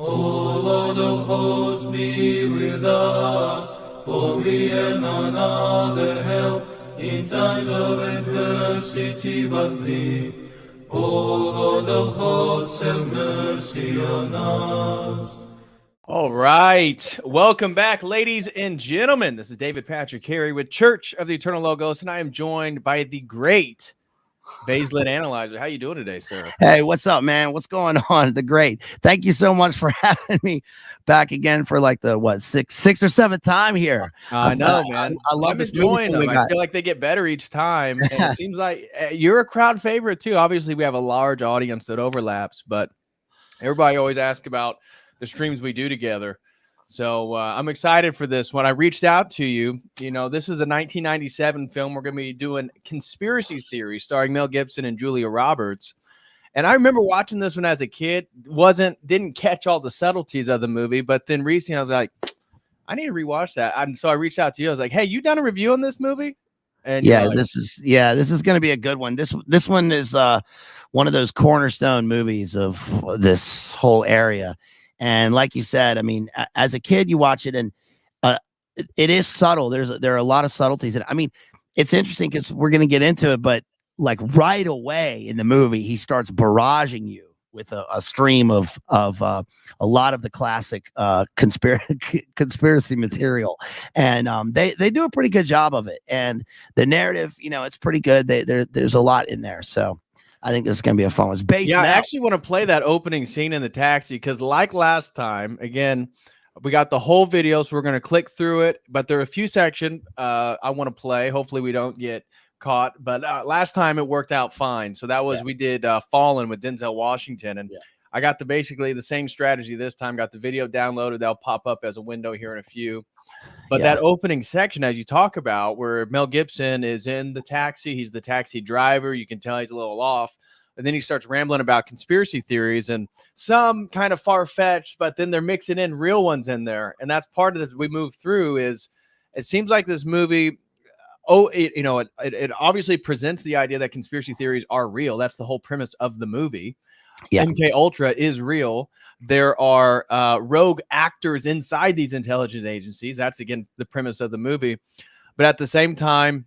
O Lord of hosts, be with us, for we have none other help in times of adversity but thee. O Lord of hosts, have mercy on us. All right. Welcome back, ladies and gentlemen. This is David Patrick Carey with Church of the Eternal Logos, and I am joined by the great Bazed Lit Analyzer. How you doing today, sir? Hey, what's up, man? What's going on? The great. Thank you so much for having me back again for like the sixth or seventh time here. I know, man. I love I'm this enjoying movie them. I feel like they get better each time, and it seems like you're a crowd favorite too. Obviously, we have a large audience that overlaps, but everybody always asks about the streams we do together. So I'm excited for this. When I reached out to you, this is a 1997 film. We're going to be doing Conspiracy Theory starring Mel Gibson and Julia Roberts. And I remember watching this when I was a kid, didn't catch all the subtleties of the movie. But then recently I was like, I need to rewatch that. And so I reached out to you. I was like, hey, you done a review on this movie? And this is going to be a good one. This one is one of those cornerstone movies of this whole area. And like you said, I mean, as a kid, you watch it and it is subtle. There are a lot of subtleties. And I mean, it's interesting because we're going to get into it, but like right away in the movie, he starts barraging you with a stream of a lot of the classic conspiracy material. And they do a pretty good job of it. And the narrative, it's pretty good. There's a lot in there. So I think this is going to be a fun one. It's based. Yeah, I actually want to play that opening scene in the taxi because, like last time, again, we got the whole video, so we're going to click through it. But there are a few sections I want to play. Hopefully, we don't get caught. But last time it worked out fine. So that was we did Fallen with Denzel Washington, and I got basically the same strategy this time. Got the video downloaded. They'll pop up as a window here in a few. But that opening section, as you talk about, where Mel Gibson is in the taxi, he's the taxi driver. You can tell he's a little off. And then he starts rambling about conspiracy theories and some kind of far-fetched, but then they're mixing in real ones in there. And that's part of this we move through is it seems like this movie, it obviously presents the idea that conspiracy theories are real. That's the whole premise of the movie. Yeah. MK Ultra is real. There are rogue actors inside these intelligence agencies. That's, again, the premise of the movie. But at the same time,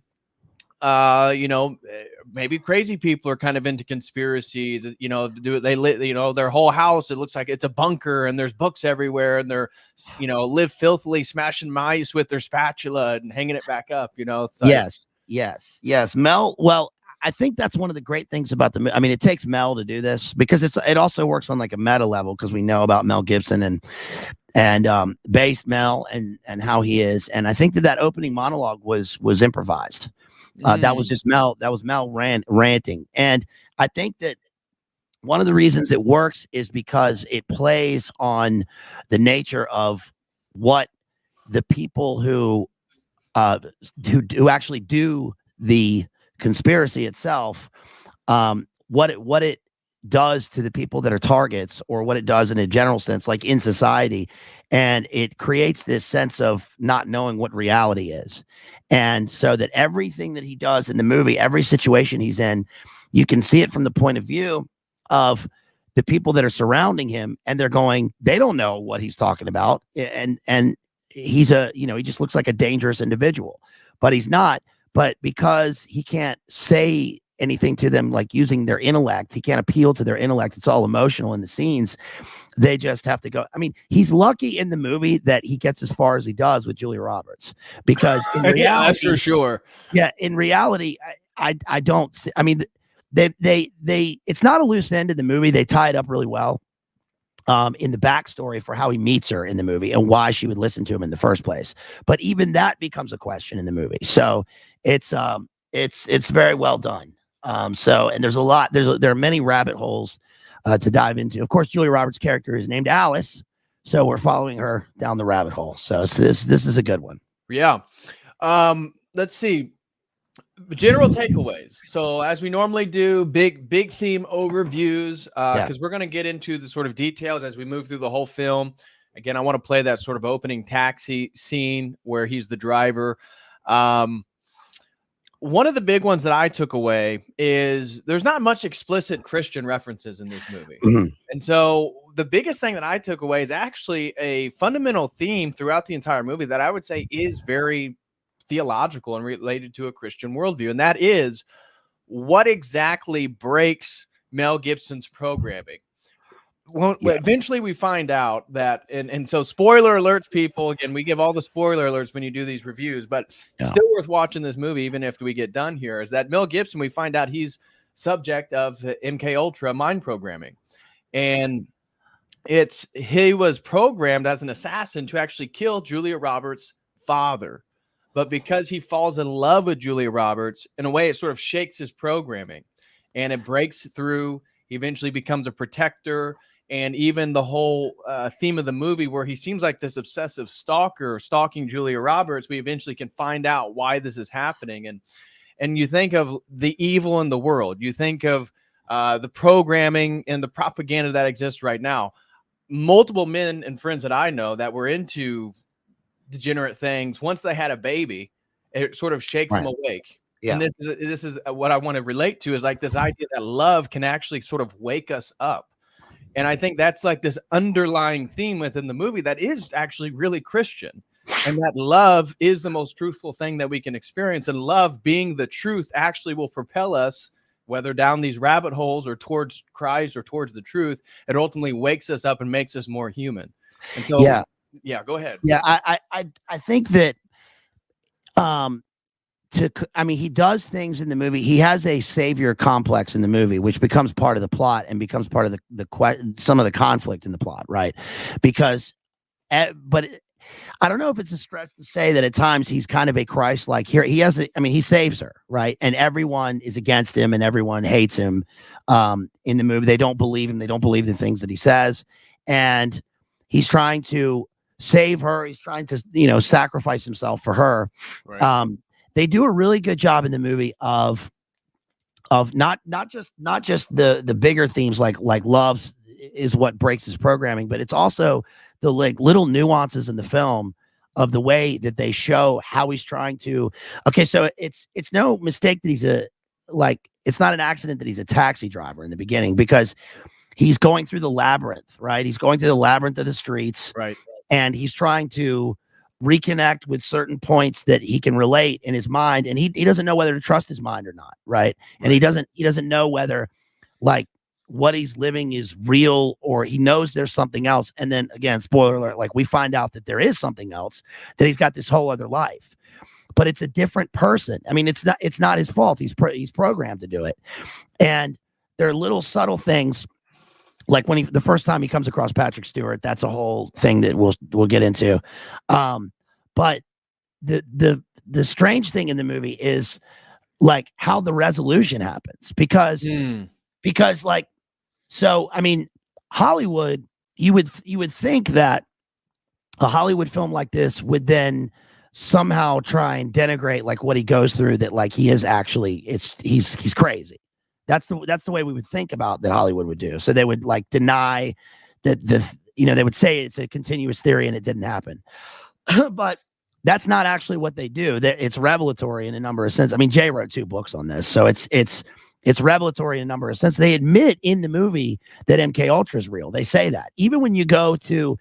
maybe crazy people are kind of into conspiracies. Their whole house, it looks like it's a bunker and there's books everywhere and they're, live filthily smashing mice with their spatula and hanging it back up, It's like, yes. Mel, well, I think that's one of the great things about I mean, it takes Mel to do this because it also works on like a meta level because we know about Mel Gibson and based Mel and how he is. And I think that opening monologue was improvised. That was just Mel. That was Mel ranting. And I think that one of the reasons it works is because it plays on the nature of what the people who actually do the conspiracy itself, what it does to the people that are targets, or what it does in a general sense, like in society. And it creates this sense of not knowing what reality is. And so that everything that he does in the movie, every situation he's in, you can see it from the point of view of the people that are surrounding him, and they don't know what he's talking about. And he's he just looks like a dangerous individual, but he's not. But because he can't say anything to them, like using their intellect, he can't appeal to their intellect. It's all emotional in the scenes. They just have to go. I mean, he's lucky in the movie that he gets as far as he does with Julia Roberts, because in reality, yeah, that's for sure. Yeah, in reality, I don't see. I mean, they it's not a loose end in the movie. They tie it up really well. In the backstory for how he meets her in the movie and why she would listen to him in the first place. But even that becomes a question in the movie. So it's very well done. And there's a lot, there are many rabbit holes to dive into. Of course, Julia Roberts' character is named Alice, so we're following her down the rabbit hole. So this is a good one. Yeah. Let's see. General takeaways. So as we normally do, big theme overviews, because we're going to get into the sort of details as we move through the whole film. Again, I want to play that sort of opening taxi scene where he's the driver. One of the big ones that I took away is there's not much explicit Christian references in this movie. Mm-hmm. And so the biggest thing that I took away is actually a fundamental theme throughout the entire movie that I would say is very theological and related to a Christian worldview. And that is, what exactly breaks Mel Gibson's programming? Well, eventually we find out that, and so spoiler alerts, people, again, we give all the spoiler alerts when you do these reviews, but it's still worth watching this movie even if we get done here, is that Mel Gibson, we find out he's subject of MK Ultra mind programming. And he was programmed as an assassin to actually kill Julia Roberts' father. But because he falls in love with Julia Roberts, in a way, it sort of shakes his programming and it breaks through. He eventually becomes a protector. And even the whole theme of the movie, where he seems like this obsessive stalker stalking Julia Roberts, we eventually can find out why this is happening. And you think of the evil in the world. You think of the programming and the propaganda that exists right now. Multiple men and friends that I know that were into degenerate things, once they had a baby, it sort of shakes them awake. Yeah. And this is what I want to relate to, is like this idea that love can actually sort of wake us up. And I think that's like this underlying theme within the movie that is actually really Christian, and that love is the most truthful thing that we can experience. And love, being the truth, actually will propel us, whether down these rabbit holes or towards Christ or towards the truth. It ultimately wakes us up and makes us more human. And so, yeah, go ahead. Yeah, I think that, he does things in the movie. He has a savior complex in the movie, which becomes part of the plot and becomes part of some of the conflict in the plot, right? Because, but I don't know if it's a stretch to say that at times he's kind of a Christ-like here. He saves her, right? And everyone is against him and everyone hates him in the movie. They don't believe him. They don't believe the things that he says. And he's trying to save her. He's trying to, sacrifice himself for her. Right. They do a really good job in the movie of not just the bigger themes like love is what breaks his programming, but it's also the like little nuances in the film of the way that they show how he's trying to. Okay, so it's no mistake that it's not an accident that he's a taxi driver in the beginning, because he's going through the labyrinth, right? He's going through the labyrinth of the streets, right? And he's trying to reconnect with certain points that he can relate in his mind, and he doesn't know whether to trust his mind or not, right? And he doesn't know whether like what he's living is real, or he knows there's something else. And then again, spoiler alert, like we find out that there is something else, that he's got this whole other life, but it's a different person. I mean, it's not his fault. He's programmed to do it. And there are little subtle things, like when the first time he comes across Patrick Stewart, that's a whole thing that we'll get into. But the strange thing in the movie is like how the resolution happens, because like, so, I mean, Hollywood, you would think that a Hollywood film like this would then somehow try and denigrate like what he goes through, that like he is actually, he's crazy. That's the way we would think about that Hollywood would do. So they would like deny that they would say it's a continuous theory and it didn't happen. But that's not actually what they do. It's revelatory in a number of sense. I mean, Jay wrote 2 books on this, so it's revelatory in a number of sense. They admit in the movie that MK Ultra is real. They say that. Even when you go to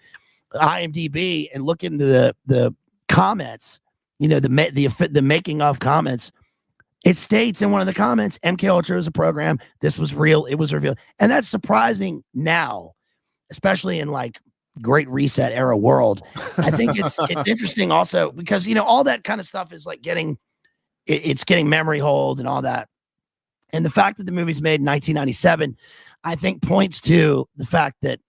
IMDb and look into the comments, the making of comments, it states in one of the comments, MK Ultra is a program. This was real. It was revealed. And that's surprising now, especially in like Great Reset era world. I think it's interesting also because, all that kind of stuff is like getting memory hold and all that. And the fact that the movie's made in 1997, I think points to the fact that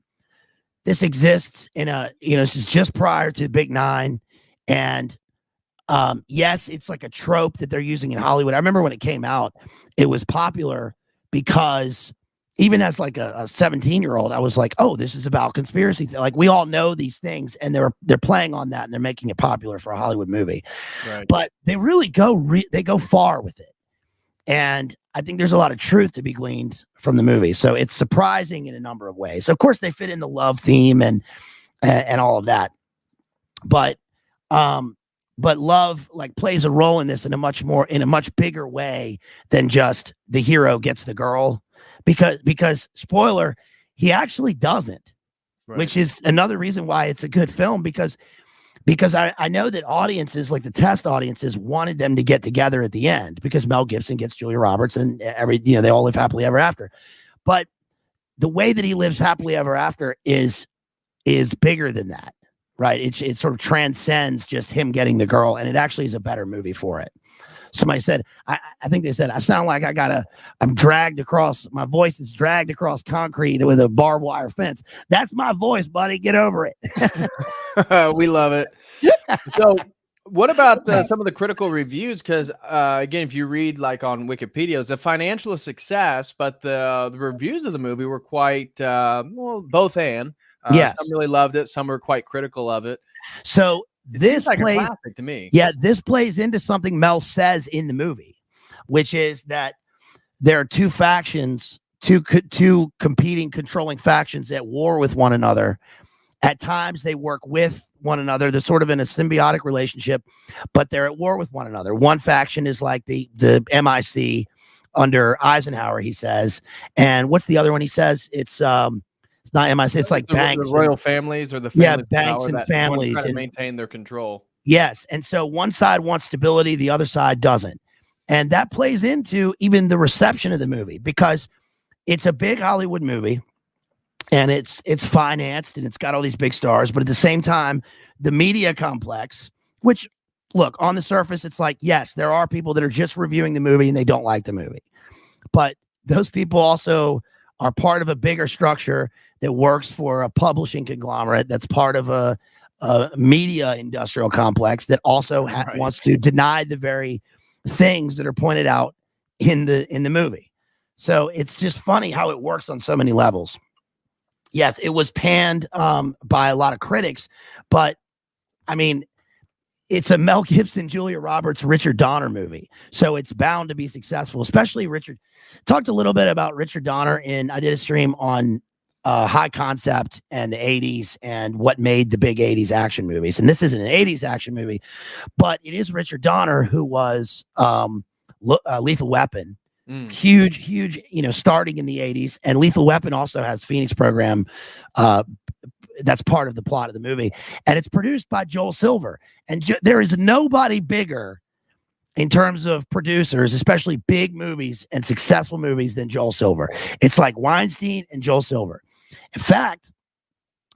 this exists in this is just prior to the Big Nine. And yes, it's like a trope that they're using in Hollywood. I remember when it came out, it was popular because even as like a 17-year-old, I was like, oh, this is about conspiracy. Like we all know these things, and they're playing on that and they're making it popular for a Hollywood movie. Right. But they really they go far with it. And I think there's a lot of truth to be gleaned from the movie. So it's surprising in a number of ways. So of course they fit in the love theme and all of that. But love like plays a role in this in a much bigger way than just the hero gets the girl, because spoiler, he actually doesn't. which is another reason why it's a good film, because I know that audiences, like the test audiences, wanted them to get together at the end because Mel Gibson gets Julia Roberts and they all live happily ever after. But the way that he lives happily ever after is bigger than that, right? It sort of transcends just him getting the girl, and it actually is a better movie for it. Somebody said, I think they said, I sound like I'm dragged across, my voice is dragged across concrete with a barbed wire fence. That's my voice, buddy. Get over it. We love it. So what about some of the critical reviews? Because again, if you read like on Wikipedia, it's a financial success, but the reviews of the movie were quite, both and. Yes. Some really loved it. Some were quite critical of it. So this like plays, a classic to me. Yeah, this plays into something Mel says in the movie, which is that there are two factions, two competing, controlling factions at war with one another. At times they work with one another. They're sort of in a symbiotic relationship, but they're at war with one another. One faction is like the MIC under Eisenhower, he says. And what's the other one he says? It's not MIC. It's like banks, the royal families, or the family banks and families, try to maintain their control. Yes, and so one side wants stability, the other side doesn't, and that plays into even the reception of the movie, because it's a big Hollywood movie, and it's financed and it's got all these big stars, but at the same time, the media complex, which, look, on the surface, it's like, yes, there are people that are just reviewing the movie and they don't like the movie, but those people also are part of a bigger structure that works for a publishing conglomerate that's part of a media industrial complex that also wants to deny the very things that are pointed out in the movie. So it's just funny how it works on so many levels. Yes, it was panned by a lot of critics, but I mean, it's a Mel Gibson, Julia Roberts, Richard Donner movie. So it's bound to be successful, especially Richard. Talked a little bit about Richard Donner I did a stream on High Concept and the 80s and what made the big 80s action movies. And this isn't an 80s action movie, but it is Richard Donner, who was Lethal Weapon. Huge, starting in the 80s. And Lethal Weapon also has Phoenix Program. That's part of the plot of the movie. And it's produced by Joel Silver. And there is nobody bigger in terms of producers, especially big movies and successful movies, than Joel Silver. It's like Weinstein and Joel Silver. In fact,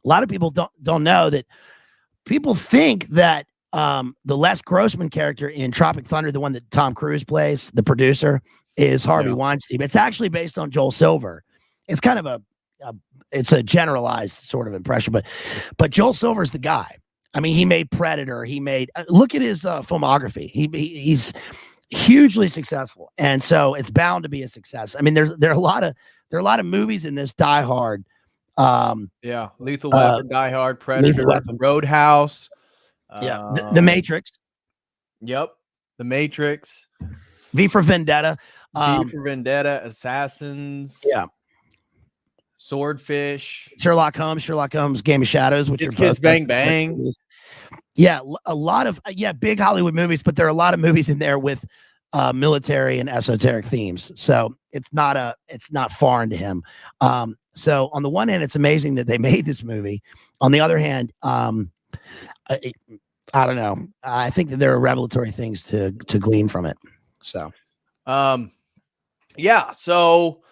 a lot of people don't know that. People think that the Les Grossman character in Tropic Thunder, the one that Tom Cruise plays, the producer, is Harvey Weinstein. It's actually based on Joel Silver. It's kind of it's a generalized sort of impression, but Joel Silver's the guy. I mean, he made Predator. He made look at his filmography. He's hugely successful, and so it's bound to be a success. I mean, there are a lot of movies in this. Die Hard, Lethal Weapon, Die Hard, Predator, Roadhouse, the Matrix. Yep, The Matrix, V for Vendetta, Assassins. Yeah. Swordfish, Sherlock Holmes, Game of Shadows, which are Kiss Bang Bang. Yeah, a lot of big Hollywood movies, but there are a lot of movies in there with military and esoteric themes. So it's not foreign to him. So on the one hand, it's amazing that they made this movie. On the other hand, I don't know. I think that there are revelatory things to glean from it. So, So.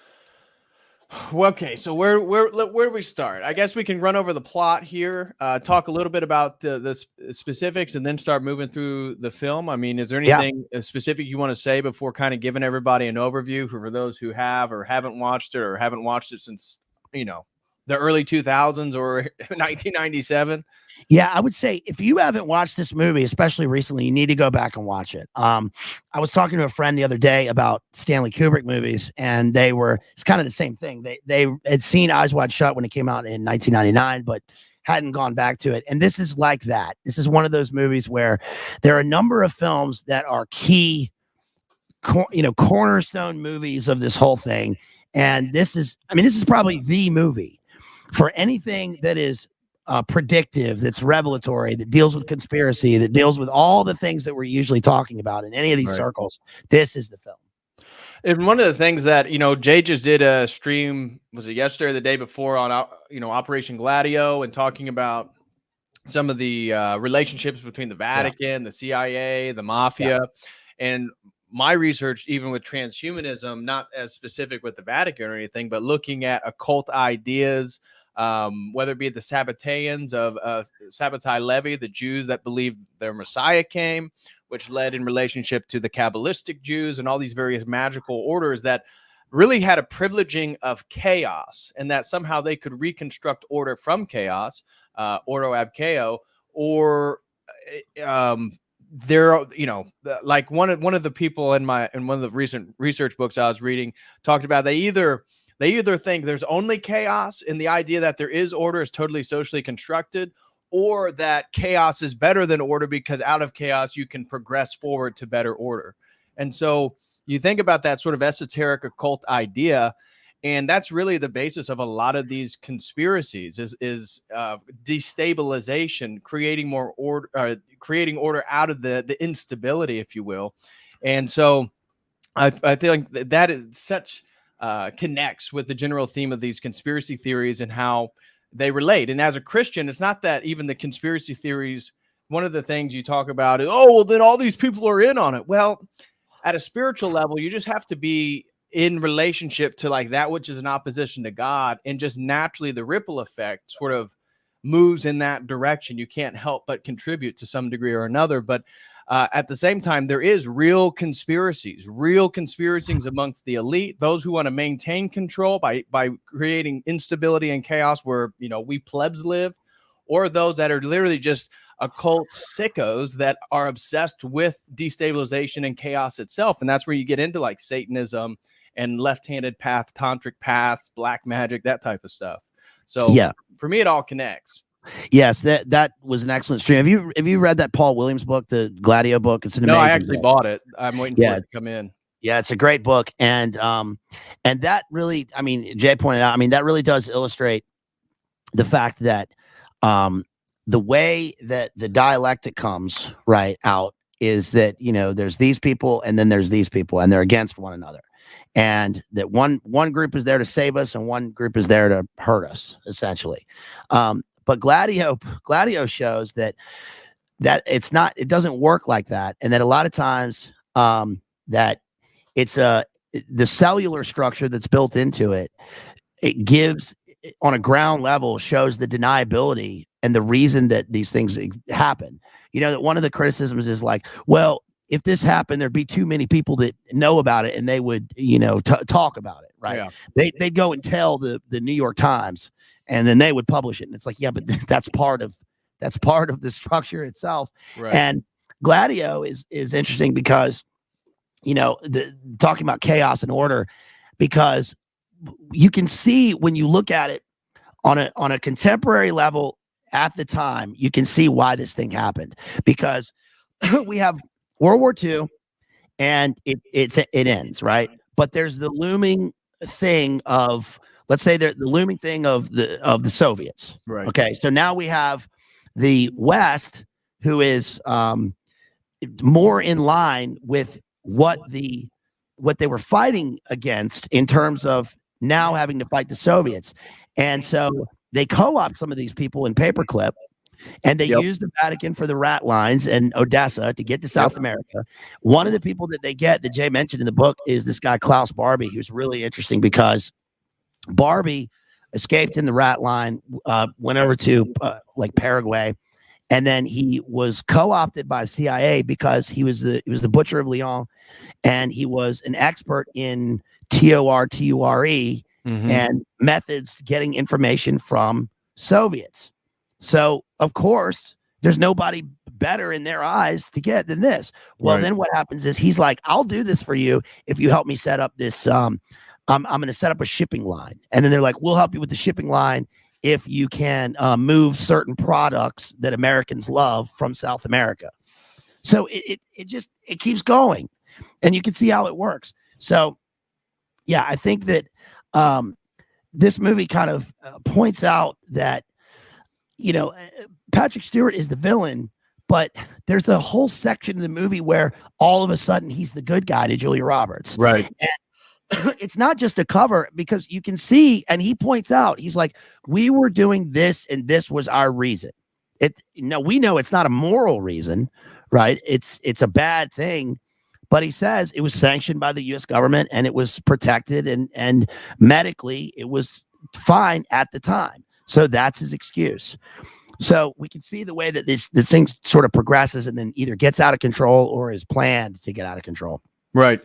Okay, so where do we start? I guess we can run over the plot here, talk a little bit about the specifics, and then start moving through the film. I mean, is there anything specific you want to say before kind of giving everybody an overview for those who have or haven't watched it since, the early 2000s or 1997? Yeah, I would say if you haven't watched this movie, especially recently, you need to go back and watch it. I was talking to a friend the other day about Stanley Kubrick movies, and it's kind of the same thing. They had seen Eyes Wide Shut when it came out in 1999, but hadn't gone back to it. And this is like that. This is one of those movies where there are a number of films that are key, cornerstone movies of this whole thing. And this is probably the movie for anything that is predictive, that's revelatory, that deals with conspiracy, that deals with all the things that we're usually talking about in any of these circles. This is the film. And one of the things that, Jay just did a stream, was it yesterday or the day before, on, Operation Gladio, and talking about some of the relationships between the Vatican, the CIA, the mafia. And my research, even with transhumanism, not as specific with the Vatican or anything, but looking at occult ideas, whether it be the Sabbateans of Sabbatai Levi, the Jews that believed their Messiah came, which led in relationship to the Kabbalistic Jews and all these various magical orders that really had a privileging of chaos, and that somehow they could reconstruct order from chaos, ordo ab chaos, or there, like one of the people in one of the recent research books I was reading talked about, they either think there's only chaos, and the idea that there is order is totally socially constructed, or that chaos is better than order because out of chaos you can progress forward to better order. And so you think about that sort of esoteric occult idea, and that's really the basis of a lot of these conspiracies is destabilization, creating more order, creating order out of the instability, if you will. And so I think that is such connects with the general theme of these conspiracy theories and how they relate. And as a Christian, it's not that even the conspiracy theories, one of the things you talk about is, oh, well, then all these people are in on it. Well, at a spiritual level, you just have to be in relationship to like that which is in opposition to God, and just naturally the ripple effect sort of moves in that direction. You can't help but contribute to some degree or another. But at the same time, there is real conspiracies amongst the elite, those who want to maintain control by creating instability and chaos where, we plebs live, or those that are literally just occult sickos that are obsessed with destabilization and chaos itself. And that's where you get into like Satanism and left-handed path, tantric paths, black magic, that type of stuff. So yeah, for me, it all connects. Yes, that was an excellent stream. Have you read that Paul Williams book, the Gladio book? It's an amazing I actually book. Bought it. I'm waiting for it to come in. Yeah, it's a great book. And that really, I mean, Jay pointed out, I mean, that really does illustrate the fact that the way that the dialectic comes right out is that, there's these people and then there's these people, and they're against one another. And that one group is there to save us and one group is there to hurt us, essentially. But Gladio shows that it doesn't work like that. And that a lot of times that it's the cellular structure that's built into it, it gives on a ground level, shows the deniability and the reason that these things happen. That one of the criticisms is like, well, if this happened, there'd be too many people that know about it and they would, talk about it. Right. Yeah. They'd go and tell the New York Times, and then they would publish it. And it's like, yeah, but that's part of the structure itself. Right. And Gladio is interesting because, talking about chaos and order, because you can see when you look at it on a contemporary level at the time, you can see why this thing happened, because we have World War II and it ends, right? But there's the looming thing of, let's say the looming thing of the Soviets. Right. Okay. So now we have the West, who is more in line with what they were fighting against in terms of now having to fight the Soviets. And so they co-opt some of these people in paperclip, and they use the Vatican for the rat lines and Odessa to get to South America. One of the people that they get, that Jay mentioned in the book, is this guy, Klaus Barbie, who's really interesting because Barbie escaped in the rat line, went over to like Paraguay, and then he was co-opted by CIA because he was the butcher of Lyon, and he was an expert in TOR-TURE and methods getting information from Soviets. So of course there's nobody better in their eyes to get than this. Well, then what happens is he's like, I'll do this for you if you help me set up this. I'm going to set up a shipping line. And then they're like, we'll help you with the shipping line if you can move certain products that Americans love from South America. So it keeps going, and you can see how it works. So yeah, I think that this movie kind of points out that, Patrick Stewart is the villain, but there's a whole section of the movie where all of a sudden he's the good guy to Julia Roberts. Right. it's not just a cover, because you can see, and he points out, he's like, we were doing this and this was our reason. We know it's not a moral reason, right? It's a bad thing, but he says it was sanctioned by the U.S. government and it was protected, and medically it was fine at the time. So that's his excuse. So we can see the way that this thing sort of progresses and then either gets out of control or is planned to get out of control. Right.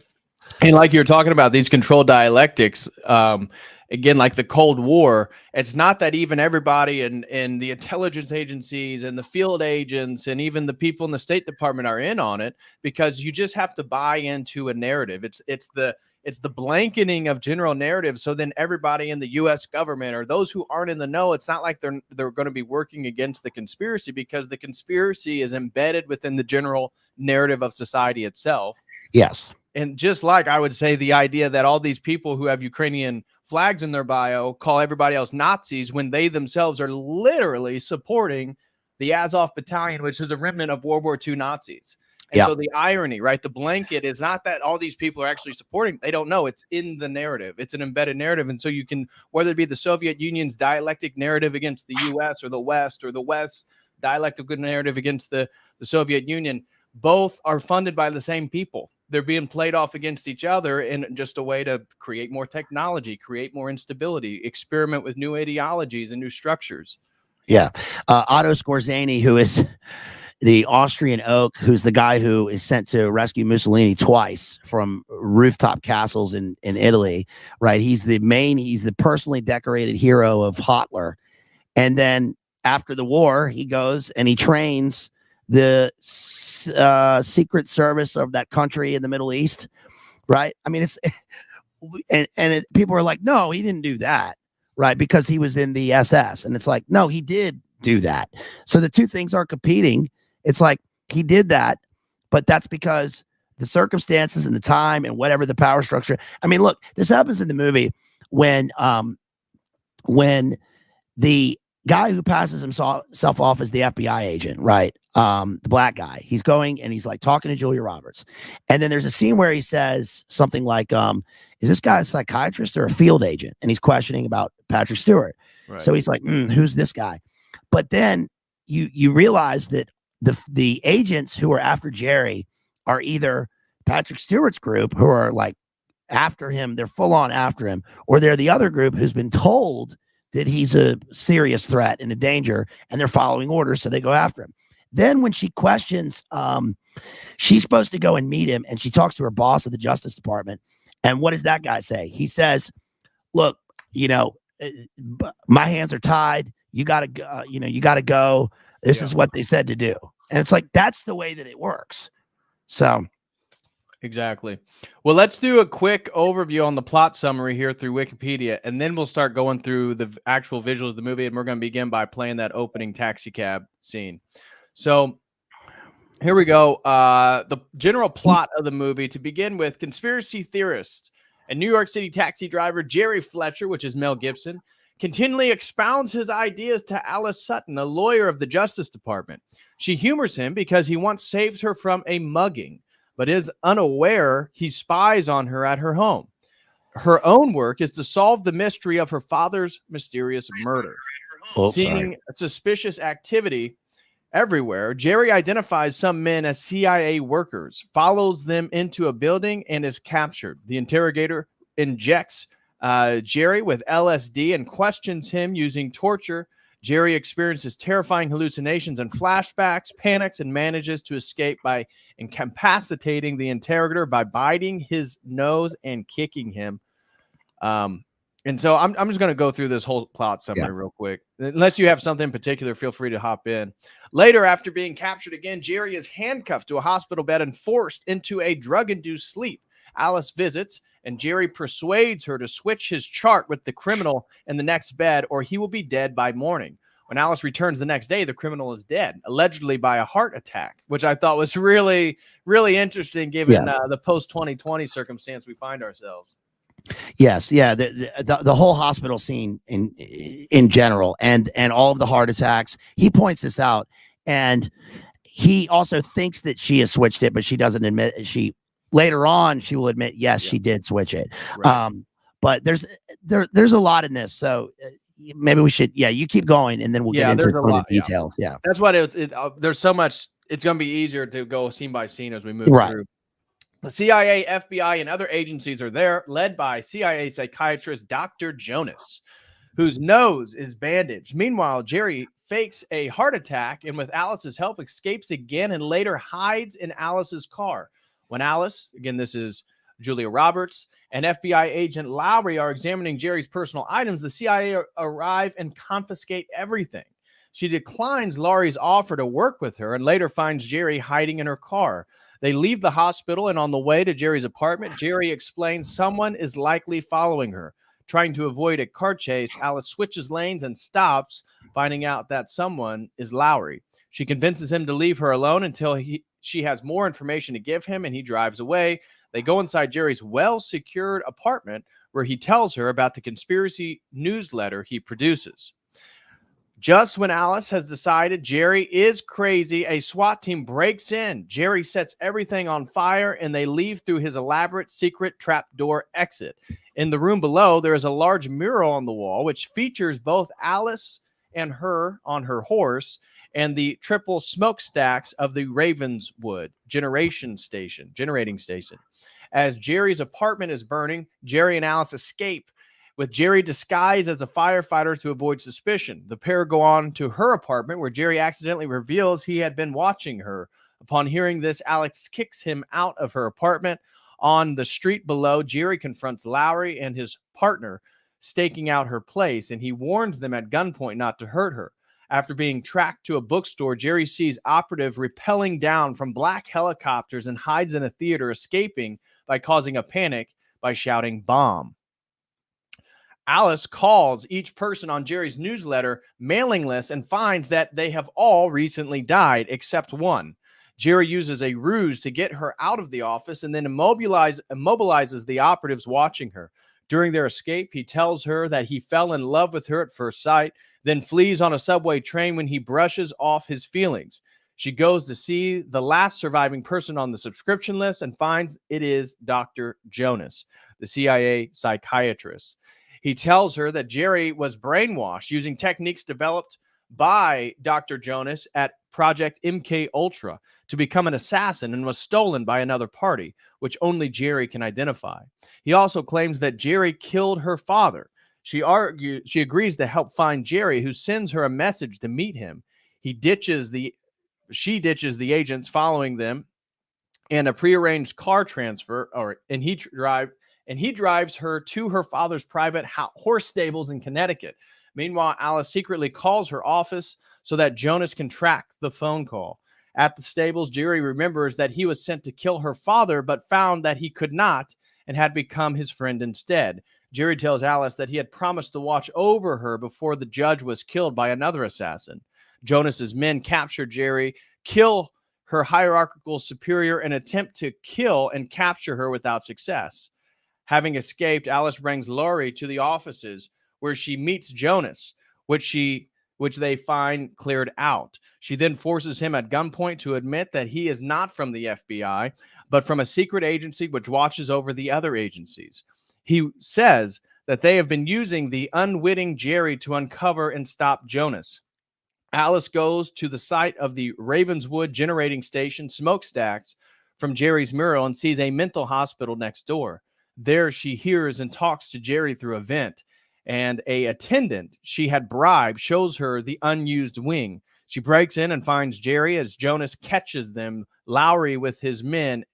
And like you're talking about these control dialectics, again, like the Cold War, it's not that even everybody in the intelligence agencies and the field agents and even the people in the State Department are in on it, because you just have to buy into a narrative. It's the blanketing of general narrative. So then everybody in the U.S. government or those who aren't in the know, it's not like they're going to be working against the conspiracy, because the conspiracy is embedded within the general narrative of society itself. Yes. And just like I would say the idea that all these people who have Ukrainian flags in their bio call everybody else Nazis when they themselves are literally supporting the Azov battalion, which is a remnant of World War II Nazis. And so the irony, right? The blanket is not that all these people are actually supporting. They don't know. It's in the narrative. It's an embedded narrative. And so you can, whether it be the Soviet Union's dialectic narrative against the U.S. or the West's dialectical narrative against the Soviet Union, both are funded by the same people. They're being played off against each other in just a way to create more technology, create more instability, experiment with new ideologies and new structures. Yeah. Otto Skorzeny, who is the Austrian oak, who's the guy who is sent to rescue Mussolini twice from rooftop castles in Italy, right? He's the personally decorated hero of Hitler. And then after the war, he goes and he trains the secret service of that country in the Middle East, right? I mean, people are like, no, he didn't do that, right? Because he was in the SS. And it's like, no, he did do that. So the two things are competing. It's like he did that, but that's because the circumstances and the time and whatever the power structure. I mean, look, this happens in the movie when the guy who passes himself off as the FBI agent, right? The black guy, he's going and he's like talking to Julia Roberts. And then there's a scene where he says something like, is this guy a psychiatrist or a field agent? And he's questioning about Patrick Stewart. Right. So he's like, who's this guy? But then you realize that the agents who are after Jerry are either Patrick Stewart's group, who are like after him, they're full on after him, or they're the other group who's been told that he's a serious threat and a danger, and they're following orders, so they go after him. Then when she questions, she's supposed to go and meet him, and she talks to her boss of the Justice Department. And what does that guy say? He says, look, my hands are tied. You got to go. You got to go. This is what they said to do. And it's like, that's the way that it works. So. Exactly. Well, let's do a quick overview on the plot summary here through Wikipedia, and then we'll start going through the actual visuals of the movie, and we're going to begin by playing that opening taxi cab scene. So here we go. The general plot of the movie, to begin with: conspiracy theorist and New York City taxi driver Jerry Fletcher, which is Mel Gibson, continually expounds his ideas to Alice Sutton, a lawyer of the Justice Department. She humors him because he once saved her from a mugging, but is unaware he spies on her at her home. Her own work is to solve the mystery of her father's mysterious murder. Seeing suspicious activity everywhere, Jerry identifies some men as CIA workers, follows them into a building, and is captured. The interrogator injects Jerry with LSD and questions him using torture. Jerry experiences terrifying hallucinations and flashbacks, panics, and manages to escape by incapacitating the interrogator by biting his nose and kicking him. And so I'm just going to go through this whole plot summary real quick. Unless you have something in particular, feel free to hop in. Later, after being captured again, Jerry is handcuffed to a hospital bed and forced into a drug-induced sleep. Alice visits, and Jerry persuades her to switch his chart with the criminal in the next bed, or he will be dead by morning. When Alice returns the next day, the criminal is dead, allegedly by a heart attack, which I thought was really, really interesting given the post-2020 circumstance we find ourselves. Yes, yeah, the whole hospital scene in general, and all of the heart attacks. He points this out, and he also thinks that she has switched it, but she doesn't admit it. She later on, she will admit, yes, she did switch it. Right. But there's a lot in this. So maybe we should, you keep going and then we'll get into there's a some of lot. the details. Yeah. That's what there's so much. It's going to be easier to go scene by scene as we move Right. through. The CIA, FBI, and other agencies are there, led by CIA psychiatrist Dr. Jonas, whose nose is bandaged. Meanwhile, Jerry fakes a heart attack and with Alice's help escapes again and later hides in Alice's car. When Alice, again, this is Julia Roberts, and FBI agent Lowry are examining Jerry's personal items, the CIA arrive and confiscate everything. She declines Lowry's offer to work with her and later finds Jerry hiding in her car. They leave the hospital, and on the way to Jerry's apartment, Jerry explains someone is likely following her. Trying to avoid a car chase, Alice switches lanes and stops, finding out that someone is Lowry. She convinces him to leave her alone until she has more information to give him, and he drives away. They go inside Jerry's well-secured apartment, where he tells her about the conspiracy newsletter he produces. Just when Alice has decided Jerry is crazy, a SWAT team breaks in. Jerry sets everything on fire, and they leave through his elaborate secret trapdoor exit. In the room below, there is a large mural on the wall, which features both Alice and her on her horse and the triple smokestacks of the Ravenswood generating station. As Jerry's apartment is burning, Jerry and Alice escape, with Jerry disguised as a firefighter to avoid suspicion. The pair go on to her apartment, where Jerry accidentally reveals he had been watching her. Upon hearing this, Alex kicks him out of her apartment. On the street below, Jerry confronts Lowry and his partner, staking out her place, and he warns them at gunpoint not to hurt her. After being tracked to a bookstore, Jerry sees operative rappelling down from black helicopters and hides in a theater, escaping by causing a panic by shouting "bomb." Alice calls each person on Jerry's newsletter mailing list and finds that they have all recently died except one. Jerry uses a ruse to get her out of the office and then immobilizes the operatives watching her. During their escape, he tells her that he fell in love with her at first sight, then flees on a subway train when he brushes off his feelings. She goes to see the last surviving person on the subscription list and finds it is Dr. Jonas, the CIA psychiatrist. He tells her that Jerry was brainwashed using techniques developed by Dr. Jonas at Project MK Ultra to become an assassin and was stolen by another party, which only Jerry can identify. He also claims that Jerry killed her father. She agrees to help find Jerry, who sends her a message to meet him. She ditches the agents following them and a prearranged car transfer, and he drives her to her father's private horse stables in Connecticut. Meanwhile, Alice secretly calls her office so that Jonas can track the phone call. At the stables, Jerry remembers that he was sent to kill her father, but found that he could not and had become his friend instead. Jerry tells Alice that he had promised to watch over her before the judge was killed by another assassin. Jonas's men capture Jerry, kill her hierarchical superior, and attempt to kill and capture her without success. Having escaped, Alice brings Lowry to the offices where she meets Jonas, which they find cleared out. She then forces him at gunpoint to admit that he is not from the FBI, but from a secret agency which watches over the other agencies. He says that they have been using the unwitting Jerry to uncover and stop Jonas. Alice goes to the site of the Ravenswood generating station smokestacks from Jerry's mural and sees a mental hospital next door. There she hears and talks to Jerry through a vent, and a attendant she had bribed shows her the unused wing. She breaks in and finds Jerry as Jonas catches them, Lowry with his men,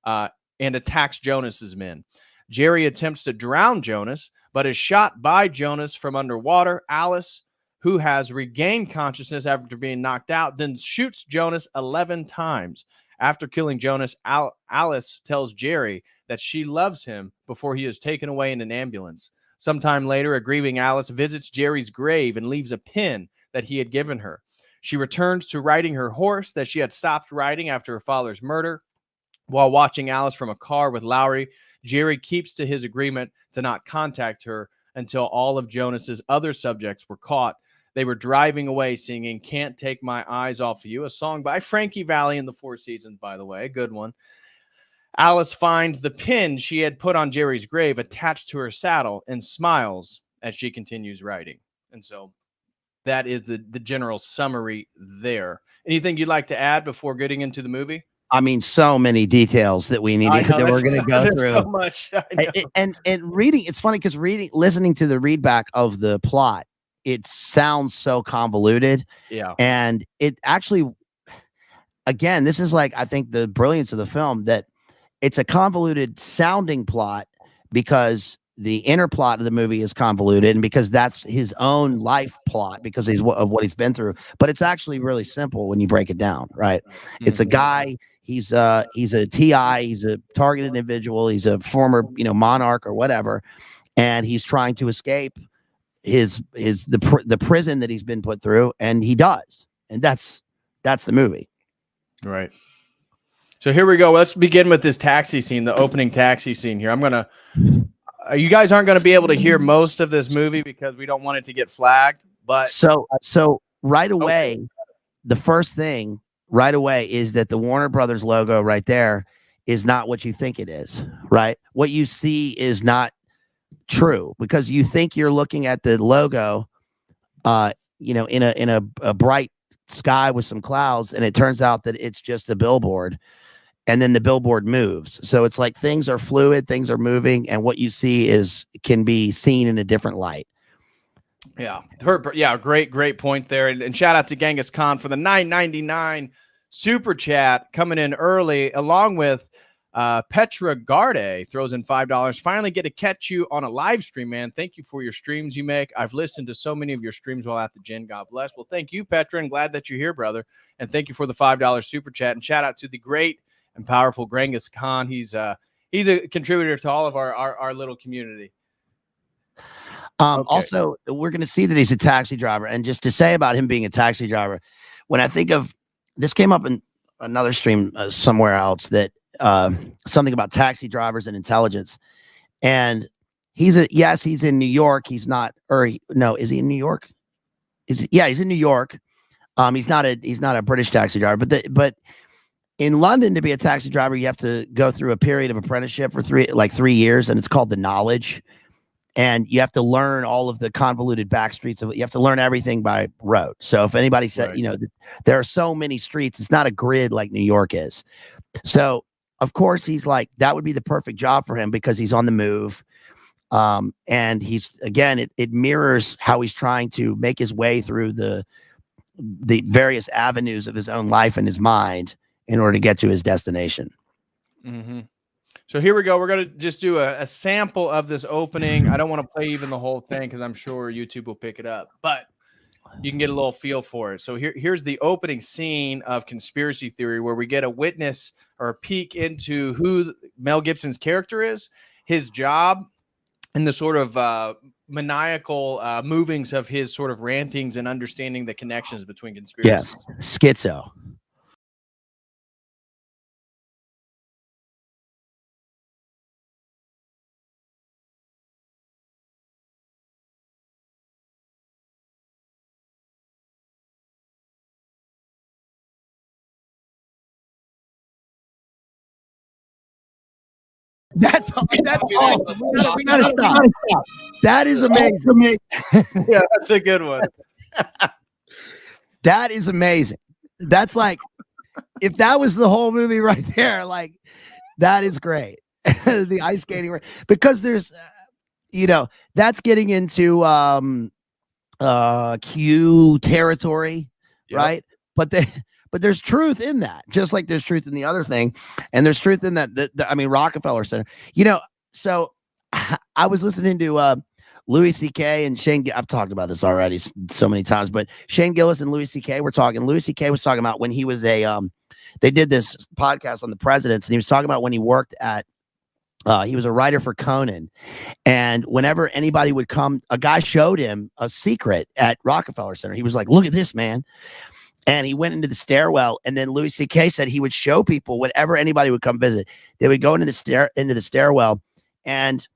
and attacks Jonas's men. Jerry attempts to drown Jonas, but is shot by Jonas from underwater. Alice, who has regained consciousness after being knocked out, then shoots Jonas 11 times. After killing Jonas, Alice tells Jerry that she loves him before he is taken away in an ambulance. Sometime later, a grieving Alice visits Jerry's grave and leaves a pin that he had given her. She returns to riding her horse that she had stopped riding after her father's murder. While watching Alice from a car with Lowry, Jerry keeps to his agreement to not contact her until all of Jonas's other subjects were caught. They were driving away singing "Can't Take My Eyes Off of You," a song by Frankie Valli and the Four Seasons, by the way, a good one. Alice finds the pin she had put on Jerry's grave attached to her saddle and smiles as she continues writing. And so that is the general summary there. Anything you'd like to add before getting into the movie? I mean, so many details that we need that we're going to go through. So much. And reading, it's funny because listening to the readback of the plot, it sounds so convoluted. Yeah. And it actually, again, this is like, I think the brilliance of the film, that it's a convoluted sounding plot because the inner plot of the movie is convoluted, and because that's his own life plot because of what he's been through. But it's actually really simple when you break it down, right? Mm-hmm. It's a guy. He's a TI. He's a targeted individual. He's a former, monarch or whatever, and he's trying to escape the prison that he's been put through, and he does, and that's the movie, right? So here we go. Let's begin with this taxi scene, the opening taxi scene here. You guys aren't going to be able to hear most of this movie because we don't want it to get flagged. But so right away, the first thing right away is that the Warner Brothers logo right there is not what you think it is, right? What you see is not true because you think you're looking at the logo, in a bright sky with some clouds, and it turns out that it's just a billboard. And then the billboard moves. So it's like things are fluid, things are moving, and what you see can be seen in a different light. Yeah. Great point there. And shout out to Genghis Khan for the $9.99 super chat coming in early, along with Petra Garde throws in $5. Finally get to catch you on a live stream, man. Thank you for your streams you make. I've listened to so many of your streams while at the gym. God bless. Well, thank you, Petra, and glad that you're here, brother. And thank you for the $5 super chat. And shout out to the great and powerful Genghis Khan. He's a contributor to all of our little community. Okay. Also, we're going to see that he's a taxi driver. And just to say about him being a taxi driver, when I think of this, came up in another stream somewhere else, that something about taxi drivers and intelligence. And he's in New York. He's not, is he in New York? He's in New York. He's not a British taxi driver, but in London, to be a taxi driver, you have to go through a period of apprenticeship for 3 years, and it's called the knowledge. And you have to learn all of the convoluted back streets of it. You have to learn everything by rote. So if anybody said, right, there are so many streets, it's not a grid like New York is. So of course he's like, that would be the perfect job for him because he's on the move. And he's, again, it mirrors how he's trying to make his way through the various avenues of his own life and his mind in order to get to his destination. Mm-hmm. So here we go. We're going to just do a sample of this opening. I don't want to play even the whole thing because I'm sure YouTube will pick it up, but you can get a little feel for it. So here's the opening scene of Conspiracy Theory, where we get a witness or a peek into who Mel Gibson's character is, his job, and the sort of maniacal movings of his sort of rantings and understanding the connections between conspiracies. Yes, schizo. That's awesome. We gotta stop. That is amazing. Yeah, that's a good one. That is amazing. That's like, if that was the whole movie right there, like, that is great. The ice skating, because there's, that's getting into Q territory, yep, right? But there's truth in that, just like there's truth in the other thing. And there's truth in that. Rockefeller Center, so I was listening to Louis C.K. and Shane. I've talked about this already so many times, but Shane Gillis and Louis C.K. were talking. Louis C.K. was talking about when he was they did this podcast on the presidents, and he was talking about when he worked at, he was a writer for Conan. And whenever anybody would come, a guy showed him a secret at Rockefeller Center. He was like, look at this, man. And he went into the stairwell, and then Louis C.K. said he would show people whenever anybody would come visit. They would go into the stairwell, and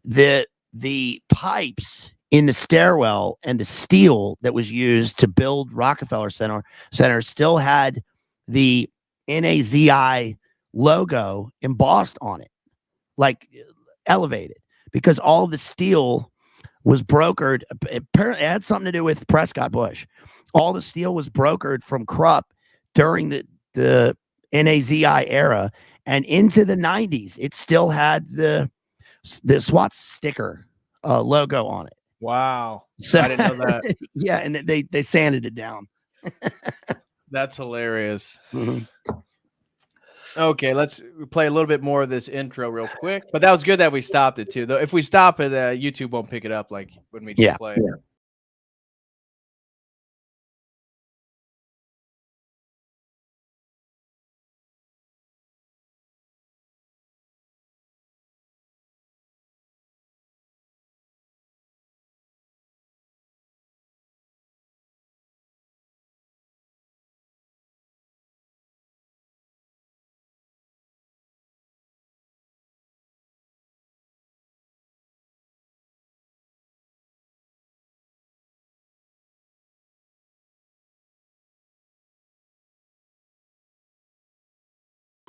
the pipes in the stairwell and the steel that was used to build Rockefeller Center still had the NAZI logo embossed on it, like elevated, because all the steel was brokered. Apparently, it had something to do with Prescott Bush. All the steel was brokered from Krupp during the NAZI era and into the 90s. It still had the SWAT sticker logo on it. Wow. So I didn't know that. Yeah, and they sanded it down. That's hilarious. Mhm. Okay, let's play a little bit more of this intro real quick. But that was good that we stopped it too. Though if we stop it, YouTube won't pick it up like when we just play it. Yeah.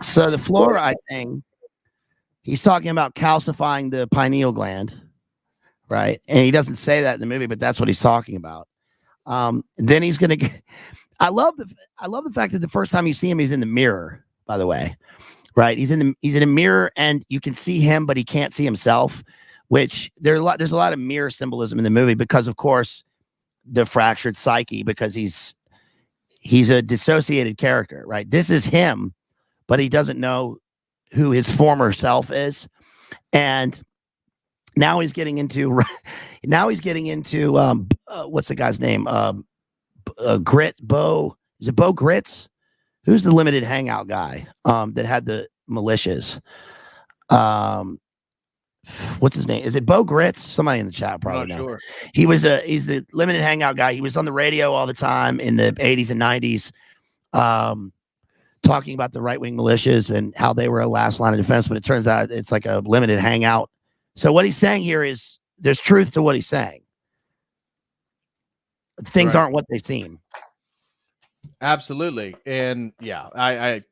So the fluoride thing, he's talking about calcifying the pineal gland, right? And he doesn't say that in the movie, but that's what he's talking about. Then he's gonna. I love the fact that the first time you see him, he's in the mirror. By the way, right? He's in a mirror, and you can see him, but he can't see himself. Which there's a lot of mirror symbolism in the movie because, of course, the fractured psyche. Because he's a dissociated character, right? This is him, but he doesn't know who his former self is, and now he's getting into what's the guy's name? Grit Bo. Is it Bo Grits? Who's the limited hangout guy that had the militias? What's his name? Is it Bo Grits? Somebody in the chat probably I'm not sure. He's the limited hangout guy. He was on the radio all the time in the 80s and 90s, talking about the right-wing militias and how they were a last line of defense, but it turns out it's like a limited hangout. So what he's saying here is there's truth to what he's saying. Things aren't what they seem. Absolutely. And yeah, I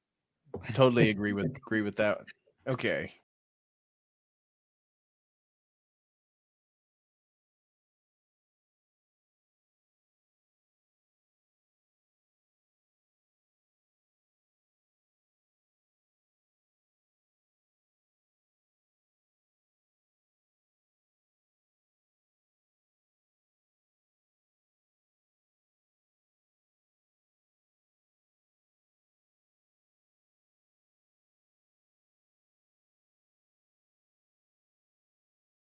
totally agree with that. Okay.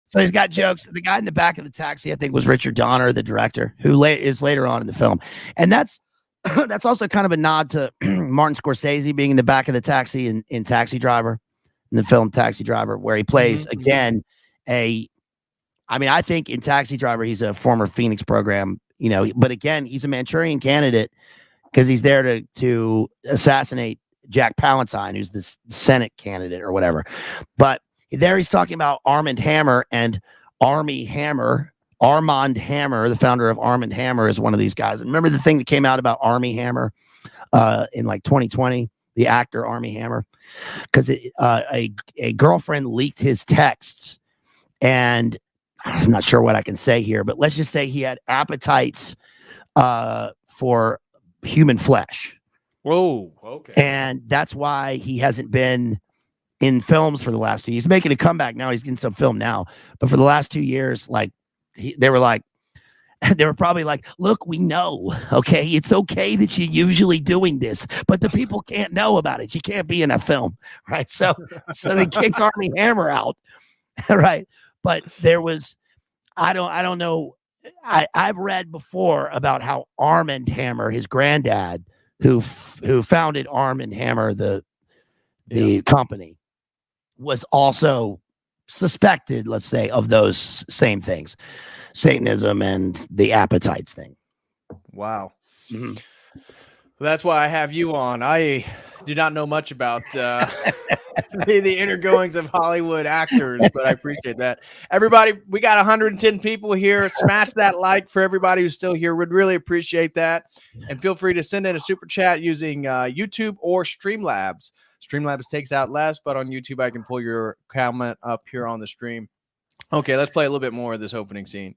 So he's got jokes. The guy in the back of the taxi, I think, was Richard Donner, the director, who is later on in the film. And that's also kind of a nod to Martin Scorsese being in the back of the taxi in Taxi Driver, in the film Taxi Driver, where he plays, again, I think in Taxi Driver, he's a former Phoenix program, but again, he's a Manchurian candidate because he's there to assassinate Jack Palantine, who's the Senate candidate or whatever. But there he's talking about Armand Hammer and Armand Hammer, the founder of Armand Hammer, is one of these guys. And remember the thing that came out about Armie Hammer in like 2020, the actor Armie Hammer, because a girlfriend leaked his texts, and I'm not sure what I can say here, but let's just say he had appetites for human flesh. Whoa, okay. And that's why he hasn't been in films for the last 2 years. He's making a comeback now. He's getting some film now, but for the last 2 years, they were probably like, look, we know, okay, it's okay that you're usually doing this, but the people can't know about it. You can't be in a film, right? So they kicked Armie Hammer out, right? But there was, I don't know. I've read before about how Armand Hammer, his granddad, who founded Armand Hammer, the company, was also suspected, let's say, of those same things, Satanism and the appetites thing. Wow. Mm-hmm. That's why I have you on. I do not know much about the inner goings of Hollywood actors, but I appreciate that. Everybody, we got 110 people here. Smash that like for everybody who's still here. We'd really appreciate that. And feel free to send in a super chat using YouTube or Streamlabs. Streamlabs takes out less, but on YouTube, I can pull your comment up here on the stream. Okay, let's play a little bit more of this opening scene.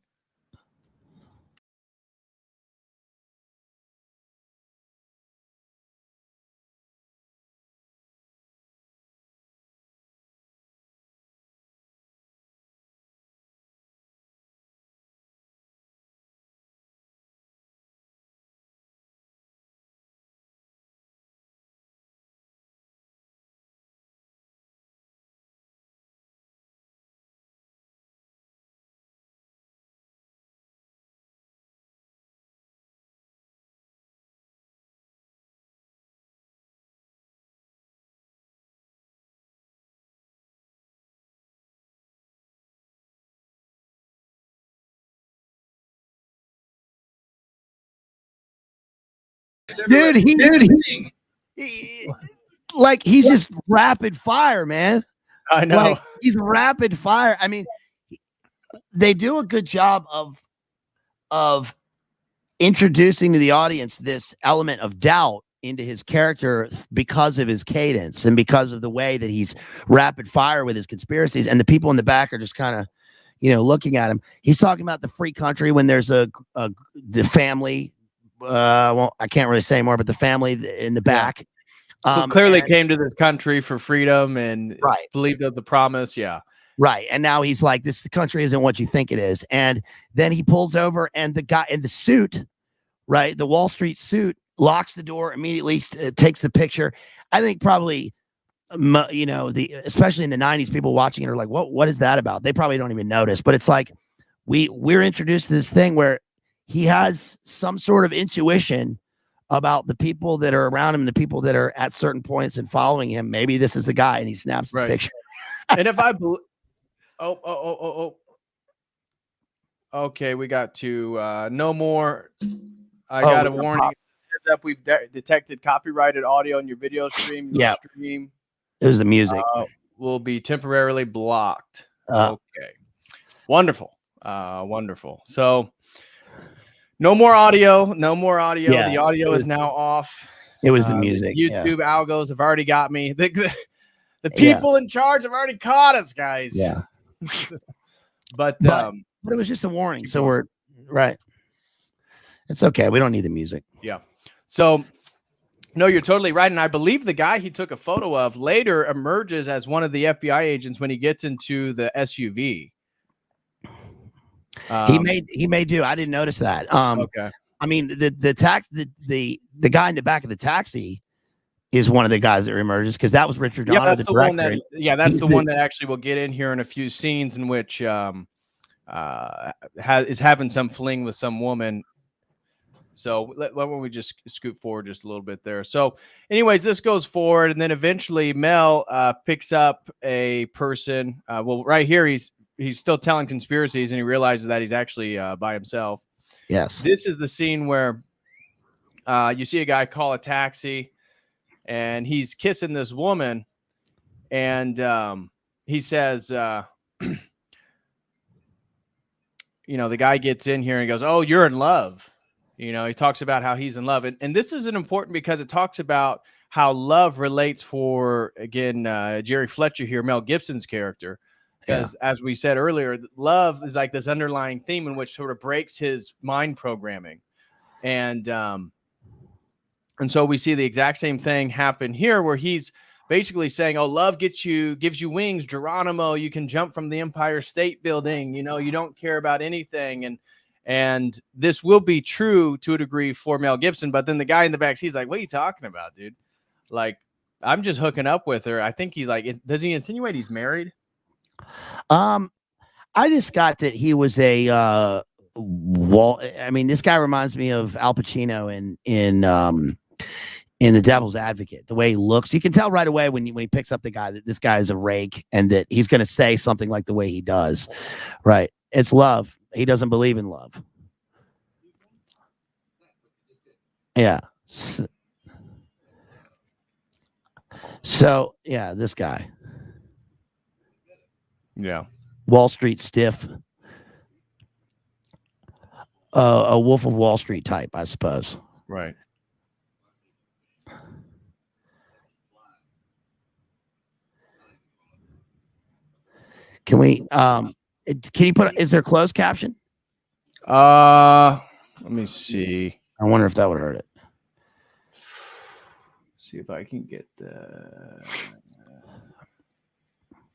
Dude, like he's just rapid fire, man. I know. Like he's rapid fire. I mean, they do a good job of introducing to the audience this element of doubt into his character because of his cadence and because of the way that he's rapid fire with his conspiracies. And the people in the back are just kind of, looking at him. He's talking about the free country when there's the family. Well, I can't really say more, but the family in the back. Clearly came to this country for freedom and right. believed in the promise. Yeah. Right. And now he's like, the country isn't what you think it is. And then he pulls over and the guy in the suit, right, the Wall Street suit, locks the door, immediately takes the picture. I think probably, especially in the 90s, people watching it are like, what is that about? They probably don't even notice. But it's like we're introduced to this thing where he has some sort of intuition about the people that are around him, the people that are at certain points and following him. Maybe this is the guy, and he snaps his picture. And if I okay, we got to no more. I got a warning. Heads up, we've detected copyrighted audio in your video stream. Yeah, stream. It was the music. Will be temporarily blocked. Okay, wonderful, wonderful. So no more audio. No more audio. Yeah, the audio is now off. It was the music. YouTube algos have already got me. The people in charge have already caught us, guys. Yeah. but it was just a warning. So we're right. It's okay. We don't need the music. Yeah. So no, you're totally right. And I believe the guy he took a photo of later emerges as one of the FBI agents when he gets into the SUV. He may do. I didn't notice that. Okay. I mean, the guy in the back of the taxi is one of the guys that emerges because that was Richard Donner, that's the one that. Yeah, that's the one that actually will get in here in a few scenes in which is having some fling with some woman. So why don't we just scoot forward just a little bit there? So, anyways, this goes forward, and then eventually Mel picks up a person. Well, right here he's still telling conspiracies, and he realizes that he's actually by himself. Yes. This is the scene where you see a guy call a taxi. And he's kissing this woman, and he says, the guy gets in here and goes, "Oh, you're in love." He talks about how he's in love. And this is important because it talks about how love relates for, again, Jerry Fletcher here, Mel Gibson's character. Because as we said earlier, love is like this underlying theme in which sort of breaks his mind programming. And so we see the exact same thing happen here where he's basically saying, oh, love gives you wings, Geronimo, you can jump from the Empire State Building, you don't care about anything. And this will be true to a degree for Mel Gibson. But then the guy in the back, he's like, what are you talking about, dude? Like, I'm just hooking up with her. I think he's like, does he insinuate he's married? I just got that he was a I mean, this guy reminds me of Al Pacino in The Devil's Advocate. The way he looks, you can tell right away when he picks up the guy that this guy is a rake and that he's going to say something like the way he does. Right? It's love. He doesn't believe in love. Yeah. So yeah, this guy. Yeah. Wall Street stiff. A Wolf of Wall Street type, I suppose. Right. Can we can you put, is there closed caption? Let me see. I wonder if that would hurt it. See if I can get the.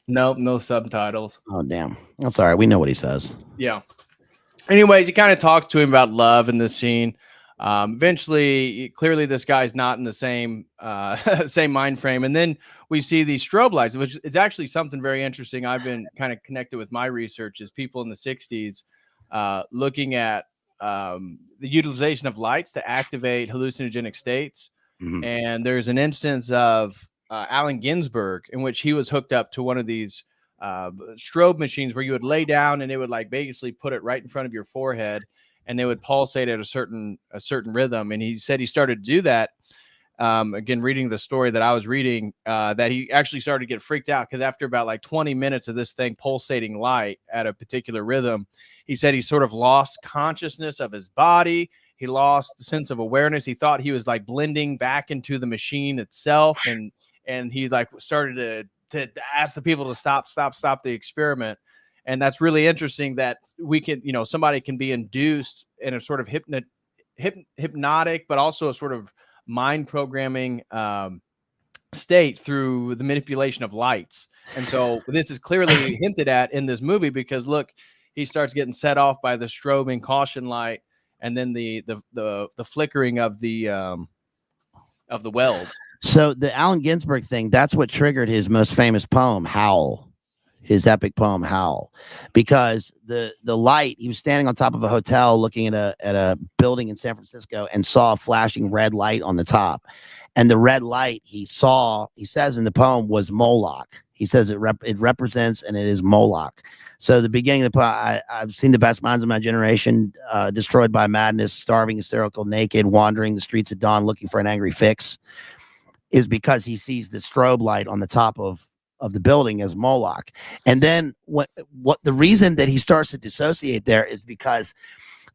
Nope, no subtitles. Oh damn, that's all right. We know what he says. Yeah. Anyways, he kind of talks to him about love in this scene. Eventually, clearly, this guy's not in the same same mind frame. And then we see these strobe lights, which is actually something very interesting. I've been kind of connected with my research is people in the 60s looking at the utilization of lights to activate hallucinogenic states. Mhm. And there's an instance of Allen Ginsberg in which he was hooked up to one of these strobe machines where you would lay down and it would like basically put it right in front of your forehead and they would pulsate at a certain rhythm. And he said he started to do that. Again, reading the story that I was reading, that he actually started to get freaked out because after about like 20 minutes of this thing pulsating light at a particular rhythm, he said he sort of lost consciousness of his body. He lost the sense of awareness. He thought he was like blending back into the machine itself. And he like started to ask the people to stop the experiment. And that's really interesting that we can, somebody can be induced in a sort of hypnotic, but also a sort of mind programming state through the manipulation of lights. And so this is clearly hinted at in this movie because look, he starts getting set off by the strobing caution light and then the flickering of the weld. So the Allen Ginsberg thing, that's what triggered his most famous poem, Howl, his epic poem, Howl, because the light, he was standing on top of a hotel looking at a building in San Francisco and saw a flashing red light on the top. And the red light he saw, he says in the poem, was Moloch. He says it represents and it is Moloch. So the beginning of the poem, I've seen the best minds of my generation destroyed by madness, starving, hysterical, naked, wandering the streets at dawn looking for an angry fix, is because he sees the strobe light on the top of the building as Moloch. And then what the reason that he starts to dissociate there is because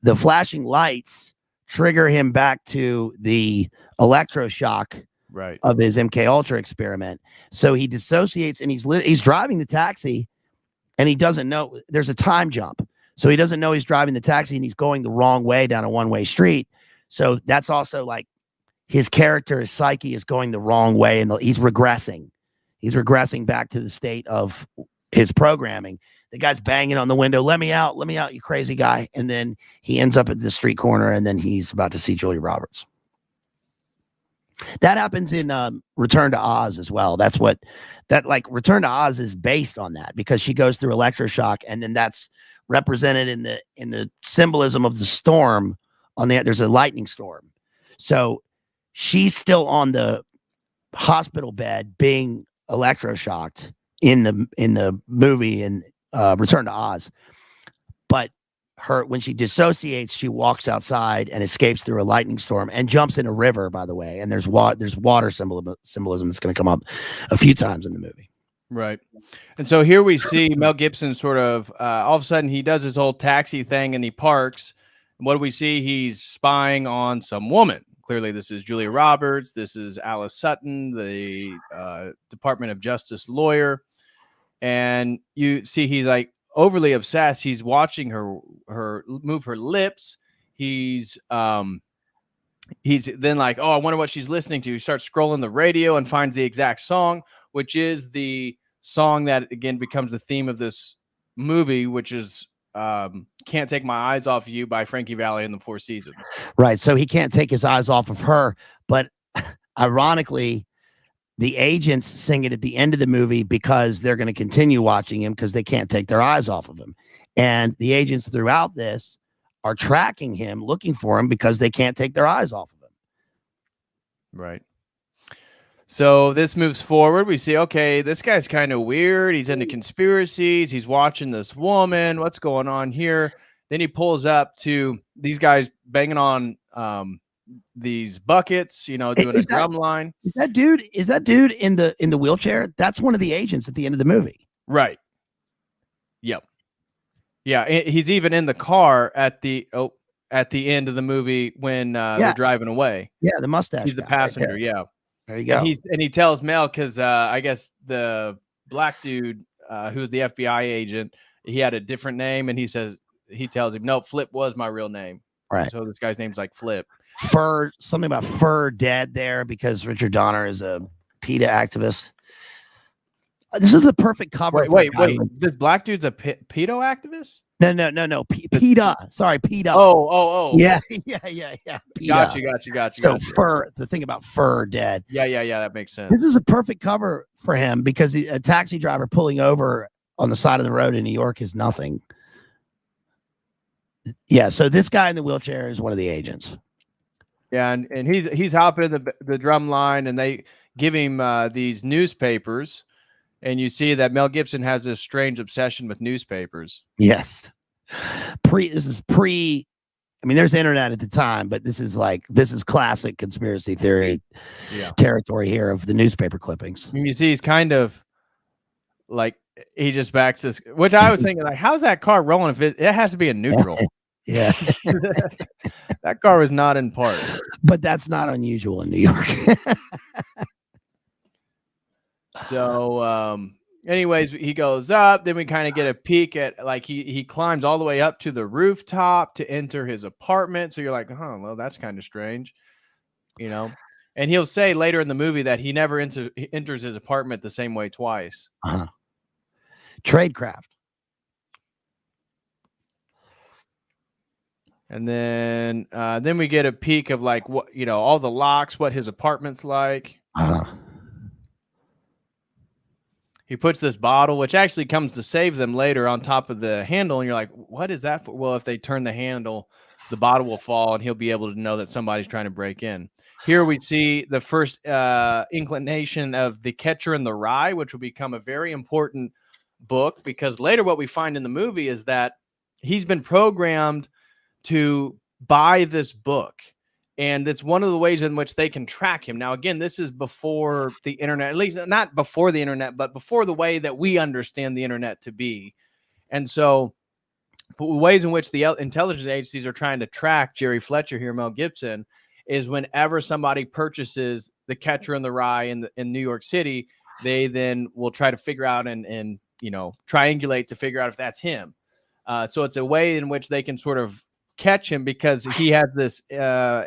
the flashing lights trigger him back to the electroshock right of his MK Ultra experiment. So he dissociates and he's driving the taxi and he doesn't know there's a time jump. So he doesn't know he's driving the taxi and he's going the wrong way down a one-way street. So that's also like his character, his psyche is going the wrong way and he's regressing. He's regressing back to the state of his programming. The guy's banging on the window. Let me out, you crazy guy. And then he ends up at the street corner and then he's about to see Julia Roberts. That happens in Return to Oz as well. That's what Return to Oz is based on that because she goes through electroshock and then that's represented in the symbolism of the storm there's a lightning storm. So she's still on the hospital bed being electroshocked in the movie in Return to Oz. But when she dissociates, she walks outside and escapes through a lightning storm and jumps in a river, by the way. And there's water symbolism that's going to come up a few times in the movie. Right. And so here we see Mel Gibson sort of all of a sudden he does his whole taxi thing and he parks. And what do we see? He's spying on some woman. Clearly, this is Julia Roberts. This is Alice Sutton, the Department of Justice lawyer. And you see he's like overly obsessed. He's watching her move her lips. He's then like, oh, I wonder what she's listening to. He starts scrolling the radio and finds the exact song, which is the song that, again, becomes the theme of this movie, which is Can't Take My Eyes Off You by Frankie Valli and the Four Seasons. Right. So he can't take his eyes off of her. But ironically, the agents sing it at the end of the movie because they're going to continue watching him because they can't take their eyes off of him. And the agents throughout this are tracking him, looking for him because they can't take their eyes off of him. Right. So this moves forward. We see, okay, this guy's kind of weird. He's into conspiracies. He's watching this woman. What's going on here? Then he pulls up to these guys banging on these buckets, doing a drum line. Is that dude in the wheelchair? That's one of the agents at the end of the movie. Right. Yep. Yeah, he's even in the car at the end of the movie when they're driving away. Yeah, the mustache. He's the passenger. Right, yeah. There you go. And he tells Mel because I guess the black dude who's the FBI agent, he had a different name, and he tells him, no, Flip was my real name. Right. So this guy's name's like Flip. Something about Fur dead there because Richard Donner is a PETA activist. This is the perfect cover. Wait. This black dude's a pedo activist? No. PETA. Sorry, PETA. Oh. Yeah. PETA. Gotcha. So Fur, the thing about Fur dead. Yeah. That makes sense. This is a perfect cover for him because a taxi driver pulling over on the side of the road in New York is nothing. Yeah. So this guy in the wheelchair is one of the agents. Yeah, and he's hopping in the drum line, and they give him these newspapers. And you see that Mel Gibson has this strange obsession with newspapers. Yes. I mean, there's internet at the time, but this is classic conspiracy theory territory here of the newspaper clippings. And you see he's kind of like, he just backs this, which I was thinking, like, how's that car rolling if it has to be in neutral? Yeah. That car was not in park. But that's not unusual in New York. So, anyways, he goes up. Then we kind of get a peek at, like, he climbs all the way up to the rooftop to enter his apartment. So you're like, oh, well, that's kind of strange, you know. And he'll say later in the movie that he never enters his apartment the same way twice. Tradecraft. And then we get a peek of, like, what, you know, all the locks, what his apartment's like. He puts this bottle, which actually comes to save them later, on top of the handle. And you're like, what is that for? Well, if they turn the handle, the bottle will fall and he'll be able to know that somebody's trying to break in. Here we see the first inclination of The Catcher in the Rye, which will become a very important book, because later what we find in the movie is that he's been programmed to buy this book. And it's one of the ways in which they can track him. Now, again, this is before the internet, at least not before the internet, but before the way that we understand the internet to be. And so ways in which the intelligence agencies are trying to track Jerry Fletcher here, Mel Gibson, is whenever somebody purchases The Catcher in the Rye in New York City, they then will try to figure out and you know, triangulate to figure out if that's him. So it's a way in which they can sort of catch him, because he has this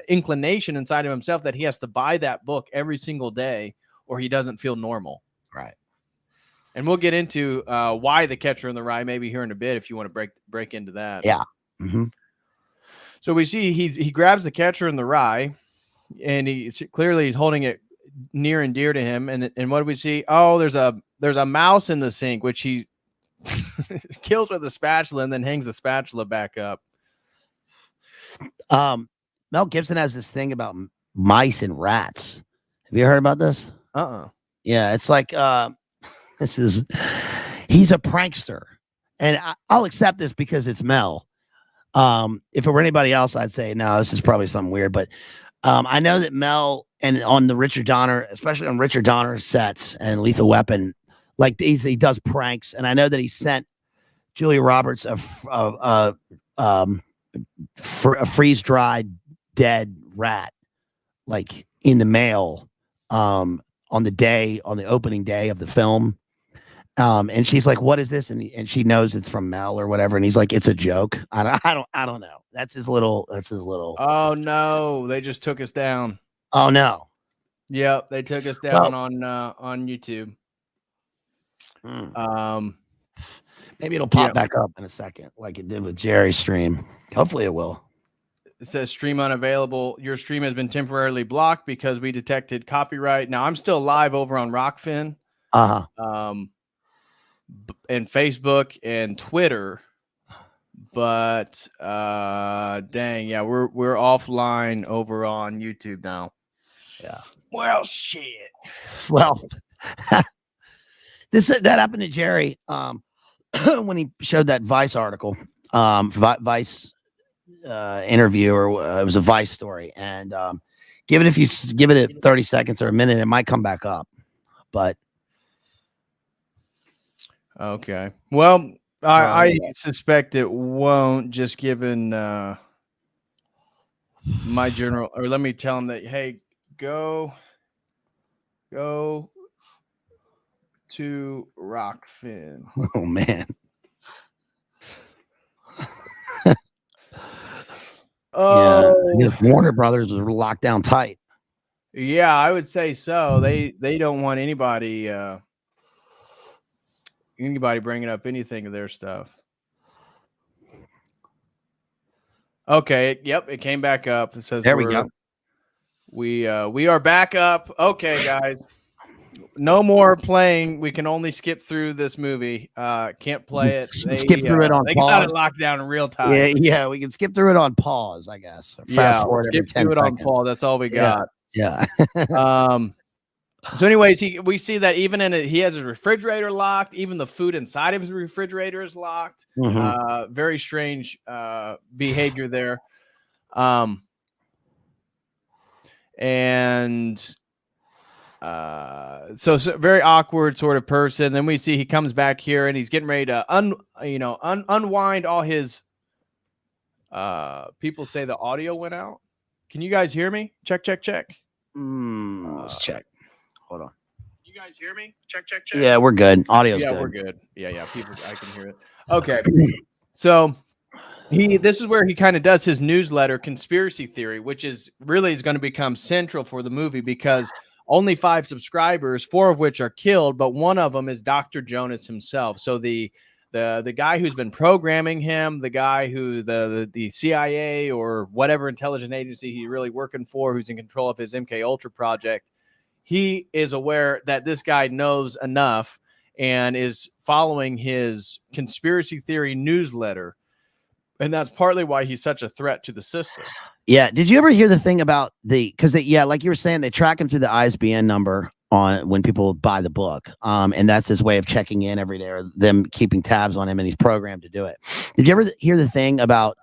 inclination inside of himself that he has to buy that book every single day or he doesn't feel normal. Right. And we'll get into why The Catcher in the Rye maybe here in a bit if you want to break into that. Yeah. So we see he grabs The Catcher in the Rye, and he's holding it near and dear to him. And what do we see? Oh, there's a mouse in the sink, which he kills with a spatula and then hangs the spatula back up. Mel Gibson has this thing about mice and rats. Have you heard about this? Yeah, it's like he's a prankster, and I'll accept this because it's Mel. If it were anybody else, I'd say no, this is probably something weird. But I know that Mel, and on the Richard Donner, especially on Richard Donner sets and Lethal Weapon, like he does pranks, and I know that he sent Julia Roberts a freeze-dried dead rat, like, in the mail on the opening day of the film, and she's like, what is this? And she knows it's from Mel or whatever, and he's like, it's a joke. I don't know. That's his little Oh no, they just took us down. Oh no. Yep, they took us down on YouTube. Maybe it'll pop back up in a second, like it did with Jerry's stream. Hopefully it will. It says stream unavailable. Your stream has been temporarily blocked because we detected copyright. Now I'm still live over on Rockfin, and Facebook and Twitter, but dang, yeah, we're offline over on YouTube now. Yeah. Well, shit. Well, that happened to Jerry when he showed that Vice article, Vice interview, or it was a Vice story, and if you give it 30 seconds or a minute, it might come back up. But okay, well, I suspect it won't, just given my general, or let me tell him that, hey, go to Rockfin. Oh man. Oh yeah, Warner Brothers was locked down tight. Yeah, I would say so. They don't want anybody bringing up anything of their stuff. Okay, yep, it came back up. It says there we go. We are back up. Okay, guys. No more playing. We can only skip through this movie. Can't play it. Skip through it on They pause. got it locked down in real time. Yeah, we can skip through it on pause, I guess. Fast forward skip through it on pause. That's all we got. Yeah. So anyways, we see that even he has his refrigerator locked. Even the food inside of his refrigerator is locked. Mm-hmm. Very strange behavior there. So very awkward sort of person. Then we see he comes back here and he's getting ready to unwind all his. People say the audio went out. Can you guys hear me? Check. Let's check. Hold on. You guys hear me? Check. Yeah, we're good. Audio's good. Yeah, we're good. Yeah. People, I can hear it. Okay. So this is where he kind of does his newsletter, Conspiracy Theory, which is going to become central for the movie because only 5 subscribers, 4 of which are killed, but one of them is Dr. Jonas himself. So the guy who's been programming him, the guy who the CIA or whatever intelligence agency he's really working for, who's in control of his MK Ultra project, he is aware that this guy knows enough and is following his conspiracy theory newsletter. And that's partly why he's such a threat to the system. Yeah. Did you ever hear the thing about like you were saying, they track him through the ISBN number on when people buy the book. And that's his way of checking in every day, or them keeping tabs on him, and he's programmed to do it. Did you ever hear the thing about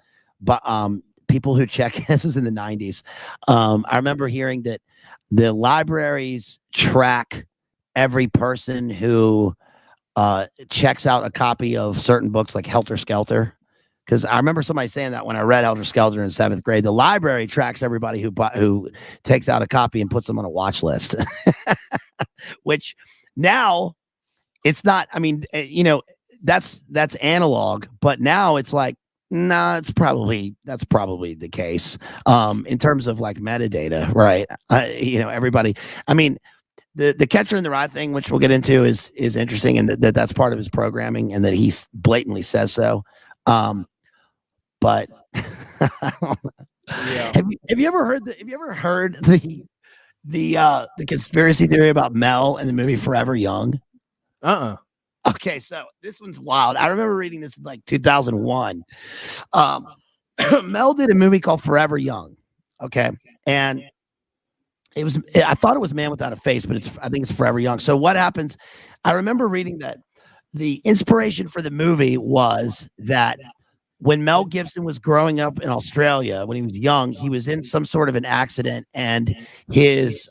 people who check? This was in the 90s. I remember hearing that the libraries track every person who checks out a copy of certain books like Helter Skelter. Because I remember somebody saying that when I read Helter Skelter in 7th grade. The library tracks everybody who takes out a copy and puts them on a watch list. Which now it's not. I mean, that's analog. But now it's like, nah, that's probably the case. In terms of like metadata, right? Everybody. I mean, the Catcher in the Rye thing, which we'll get into, is interesting, and that's part of his programming, and that he blatantly says so. But yeah. Have you ever heard the conspiracy theory about Mel and the movie Forever Young? Okay, so this one's wild. I remember reading this in like 2001. Mel did a movie called Forever Young. Okay, and I thought it was Man Without a Face, but I think it's Forever Young. So what happens? I remember reading that the inspiration for the movie was that when Mel Gibson was growing up in Australia, when he was young, he was in some sort of an accident, and his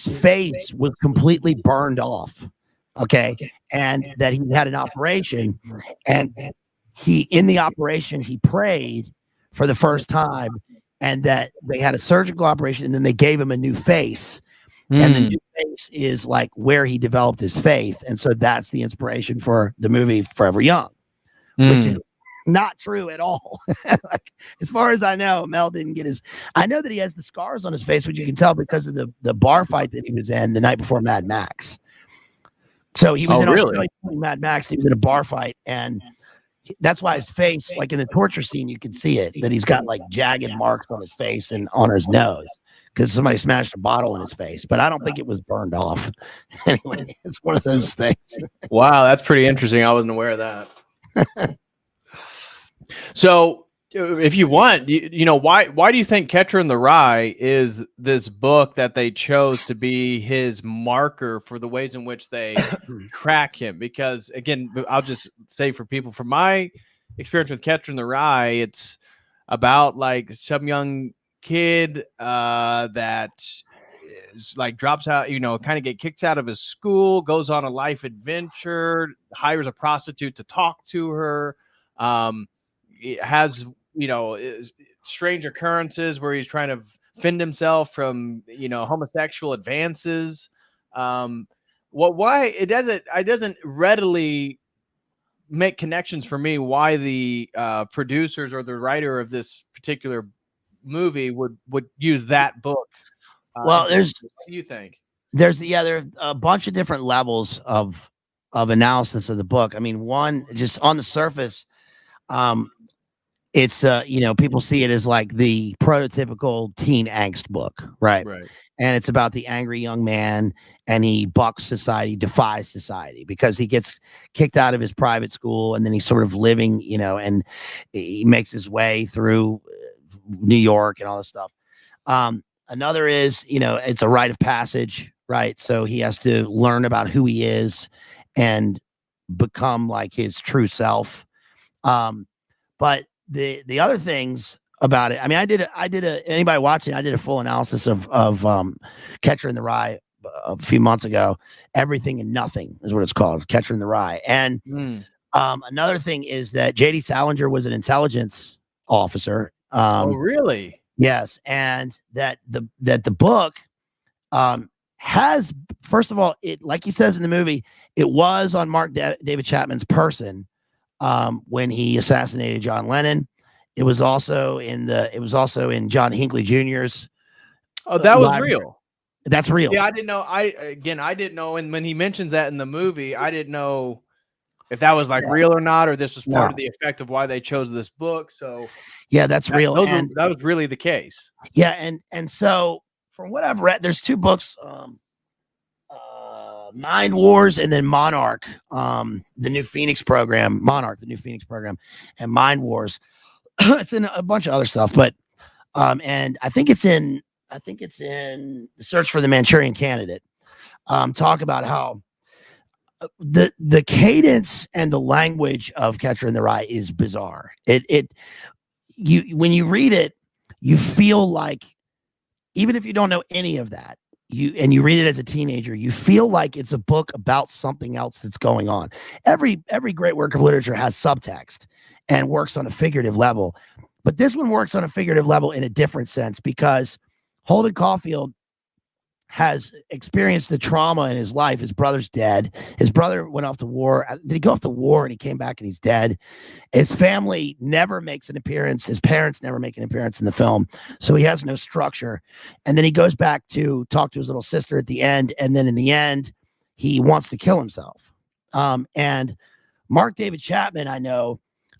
face was completely burned off. Okay. And that he had an operation, and in the operation, he prayed for the first time, and that they had a surgical operation, and then they gave him a new face. And the new face is like where he developed his faith. And so that's the inspiration for the movie Forever Young, which is not true at all. Like, as far as I know, Mel didn't get I know that he has the scars on his face, which you can tell because of the bar fight that he was in the night before Mad Max. So he was in Australia playing Mad Max. He was in a bar fight, and that's why his face, like in the torture scene, you can see it, that he's got like jagged marks on his face and on his nose because somebody smashed a bottle in his face. But I don't think it was burned off. Anyway, it's one of those things. Wow, that's pretty interesting. I wasn't aware of that. So, if you want, why do you think Catcher in the Rye is this book that they chose to be his marker for the ways in which they track him? Because again, I'll just say for people, from my experience with Catcher in the Rye, it's about like some young kid that like drops out, you know, kind of get kicked out of his school, goes on a life adventure, hires a prostitute to talk to her. It has, you know, strange occurrences where he's trying to fend himself from, you know, homosexual advances. Why it doesn't readily make connections for me why the producers or the writer of this particular movie would use that book. Well, what do you think? There are a bunch of different levels of analysis of the book. I mean, one, just on the surface, it's you know, people see it as like the prototypical teen angst book, right? And it's about the angry young man, and he bucks society, defies society, because he gets kicked out of his private school, and then he's sort of living, you know, and he makes his way through New York and all this stuff. Another is, you know, it's a rite of passage, right? So he has to learn about who he is and become like his true self. But the other things about it, I mean, anybody watching, I did a full analysis of Catcher in the Rye a few months ago. Everything and Nothing is what it's called, Catcher in the Rye. And another thing is that J.D. Salinger was an intelligence officer. Oh, really? Yes, and that the book has, first of all, it, like he says in the movie, it was on Mark David Chapman's person when he assassinated John Lennon. It was also in John Hinckley Jr.'s. Oh, that was real. That's real. Yeah, I didn't know. I didn't know. And when he mentions that in the movie, I didn't know if that was like real or not, or this was part of the effect of why they chose this book. So yeah, that's real. That was really the case. Yeah, and so from what I've read, there's two books, Mind Wars and then Monarch, the New Phoenix program, Monarch, the New Phoenix program, and Mind Wars. It's in a bunch of other stuff, but and I think it's in The Search for the Manchurian Candidate. Talk about how the cadence and the language of Catcher in the Rye is bizarre. When you read it, you feel like, even if you don't know any of that, you read it as a teenager, you feel like it's a book about something else that's going on. Every great work of literature has subtext and works on a figurative level, but this one works on a figurative level in a different sense, because Holden Caulfield has experienced the trauma in his life. His brother's dead. His brother went off to war. Did he go off to war and he came back and he's dead? His family never makes an appearance. His parents never make an appearance in the film. So he has no structure. And then he goes back to talk to his little sister at the end. And then in the end, he wants to kill himself. And Mark David Chapman,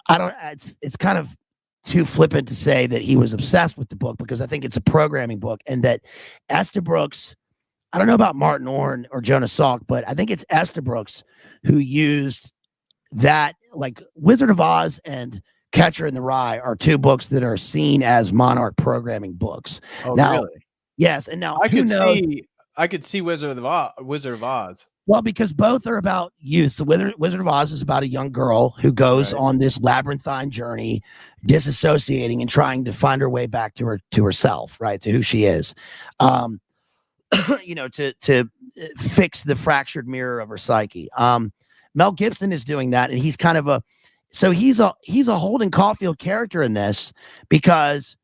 it's kind of too flippant to say that he was obsessed with the book, because I think it's a programming book, and that Estabrooks, I don't know about Martin Orr or Jonas Salk, but I think it's Estabrooks who used that. Like Wizard of Oz and Catcher in the Rye are two books that are seen as Monarch programming books. Oh, now, really? Yes. And now I could see Wizard of Oz. Well, because both are about youth. So Wizard of Oz is about a young girl who goes on this labyrinthine journey, disassociating and trying to find her way back to herself, right, to who she is, you know, to fix the fractured mirror of her psyche. Mel Gibson is doing that, and he's kind of he's a Holden Caulfield character in this, because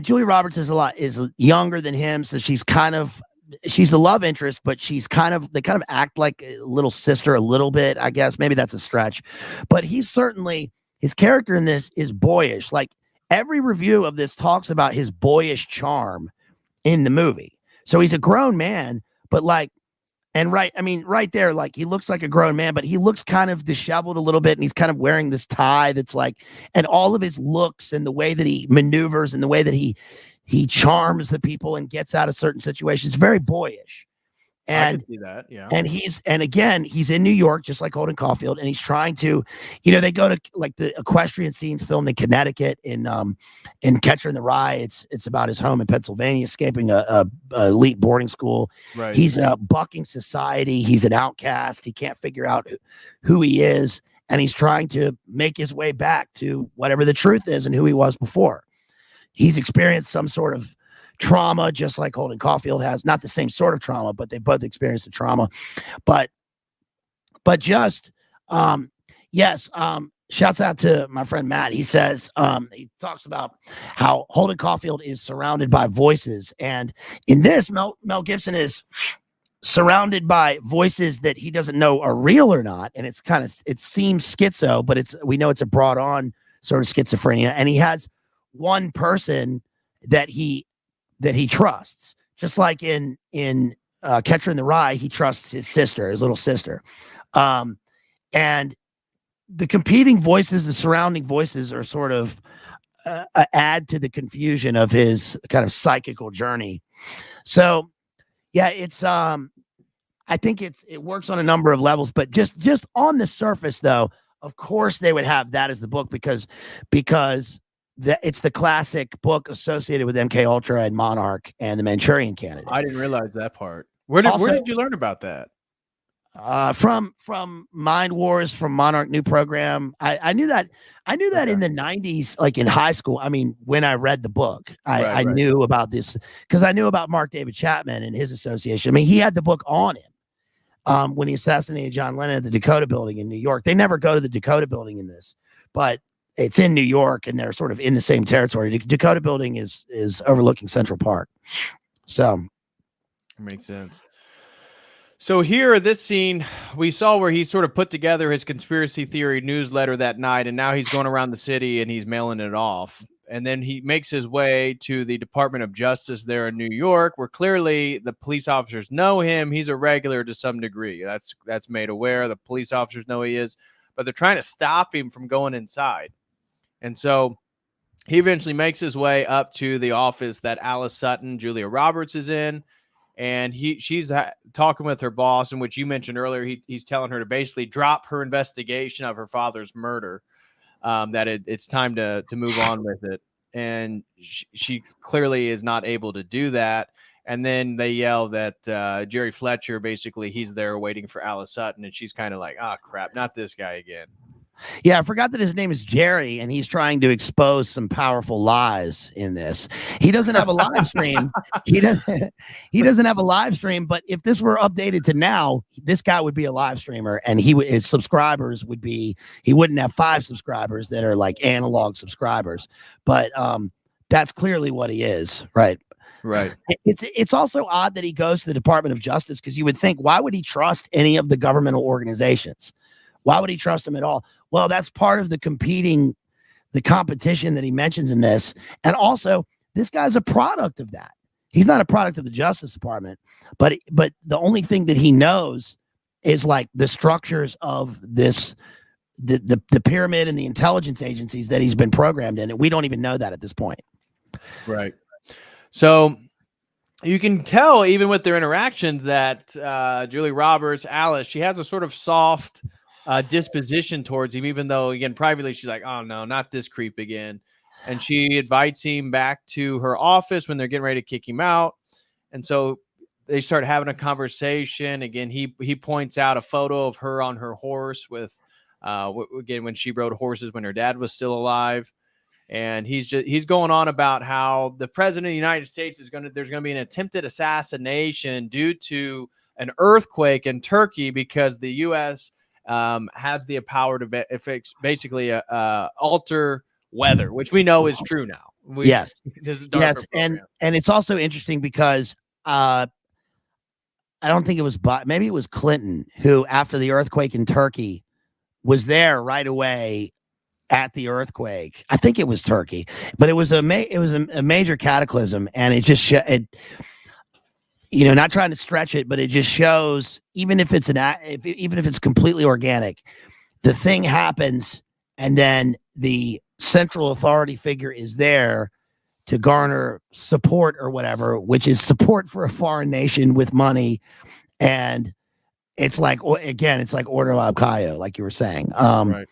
Julia Roberts is younger than him, so she's the love interest, but they kind of act like a little sister a little bit, I guess. Maybe that's a stretch, but his character in this is boyish. Like every review of this talks about his boyish charm in the movie. So he's a grown man, but right there, like he looks like a grown man, but he looks kind of disheveled a little bit, and he's kind of wearing this tie that's like, and all of his looks and the way that he maneuvers and the way that he charms the people and gets out of certain situations, very boyish. And I can see that, yeah. And again, he's in New York, just like Holden Caulfield, and he's trying to, you know, they go to like the equestrian scenes filmed in Connecticut in Catcher in the Rye. It's about his home in Pennsylvania, escaping a elite boarding school. Right. He's bucking society. He's an outcast. He can't figure out who he is, and he's trying to make his way back to whatever the truth is and who he was before. He's experienced some sort of trauma, just like Holden Caulfield has. Not the same sort of trauma, but they both experienced the trauma. But just yes, shouts out to my friend Matt. He says he talks about how Holden Caulfield is surrounded by voices, and in this, Mel Gibson is surrounded by voices that he doesn't know are real or not, and it seems schizo, but we know it's a brought on sort of schizophrenia, and he has one person that he trusts, just like in Catcher in the Rye, he trusts his little sister, and the competing voices, the surrounding voices, are sort of add to the confusion of his kind of psychical journey. So yeah, it's I think it works on a number of levels, but just on the surface, though, of course they would have that as the book because it's the classic book associated with MK Ultra and Monarch and the Manchurian Candidate. I didn't realize that part. Where did you learn about that? From Mind Wars, from Monarch New Program. I knew that in the 90s, like in high school. I mean, when I read the book, I knew about this because I knew about Mark David Chapman and his association. I mean, he had the book on him when he assassinated John Lennon at the Dakota Building in New York. They never go to the Dakota Building in this, but it's in New York and they're sort of in the same territory. The Dakota Building is overlooking Central Park. So makes sense. So here, this scene, we saw where he sort of put together his conspiracy theory newsletter that night, and now he's going around the city and he's mailing it off. And then he makes his way to the Department of Justice there in New York, where clearly the police officers know him. He's a regular to some degree. That's made aware. The police officers know he is, but they're trying to stop him from going inside. And so he eventually makes his way up to the office that Alice Sutton, Julia Roberts, is in. And she's talking with her boss, in which you mentioned earlier, he's telling her to basically drop her investigation of her father's murder, that it's time to move on with it. And she clearly is not able to do that. And then they yell that Jerry Fletcher, basically, he's there waiting for Alice Sutton. And she's kind of like, oh, crap, not this guy again. Yeah, I forgot that his name is Jerry, and he's trying to expose some powerful lies in this. He doesn't have a live stream. He doesn't have a live stream. But if this were updated to now, this guy would be a live streamer, and his subscribers would be. He wouldn't have 5 subscribers that are like analog subscribers. But that's clearly what he is, right? Right. It's also odd that he goes to the Department of Justice, because you would think, why would he trust any of the governmental organizations? Why would he trust them at all? Well, that's part of the competition that he mentions in this. And also, this guy's a product of that. He's not a product of the Justice Department, but the only thing that he knows is like the structures of the pyramid and the intelligence agencies that he's been programmed in. And we don't even know that at this point. Right. So you can tell even with their interactions that Julie Roberts, Alice, she has a sort of soft disposition towards him, even though, again, privately, she's like, oh, no, not this creep again. And she invites him back to her office when they're getting ready to kick him out. And so they start having a conversation. Again, he points out a photo of her on her horse with, again, when she rode horses when her dad was still alive. And he's going on about how the president of the United States there's going to be an attempted assassination due to an earthquake in Turkey because the U.S. has the power to basically alter weather, which we know is true now. Yes. And it's also interesting because I don't think it was, maybe it was Clinton who, after the earthquake in Turkey, was there right away at the earthquake. I think it was Turkey, but it was a major cataclysm, and it just not trying to stretch it, but it just shows, even if it's completely organic, the thing happens, and then the central authority figure is there to garner support or whatever, which is support for a foreign nation with money. And it's like, again, it's like Order of Cayo, like you were saying. Right.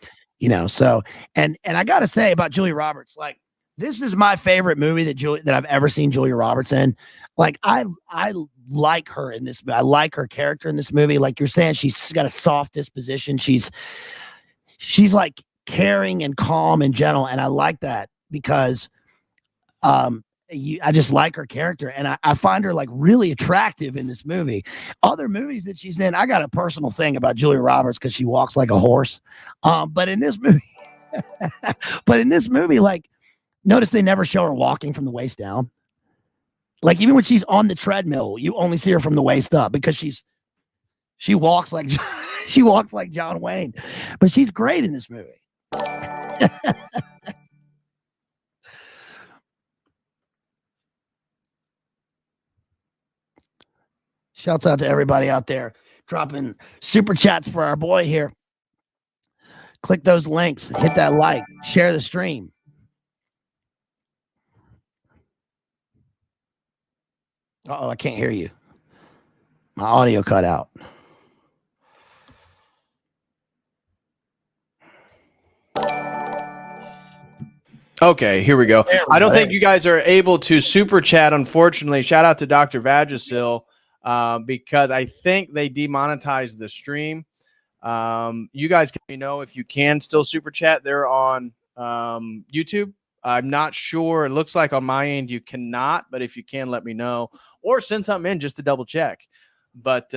So, and I got to say about Julia Roberts, like, this is my favorite movie that I've ever seen Julia Roberts in. Like, I like her in this. I like her character in this movie. Like you're saying, she's got a soft disposition. She's like caring and calm and gentle. And I like that because, I just like her character, and I find her like really attractive in this movie. Other movies that she's in, I got a personal thing about Julia Roberts because she walks like a horse. But in this movie, like, notice they never show her walking from the waist down. Like, even when she's on the treadmill, you only see her from the waist up because she walks like she walks like John Wayne. But she's great in this movie. Shouts out to everybody out there dropping super chats for our boy here. Click those links, hit that like, share the stream. Uh-oh, I can't hear you. My audio cut out. Okay, here we go. I don't think you guys are able to super chat, unfortunately. Shout out to Dr. Vagisil, because I think they demonetized the stream. You guys can let me know if you can still super chat. They're on YouTube. I'm not sure. It looks like on my end you cannot, but if you can, let me know or send something in just to double check. But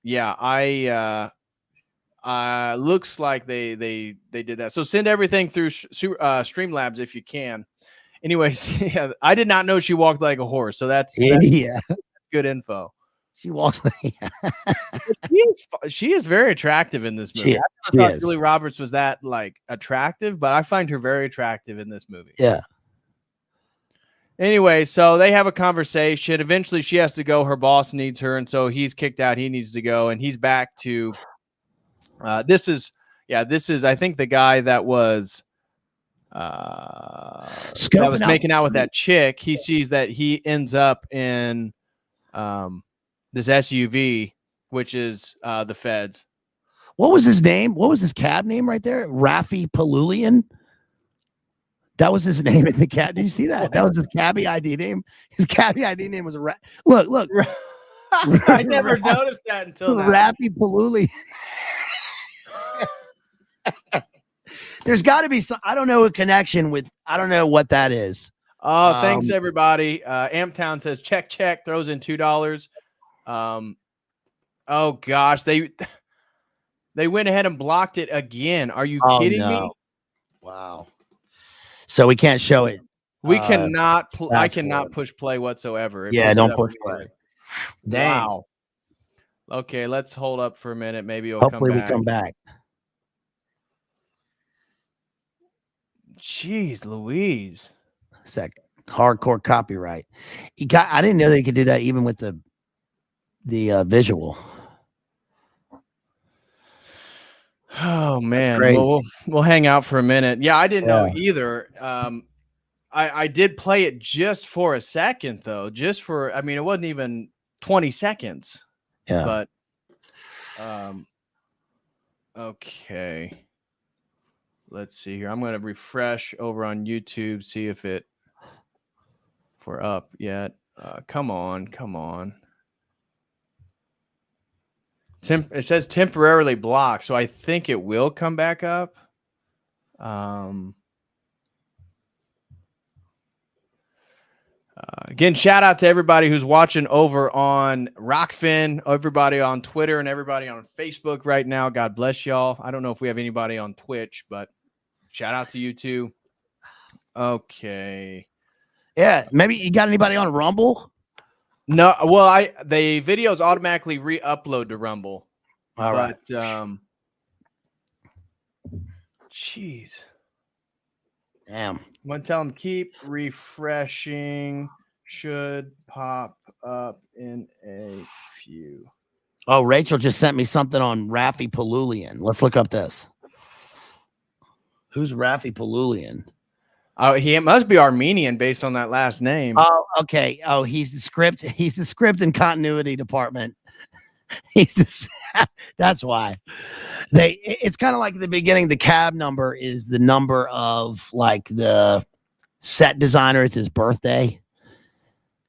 yeah, looks like they did that. So send everything through Streamlabs if you can. Anyways, yeah, I did not know she walked like a horse, so that's yeah, good info. She walks like she is very attractive in this movie. I never thought Julia Roberts was that like attractive, but I find her very attractive in this movie. Yeah. Anyway, so they have a conversation. Eventually she has to go. Her boss needs her, and so he's kicked out. He needs to go, and he's back to this is I think the guy that was making out with that chick. He sees that he ends up in this SUV, which is the feds. What was his name? What was his cab name right there? Rafi Palulian. That was his name in the cab. Did you see that? That was his cabbie ID name. His cabbie ID name was look. I never noticed that until now. Rafi Palulian. There's got to be some. I don't know a connection with. I don't know what that is. Oh, thanks everybody. Amptown says check. Throws in $2. Oh gosh, they went ahead and blocked it again. Are you kidding me? Wow. So we can't show it. We cannot. I cannot push play whatsoever. Yeah, don't push play. Dang. Wow. Okay, let's hold up for a minute. Maybe it'll hopefully we come back. Jeez, Louise. It's that hardcore copyright. I didn't know they could do that even with the visual. Oh man, well, we'll hang out for a minute. Yeah, I didn't know either. I did play it just for a second though, I mean, it wasn't even 20 seconds. Yeah. But okay. Let's see here. I'm going to refresh over on YouTube, see if we're up yet. Come on. It says temporarily blocked, so I think it will come back up. Again, shout out to everybody who's watching over on Rockfin, everybody on Twitter, and everybody on Facebook right now. God bless y'all. I don't know if we have anybody on Twitch, but shout out to you too. Okay. Yeah, maybe you got anybody on Rumble? No, well, the videos automatically re-upload to Rumble. All right. Jeez. Damn. I'm gonna tell them keep refreshing. Should pop up in a few. Oh, Rachel just sent me something on Rafi Palulian. Let's look up this. Who's Rafi Palulian? Oh, he must be Armenian based on that last name. Oh, okay. Oh, he's the script. He's the script and continuity department. That's why it's kind of like the beginning. The cab number is the number of like the set designer. It's his birthday.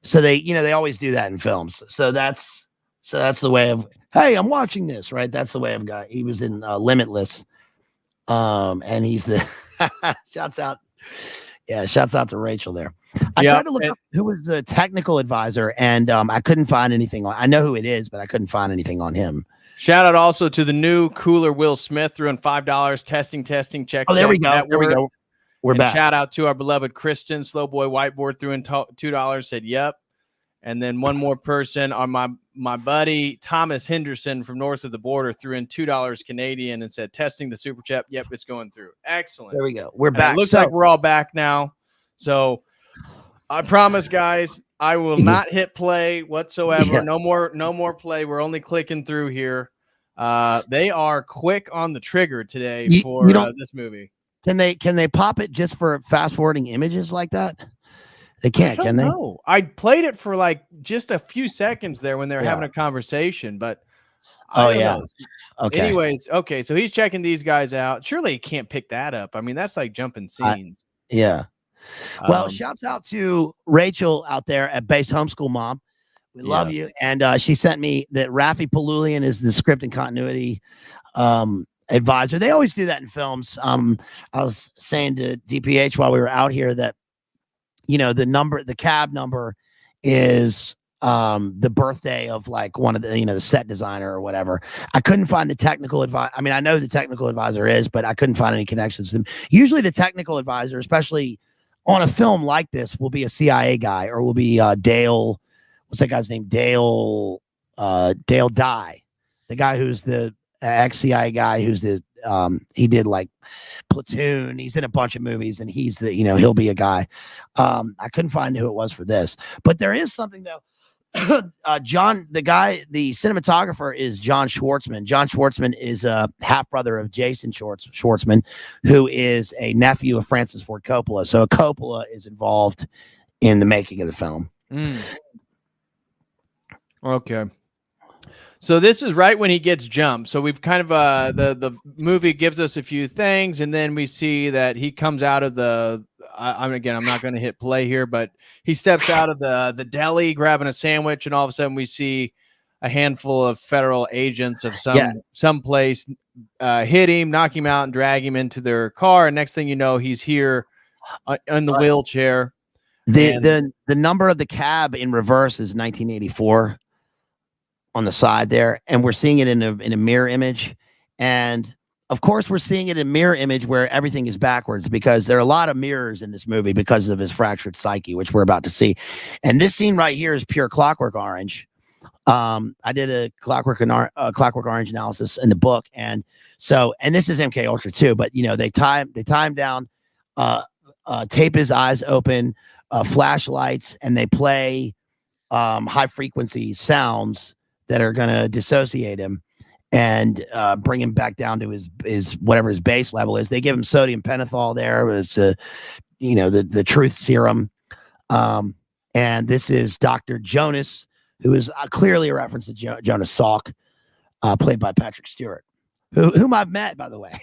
So they always do that in films. So that's the way of, hey, I'm watching this, right? That's the way I've got. He was in Limitless. And he's the shouts out. Yeah, shouts out to Rachel there. I Yep, tried to look up who was the technical advisor, and I couldn't find anything on. I know who it is, but I couldn't find anything on him. Shout out also to the new cooler Will Smith threw in $5. Testing. Check. Oh, there we go. That There we go. We're back. Shout out to our beloved Kristen Slowboy Whiteboard threw in $2. Said yep. And then one more person on my buddy Thomas Henderson from north of the border threw in $2 Canadian and said testing the super chat. Yep, it's going through. Excellent. There we go. We're back. It looks like we're all back now. So I promise, guys, I will not hit play whatsoever. Yeah. No more play. We're only clicking through here. They are quick on the trigger today for this movie. Can they pop it just for fast forwarding images like that? They can't, can they? No, I played it for like just a few seconds there when they were having a conversation, but okay. Anyways, okay, so he's checking these guys out. Surely he can't pick that up. I mean, that's like jumping scenes. Yeah. Well, shouts out to Rachel out there at Base Homeschool Mom. We love you. And she sent me that Rafi Palulian is the script and continuity advisor. They always do that in films. I was saying to DPH while we were out here that, you know, the cab number is the birthday of like one of the, you know, the set designer or whatever. I couldn't find the technical advisor. I mean, I know the technical advisor is, but I couldn't find any connections to them. Usually the technical advisor, especially on a film like this, will be a CIA guy or will be Dale. What's that guy's name? Dale Dye, the guy who's the ex-CIA guy who's the he did like Platoon. He's in a bunch of movies and he's the, you know, he'll be a guy. I couldn't find who it was for this, but there is something though. John, the cinematographer is John Schwartzman. John Schwartzman is a half brother of Jason Schwartzman, who is a nephew of Francis Ford Coppola. So Coppola is involved in the making of the film. Okay. So this is right when he gets jumped. So we've kind of the movie gives us a few things, and then we see that he comes out of the. I'm not going to hit play here, but he steps out of the deli, grabbing a sandwich, and all of a sudden we see a handful of federal agents of some place hit him, knock him out, and drag him into their car. And next thing you know, he's here in the wheelchair. The number of the cab in reverse is 1984. On the side there, and we're seeing it in a mirror image, and of course we're seeing it in a mirror image where everything is backwards because there are a lot of mirrors in this movie because of his fractured psyche, which we're about to see. And this scene right here is pure Clockwork Orange. I did a Clockwork Orange analysis in the book, and this is MK Ultra too, but you know they tie him down, tape his eyes open, flashlights, and they play high frequency sounds that are going to dissociate him and bring him back down to his whatever his base level is. They give him sodium pentothal there as the truth serum. And this is Dr. Jonas, who is clearly a reference to Jonas Salk, played by Patrick Stewart, whom I've met, by the way.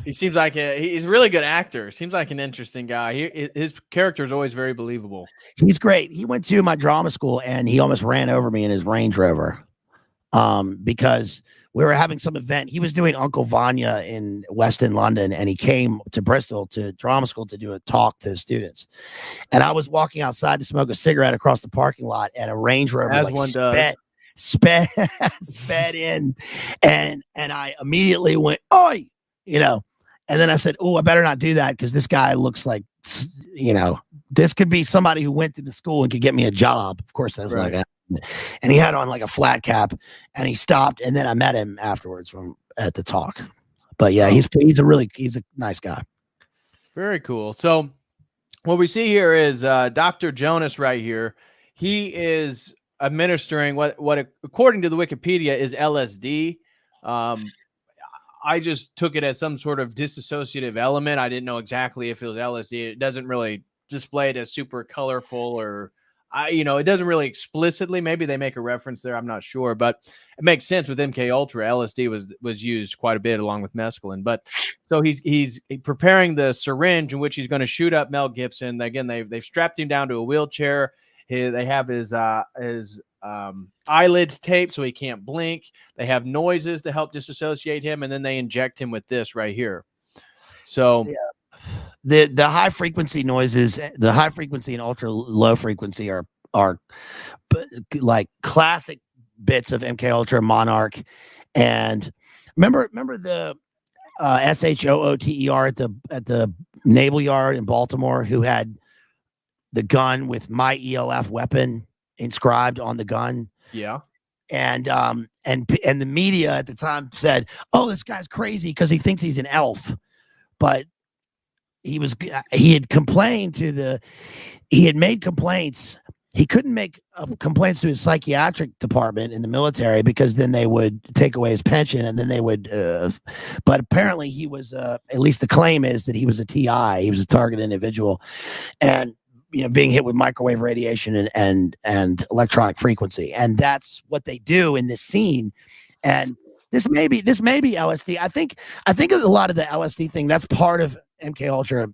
He seems like he's a really good actor. Seems like an interesting guy. His character is always very believable. He's great. He went to my drama school and he almost ran over me in his Range Rover because we were having some event. He was doing Uncle Vanya in West End London, and he came to Bristol to drama school to do a talk to students. And I was walking outside to smoke a cigarette across the parking lot, and a Range Rover sped in, and I immediately went, "Oi!" You know, and then I said, "Oh, I better not do that because this guy looks like, you know, this could be somebody who went to the school and could get me a job." Of course, that's not gonna happen. And he had on like a flat cap, and he stopped, and then I met him afterwards at the talk. But yeah, he's a nice guy. Very cool. So what we see here is Dr. Jonas right here. He is administering what according to the Wikipedia is LSD. I just took it as some sort of dissociative element. I didn't know exactly if it was LSD. It doesn't really display it as super colorful, or it doesn't really explicitly. Maybe they make a reference there. I'm not sure, but it makes sense with MK Ultra. LSD was used quite a bit along with mescaline. But so he's preparing the syringe in which he's going to shoot up Mel Gibson. Again, they've strapped him down to a wheelchair. They have his eyelids taped so he can't blink. They have noises to help disassociate him, and then they inject him with this right here. So the high frequency noises, the high frequency and ultra low frequency are like classic bits of MK Ultra, Monarch, and remember the SHOOTER at the Naval Yard in Baltimore, who had the gun with my ELF weapon inscribed on the gun. Yeah. And the media at the time said, "Oh, this guy's crazy because he thinks he's an elf," but he had made complaints. He couldn't make complaints to his psychiatric department in the military because then they would take away his pension, and then they would. But apparently, he was. At least the claim is that he was a TI. He was a target individual, and being hit with microwave radiation and electronic frequency, and that's what they do in this scene. And this may be LSD. I think of a lot of the LSD thing. That's part of MK Ultra,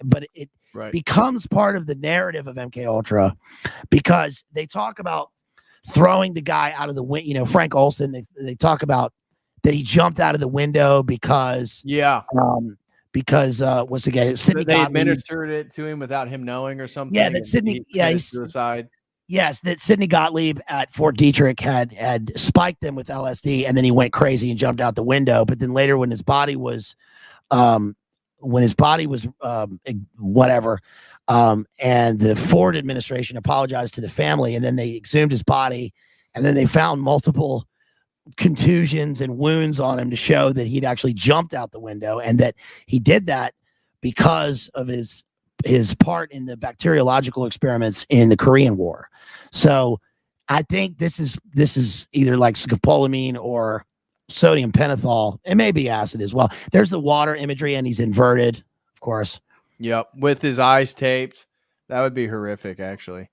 but it becomes part of the narrative of MK Ultra because they talk about throwing the guy out of the window. Frank Olson. They talk about that he jumped out of the window because once again, Sidney they Gottlieb administered it to him without him knowing or something. Yeah, that Sidney. He's suicide. Yes, that Sidney Gottlieb at Fort Detrick had spiked them with LSD, and then he went crazy and jumped out the window. But then later, when his body was whatever, and the Ford administration apologized to the family, and then they exhumed his body, and then they found multiple contusions and wounds on him to show that he'd actually jumped out the window, and that he did that because of his part in the bacteriological experiments in the Korean War. So I think this is either like scopolamine or sodium pentothal. It may be acid as well. There's the water imagery, and he's inverted, of course. Yep, with his eyes taped. That would be horrific, actually.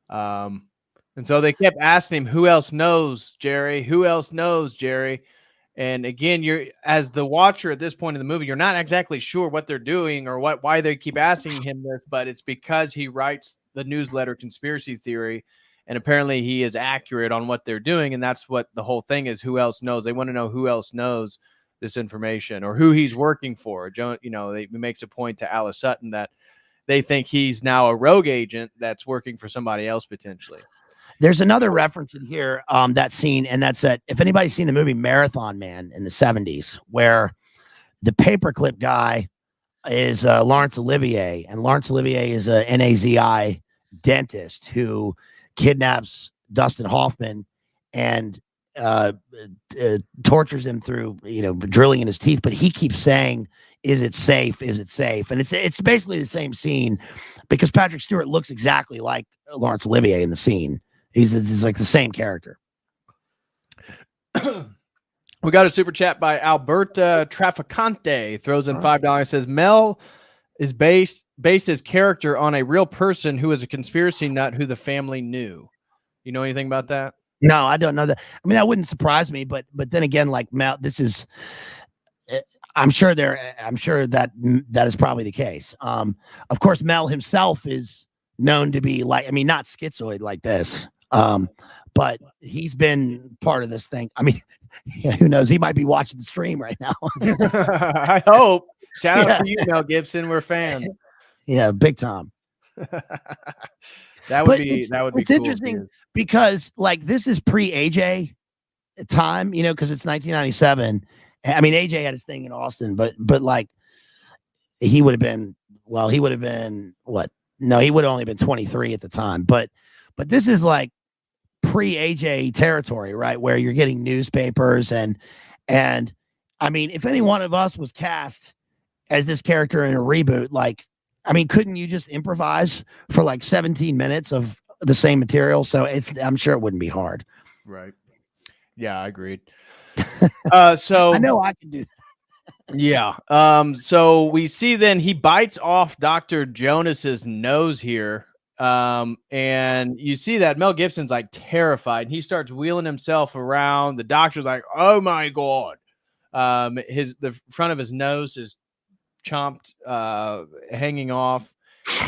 And so they kept asking him, "Who else knows, Jerry? Who else knows, Jerry?" And again, you're, as the watcher at this point in the movie, you're not exactly sure what they're doing or why they keep asking him this, but it's because he writes the newsletter Conspiracy Theory, and apparently he is accurate on what they're doing, and that's what the whole thing is. Who else knows? They want to know who else knows this information or who he's working for. He makes a point to Alice Sutton that they think he's now a rogue agent that's working for somebody else potentially. There's another reference in here, that scene, and that's that. If anybody's seen the movie Marathon Man in the 70s, where the paperclip guy is Laurence Olivier, and Laurence Olivier is a NAZI dentist who kidnaps Dustin Hoffman and tortures him through, drilling in his teeth. But he keeps saying, "Is it safe? Is it safe?" And it's basically the same scene because Patrick Stewart looks exactly like Laurence Olivier in the scene. He's like the same character. We got a super chat by Alberta Traficante. Throws in $5. Says Mel is based his character on a real person who is a conspiracy nut who the family knew. You know anything about that? No, I don't know that. I mean, that wouldn't surprise me, but then again, like Mel, this is. I'm sure that is probably the case. Of course, Mel himself is known to be not schizoid like this. But he's been part of this thing. I mean, who knows? He might be watching the stream right now. I hope. Shout out to you, Mel Gibson. We're fans. Yeah, big time. That would be it's cool, interesting because this is pre-AJ time, because it's 1997. I mean, AJ had his thing in Austin, but he would have been what? No, he would have only been 23 at the time. But this is like pre-AJ territory, right? Where you're getting newspapers and I mean, if any one of us was cast as this character in a reboot, couldn't you just improvise for 17 minutes of the same material? So I'm sure it wouldn't be hard. Right. Yeah, I agreed. So I know I can do that. Yeah. So we see then he bites off Dr. Jonas's nose here. And you see that Mel Gibson's terrified. He starts wheeling himself around. The doctor's like, "Oh my God." The front of his nose is chomped, hanging off,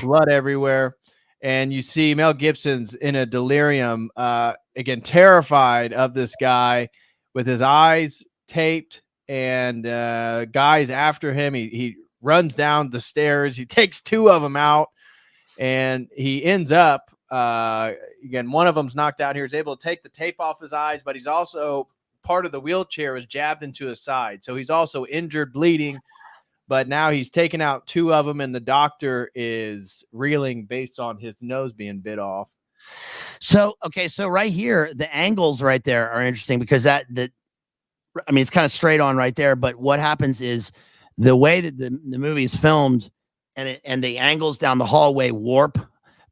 blood everywhere. And you see Mel Gibson's in a delirium, again, terrified of this guy with his eyes taped and guys after him. He runs down the stairs. He takes 2 of them out, and he ends up again, one of them's knocked out here. He's able to take the tape off his eyes, but he's also part of the wheelchair is jabbed into his side. So he's also injured, bleeding, but now he's taken out 2 of them, and the doctor is reeling based on his nose being bit off. So, okay. So right here, the angles right there are interesting because I mean, it's kind of straight on right there, but what happens is the way that the movie is filmed and the angles down the hallway warp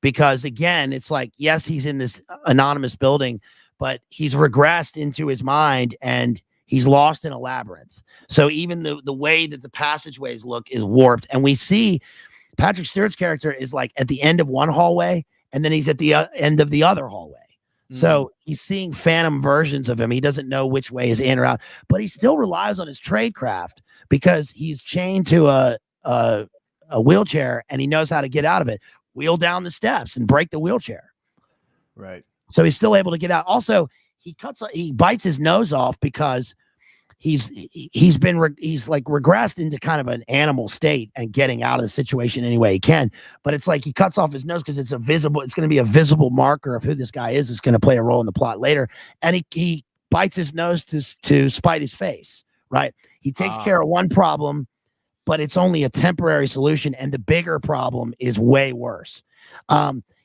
because again, it's like, yes, he's in this anonymous building, but he's regressed into his mind and he's lost in a labyrinth. So even the way that the passageways look is warped. And we see Patrick Stewart's character is like at the end of one hallway and then he's at the end of the other hallway. So he's seeing phantom versions of him. He doesn't know which way is in or out, but he still relies on his tradecraft because he's chained to a wheelchair and he knows how to get out of it. Wheel down the steps and break the wheelchair. Right. So he's still able to get out. Also, he bites his nose off because he's like regressed into kind of an animal state and getting out of the situation any way he can. But it's like he cuts off his nose because it's going to be a visible marker of who this guy is. It's going to play a role in the plot later. And he bites his nose to spite his face, right? He takes care of one problem, but it's only a temporary solution. And the bigger problem is way worse.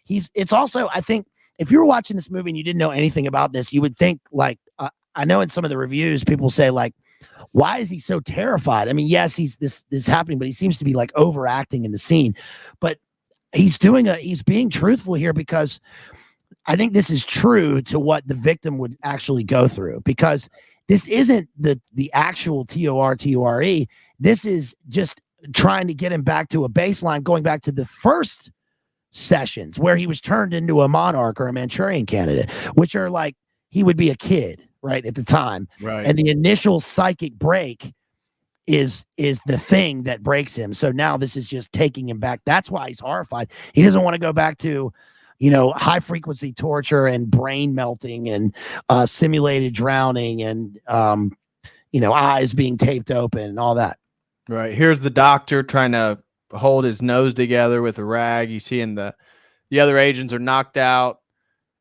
It's also, I think, if you were watching this movie and you didn't know anything about this, you would think like, I know in some of the reviews, people say like, why is he so terrified? I mean, yes, this is happening, but he seems to be like overacting in the scene, but he's being truthful here because I think this is true to what the victim would actually go through because this isn't the actual TORE. This is just trying to get him back to a baseline, going back to the first sessions where he was turned into a monarch or a Manchurian candidate, which are like, he would be a kid, right, at the time. Right. And the initial psychic break is the thing that breaks him. So now this is just taking him back. That's why he's horrified. He doesn't want to go back to, high frequency torture and brain melting and simulated drowning and, eyes being taped open and all that. Right. Here's the doctor trying to hold his nose together with a rag. You see the other agents are knocked out.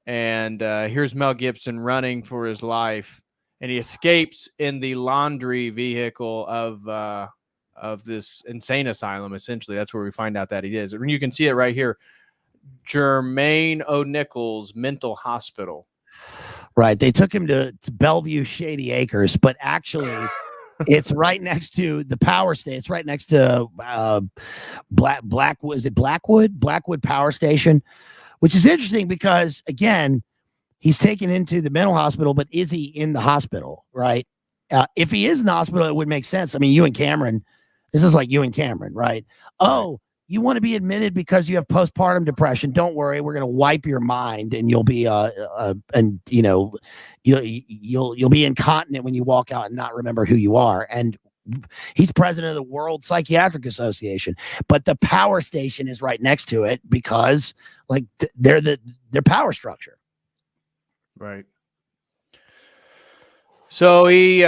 And here's Mel Gibson running for his life, and he escapes in the laundry vehicle of this insane asylum. Essentially, that's where we find out that he is. And you can see it right here, Jermaine O'Nichols Mental Hospital. Right. They took him to Bellevue Shady Acres, but actually, it's right next to the power station. It's right next to Blackwood. Is it Blackwood? Blackwood Power Station. Which is interesting because, again, he's taken into the mental hospital, but is he in the hospital, right? If he is in the hospital, it would make sense. I mean, you and Cameron, this is like you and Cameron, right? Oh, you want to be admitted because you have postpartum depression. Don't worry. We're going to wipe your mind and you'll be, you'll be incontinent when you walk out and not remember who you are. And he's president of the World Psychiatric Association, but the power station is right next to it because like they're their power structure. Right. So he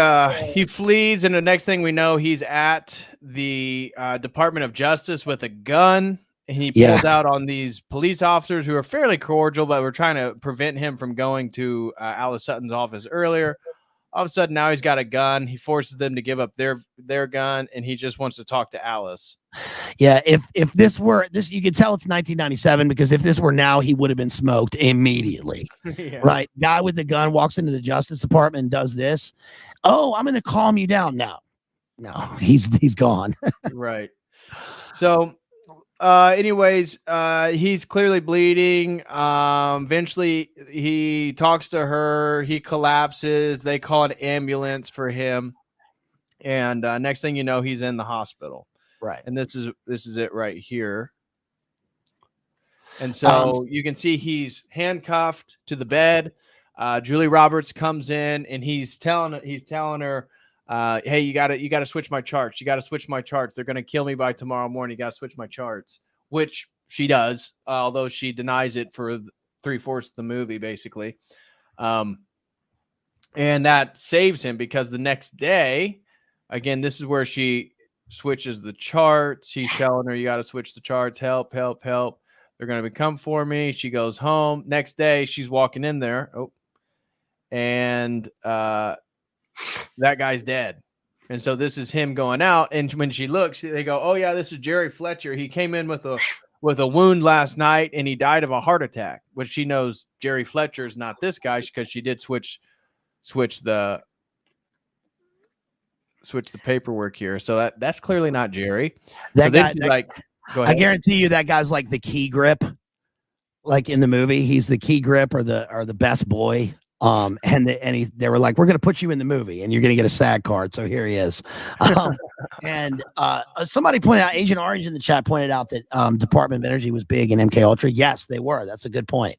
flees, and the next thing we know, he's at the Department of Justice with a gun, and he pulls out on these police officers who are fairly cordial, but we're trying to prevent him from going to Alice Sutton's office earlier. All of a sudden, now he's got a gun. He forces them to give up their gun, and he just wants to talk to Alice. Yeah, if this were this, you could tell it's 1997 because if this were now, he would have been smoked immediately. Right? Guy with the gun walks into the Justice Department and does this. Oh, I'm going to calm you down. No, he's gone. Right. So, anyways, he's clearly bleeding. Eventually he talks to her, he collapses, they call an ambulance for him. And next thing you know, he's in the hospital. Right. And this is it right here. And so you can see he's handcuffed to the bed. Julie Roberts comes in and he's telling her, hey, you gotta switch my charts. You gotta switch my charts. They're gonna kill me by tomorrow morning. You gotta switch my charts, which she does, although she denies it for 3/4 of the movie, basically. And that saves him because the next day, again, this is where she switches the charts. He's telling her, you got to switch the charts. Help, help, help. They're going to come for me. She goes home. Next day, she's walking in there. Oh, and that guy's dead. And so this is him going out. And when she looks, they go, oh, yeah, this is Jerry Fletcher. He came in with a wound last night, and he died of a heart attack, which she knows Jerry Fletcher is not this guy because she did switch the paperwork here. So that's clearly not Jerry. That so guy, then she's like, go ahead. I guarantee you that guy's like the key grip. Like in the movie, he's the key grip or the best boy. They were like, we're going to put you in the movie and you're going to get a SAG card. So here he is. Somebody pointed out, Agent Orange in the chat pointed out that Department of Energy was big in MK Ultra. Yes, they were. That's a good point.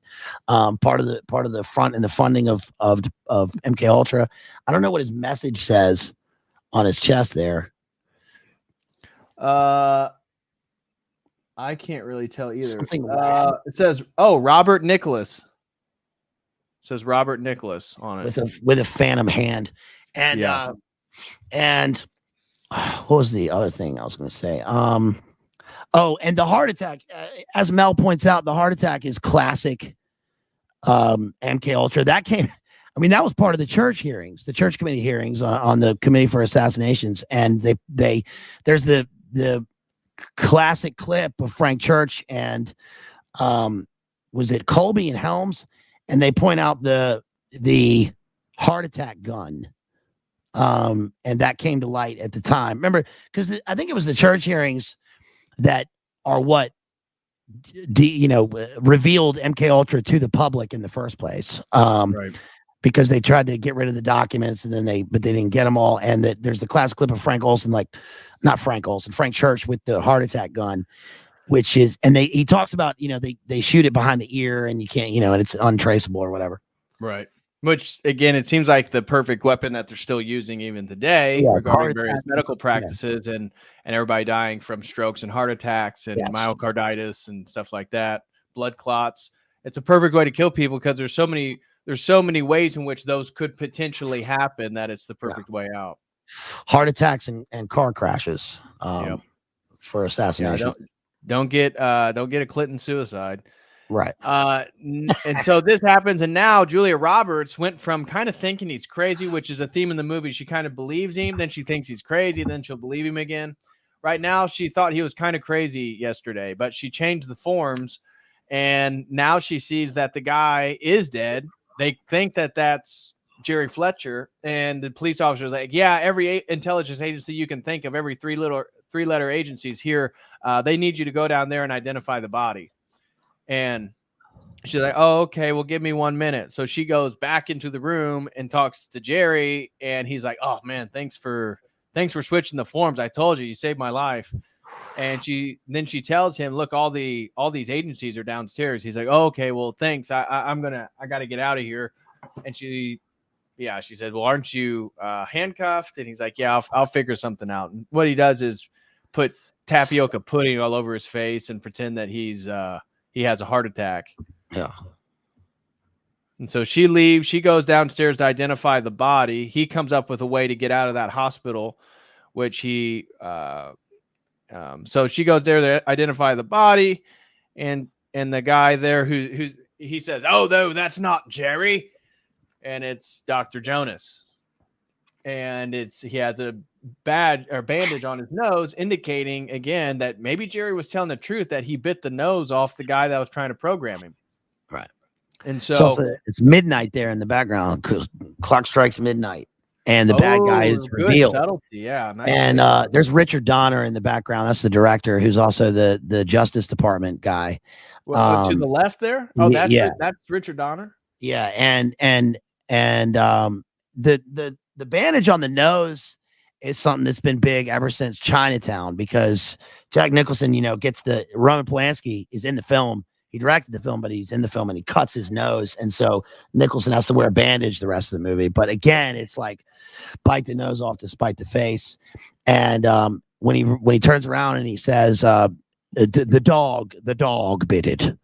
Part of the front and the funding of MK Ultra. I don't know what his message says on his chest there. I can't really tell either. It says, Robert Nicholas. It says Robert Nicholas on it with a phantom hand, and what was the other thing I was going to say? And the heart attack, as Mel points out, the heart attack is classic MK Ultra. That came. I mean, that was part of the church hearings, the church committee hearings on the Committee for Assassinations, and there's the classic clip of Frank Church and was it Colby and Helms, and they point out the heart attack gun, and that came to light at the time. Remember, because I think it was the church hearings that are what revealed MK Ultra to the public in the first place. Right. Because they tried to get rid of the documents and but they didn't get them all. And there's the classic clip of Frank Church with the heart attack gun, which is, and he talks about, they shoot it behind the ear and you can't, and it's untraceable or whatever. Right. Which again, it seems like the perfect weapon that they're still using even today regarding various medical practices and everybody dying from strokes and heart attacks and myocarditis and stuff like that, blood clots. It's a perfect way to kill people because there's so many ways in which those could potentially happen that it's the perfect way out. Heart attacks and car crashes for assassination. Don't get a Clinton suicide. Right. And so this happens. And now Julia Roberts went from kind of thinking he's crazy, which is a theme in the movie. She kind of believes him. Then she thinks he's crazy. Then she'll believe him again. Right now, she thought he was kind of crazy yesterday, but she changed the forms. And now she sees that the guy is dead. They think that that's Jerry Fletcher, and the police officer's like, yeah, every intelligence agency you can think of, every three-letter agencies here, they need you to go down there and identify the body. And she's like, oh, okay, well, give me 1 minute. So she goes back into the room and talks to Jerry, and he's like, oh, man, thanks for switching the forms. I told you saved my life. And she tells him, look, all these agencies are downstairs. He's like, oh, okay, well, thanks. I got to get out of here. And she said, well, aren't you handcuffed? And he's like, yeah, I'll figure something out. And what he does is put tapioca pudding all over his face and pretend that he has a heart attack. Yeah. And so she leaves. She goes downstairs to identify the body. He comes up with a way to get out of that hospital, which he so she goes there to identify the body, and the guy there he says, oh, no, that's not Jerry. And it's Dr. Jonas. And he has a bandage on his nose, indicating again that maybe Jerry was telling the truth, that he bit the nose off the guy that was trying to program him. Right. And so it's midnight there in the background because clock strikes midnight. And the bad guy is revealed. Subtlety, yeah. Nice. And there's Richard Donner in the background. That's the director, who's also the Justice Department guy. To the left there. Oh, that's Richard Donner. Yeah, and the bandage on the nose is something that's been big ever since Chinatown, because Jack Nicholson, gets Roman Polanski is in the film. He directed the film, but he's in the film and he cuts his nose. And so Nicholson has to wear a bandage the rest of the movie. But again, it's like bite the nose off to spite the face. And when he turns around and he says, the dog bit it.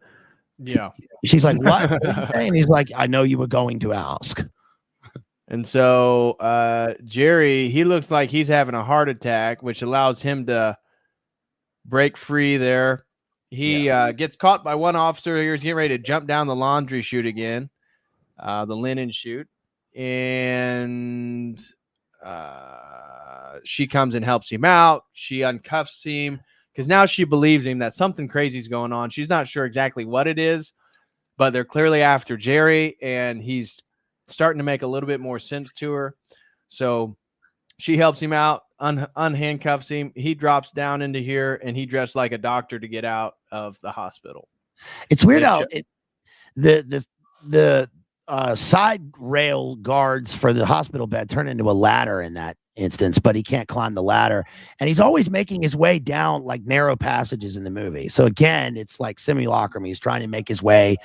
Yeah. She's like, what? And he's like, I know you were going to ask. And so Jerry, he looks like he's having a heart attack, which allows him to break free there. He gets caught by one officer. He's getting ready to jump down the laundry chute again, the linen chute. And she comes and helps him out. She uncuffs him because now she believes him that something crazy is going on. She's not sure exactly what it is, but they're clearly after Jerry, and he's starting to make a little bit more sense to her. So she helps him out, unhandcuffs him. He drops down into here, and he dressed like a doctor to get out of the hospital. It's weird how the side rail guards for the hospital bed turn into a ladder in that instance, but he can't climb the ladder, and he's always making his way down like narrow passages in the movie. So again, it's like simulacrum. He's trying to make his way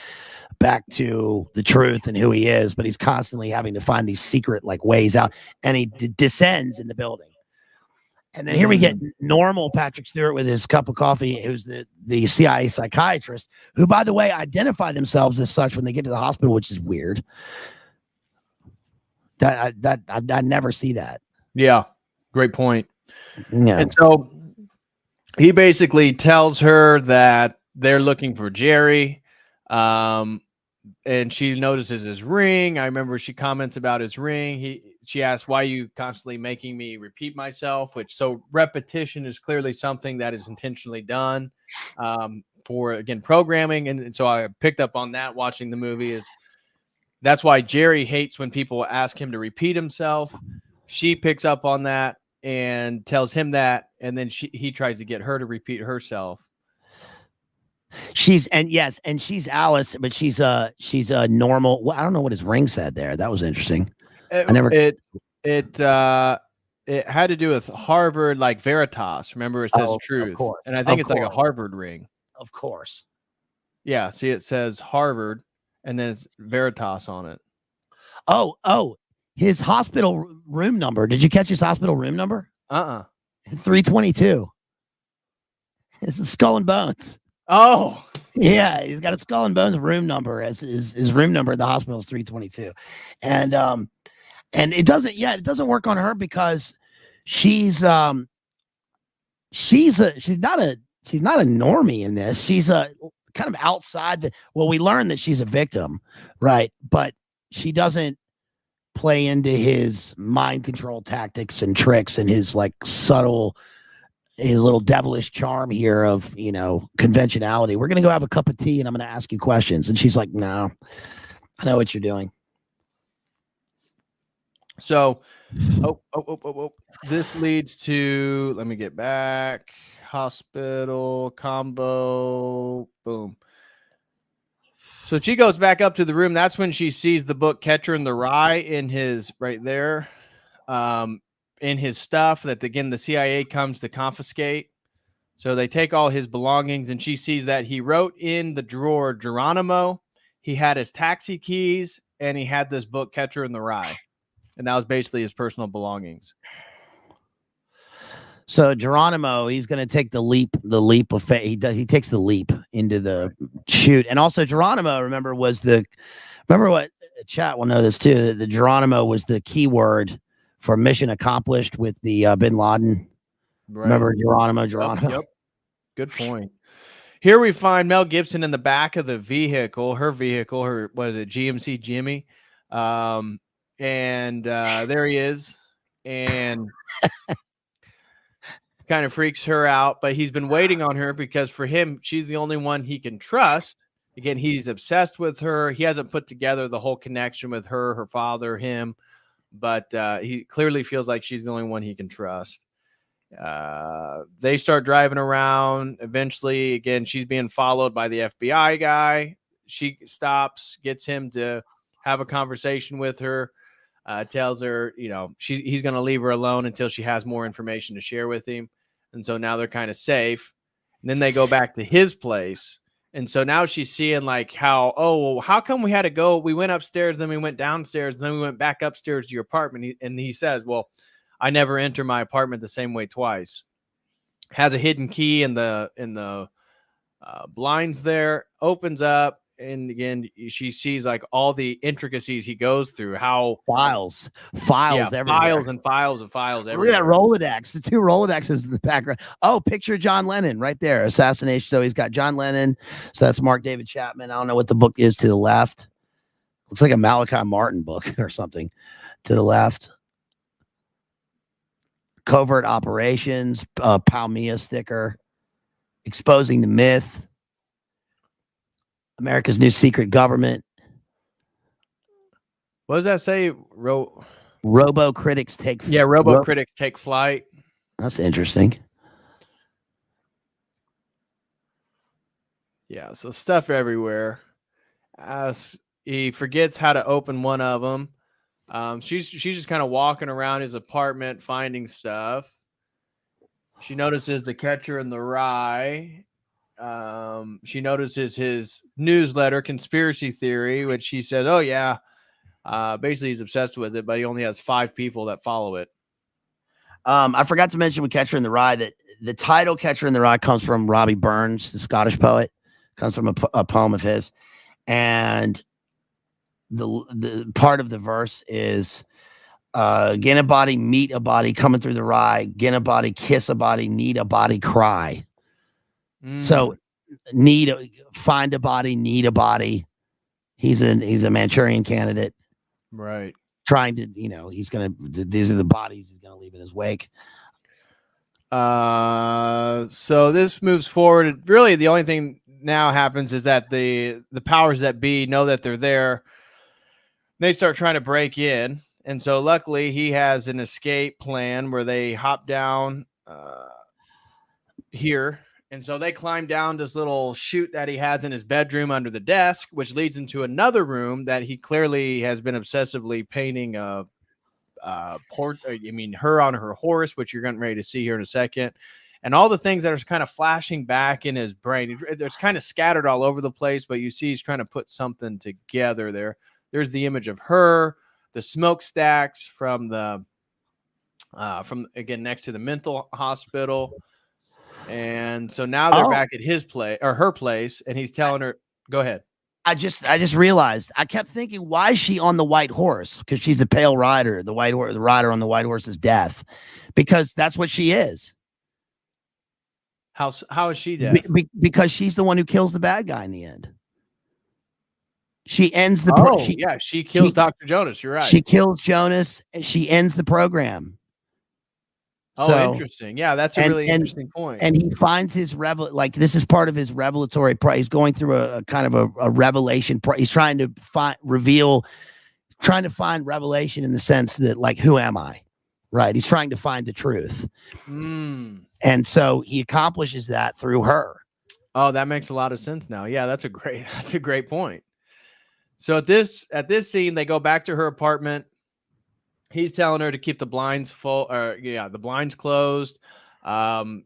back to the truth and who he is, but he's constantly having to find these secret like ways out, and he descends in the building. And then here we get normal Patrick Stewart with his cup of coffee, who's the CIA psychiatrist, who, by the way, identify themselves as such when they get to the hospital, which is weird. I never see that. Yeah, great point. Yeah. And so he basically tells her that they're looking for Jerry, and she notices his ring. I remember she comments about his ring. She asks, why are you constantly making me repeat myself? So repetition is clearly something that is intentionally done for, again, programming. And so I picked up on that watching the movie. That's why Jerry hates when people ask him to repeat himself. She picks up on that and tells him that, and then he tries to get her to repeat herself. She's Alice, but she's a normal. Well, I don't know what his ring said there. That was interesting. It had to do with Harvard, like Veritas. Remember, it says truth, and I think it's like a Harvard ring. Of course. Yeah. See, it says Harvard, and then it's Veritas on it. Oh. His hospital room number. Did you catch his hospital room number? 322. It's a Skull and Bones. Oh, yeah. He's got a Skull and Bones room number as his room number at the hospital is 322. And it doesn't work on her because she's not a normie in this. She's a kind of outside we learn that she's a victim, right? But she doesn't play into his mind control tactics and tricks and his like subtle, his little devilish charm here of, conventionality. We're going to go have a cup of tea and I'm going to ask you questions. And she's like, no, I know what you're doing. So, this leads to, let me get back, hospital, combo, boom. So she goes back up to the room. That's when she sees the book Catcher in the Rye in his right there, in his stuff that, again, the CIA comes to confiscate. So they take all his belongings, and she sees that he wrote in the drawer Geronimo. He had his taxi keys, and he had this book Catcher in the Rye. And that was basically his personal belongings. So Geronimo, he's going to take the leap of faith. He takes the leap into the chute. And also Geronimo, remember what chat will know this too, the Geronimo was the keyword for mission accomplished with the Bin Laden. Right. Remember Geronimo? Yep. Good point. Here we find Mel Gibson in the back of the vehicle, her GMC Jimmy. And there he is. And kind of freaks her out, but he's been waiting on her because for him, she's the only one he can trust. Again, he's obsessed with her. He hasn't put together the whole connection with her father, him, but he clearly feels like she's the only one he can trust. They start driving around. Eventually, again, she's being followed by the FBI guy. She stops, gets him to have a conversation with her. Tells her, he's going to leave her alone until she has more information to share with him. And so now they're kind of safe. And then they go back to his place. And so now she's seeing like how come we had to go? We went upstairs, then we went downstairs, and then we went back upstairs to your apartment. And he says, well, I never enter my apartment the same way twice. Has a hidden key in the blinds there, opens up, and again, she sees like all the intricacies he goes through, how files yeah, everywhere. files and files and files Look at that everywhere. Rolodex, the 2 Rolodexes in the background. Oh, picture John Lennon right there. Assassination. So he's got John Lennon. So that's Mark David Chapman. I don't know what the book is to the left. Looks like a Malachi Martin book or something to the left. Covert Operations, Palmia sticker, Exposing the Myth, America's New Secret Government. What does that say? Robo critics take. Yeah, robo critics take flight. That's interesting. Yeah, so stuff everywhere. He forgets how to open one of them. She's just kind of walking around his apartment finding stuff. She notices the Catcher in the Rye. She notices his newsletter, Conspiracy Theory, which she says, oh, yeah. Basically, he's obsessed with it, but he only has 5 people that follow it. I forgot to mention with Catcher in the Rye that the title Catcher in the Rye comes from Robbie Burns, the Scottish poet. Comes from a poem of his. And the part of the verse is get a body, meet a body, coming through the rye, get a body, kiss a body, need a body, cry. So find a body, need a body. He's a Manchurian candidate. Right. Trying to, these are the bodies he's gonna leave in his wake. So this moves forward. Really, the only thing now happens is that the powers that be know that they're there. They start trying to break in, and so luckily he has an escape plan where they hop down here, and so they climb down this little chute that he has in his bedroom under the desk, which leads into another room that he clearly has been obsessively painting her on her horse, which you're getting ready to see here in a second. And all the things that are kind of flashing back in his brain, it's kind of scattered all over the place, but you see he's trying to put something together there. There's the image of her, the smokestacks from again, next to the mental hospital. And so now they're back at his place or her place, and he's telling her, go ahead. I just realized, I kept thinking, why is she on the white horse? Because she's the pale rider, the rider on the white horse's death, because that's what she is. How is she dead? Because she's the one who kills the bad guy in the end. She ends the she kills Dr. Jonas. You're right. She kills Jonas and she ends the program. Oh, interesting. Yeah, that's a really interesting point. And he finds his this is part of his revelatory. He's going through a kind of a revelation. He's trying to find revelation in the sense that, like, who am I? Right. He's trying to find the truth. And so he accomplishes that through her. Oh, that makes a lot of sense now. Yeah, that's a great point. So at this scene, they go back to her apartment. He's telling her to keep the blinds the blinds closed.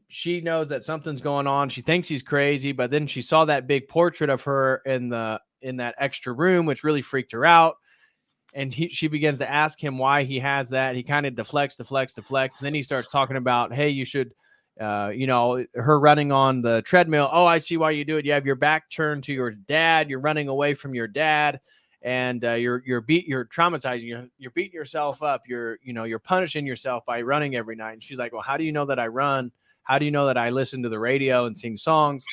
She knows that something's going on. She thinks he's crazy, but then she saw that big portrait of her in that extra room, which really freaked her out. And she begins to ask him why he has that. He kind of deflects. And then he starts talking about, hey, you should, her running on the treadmill. Oh, I see why you do it. You have your back turned to your dad. You're running away from your dad. And you're traumatizing. You're beating yourself up. You're punishing yourself by running every night. And she's like, well, how do you know that I run? How do you know that I listen to the radio and sing songs?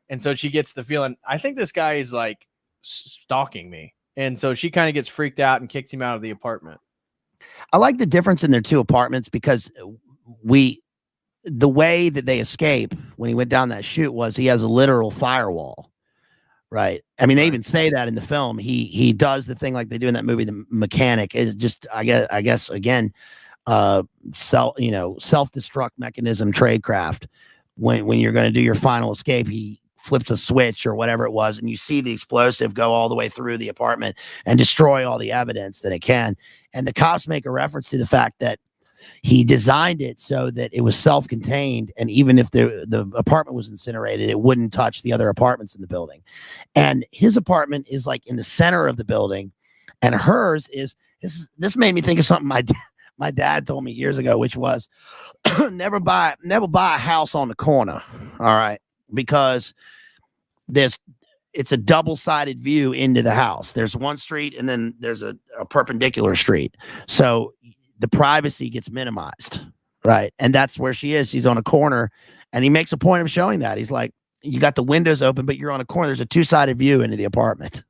And so she gets the feeling, I think this guy is like stalking me. And so she kind of gets freaked out and kicks him out of the apartment. I like the difference in their 2 apartments because the way that they escape when he went down that chute was he has a literal firewall. Right. I mean, they even say that in the film. He does the thing like they do in that movie, The Mechanic. Is just, I guess again, self-destruct mechanism, tradecraft. When you're going to do your final escape, he flips a switch or whatever it was, and you see the explosive go all the way through the apartment and destroy all the evidence that it can. And the cops make a reference to the fact that he designed it so that it was self-contained, and even if the apartment was incinerated, it wouldn't touch the other apartments in the building. And his apartment is like in the center of the building, and hers is this made me think of something my dad told me years ago, which was never buy a house on the corner. All right, because there's it's a double-sided view into the house. There's one street and then there's a perpendicular street. So the privacy gets minimized, right? And that's where she is. She's on a corner, and he makes a point of showing that. He's like, you got the windows open, but you're on a corner. There's a two-sided view into the apartment.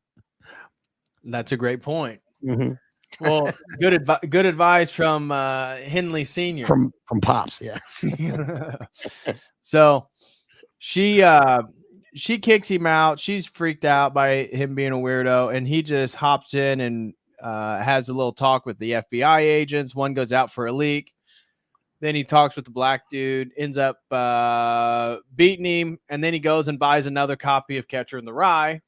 That's a great point. Mm-hmm. Well, good advice from Henley Sr. From Pops, yeah. So she kicks him out. She's freaked out by him being a weirdo, and he just hops in and has a little talk with the FBI agents. One goes out for a leak. Then he talks with the black dude, ends up beating him, and then he goes and buys another copy of Catcher in the Rye,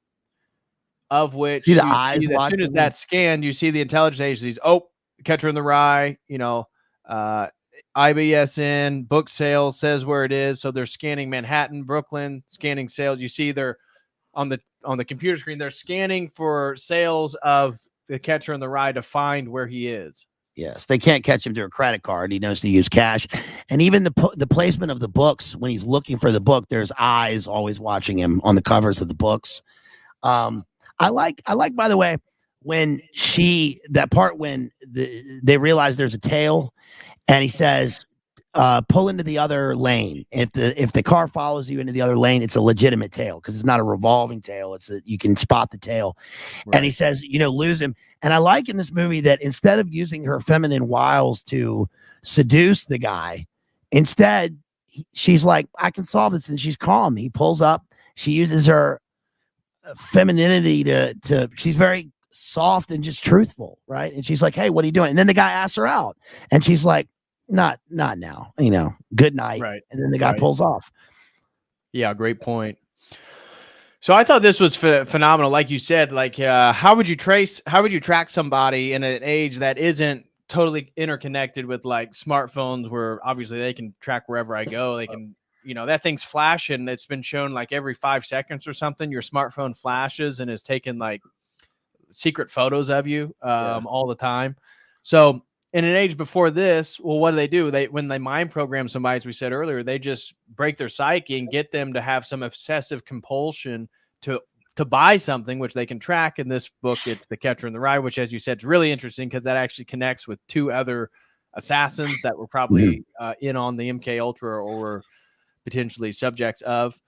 of which See the you eyes see that as soon as that's scanned, you see the intelligence agencies, Catcher in the Rye, IBSN, book sales says where it is. So they're scanning Manhattan, Brooklyn, scanning sales. You see they're on the computer screen, they're scanning for sales of the Catcher in the Rye to find where he is. Yes, they can't catch him to a credit card. He knows to use cash. And even the placement of the books, when he's looking for the book, there's eyes always watching him on the covers of the books. I like, by the way, when that part when they realize there's a tail, and he says, pull into the other lane. If the car follows you into the other lane, it's a legitimate tail because it's not a revolving tail. You can spot the tail. Right. And he says, lose him. And I like in this movie that instead of using her feminine wiles to seduce the guy, instead she's like, I can solve this. And she's calm. He pulls up. She uses her femininity to she's very soft and just truthful, right? And she's like, hey, what are you doing? And then the guy asks her out, and she's like, not now, good night. Right. And then the guy pulls off. Yeah, great point. So I thought this was phenomenal. Like you said, how would you track somebody in an age that isn't totally interconnected with like smartphones, where obviously they can track wherever I go. They can, that thing's flashing. It's been shown like every 5 seconds or something, your smartphone flashes and is taking like secret photos of you all the time. So in an age before this, well, what do? When they mind program somebody, as we said earlier, they just break their psyche and get them to have some obsessive compulsion to buy something, which they can track. In this book, it's The Catcher in the Rye, which, as you said, is really interesting because that actually connects with 2 other assassins that were probably in on the MK Ultra or were potentially subjects of.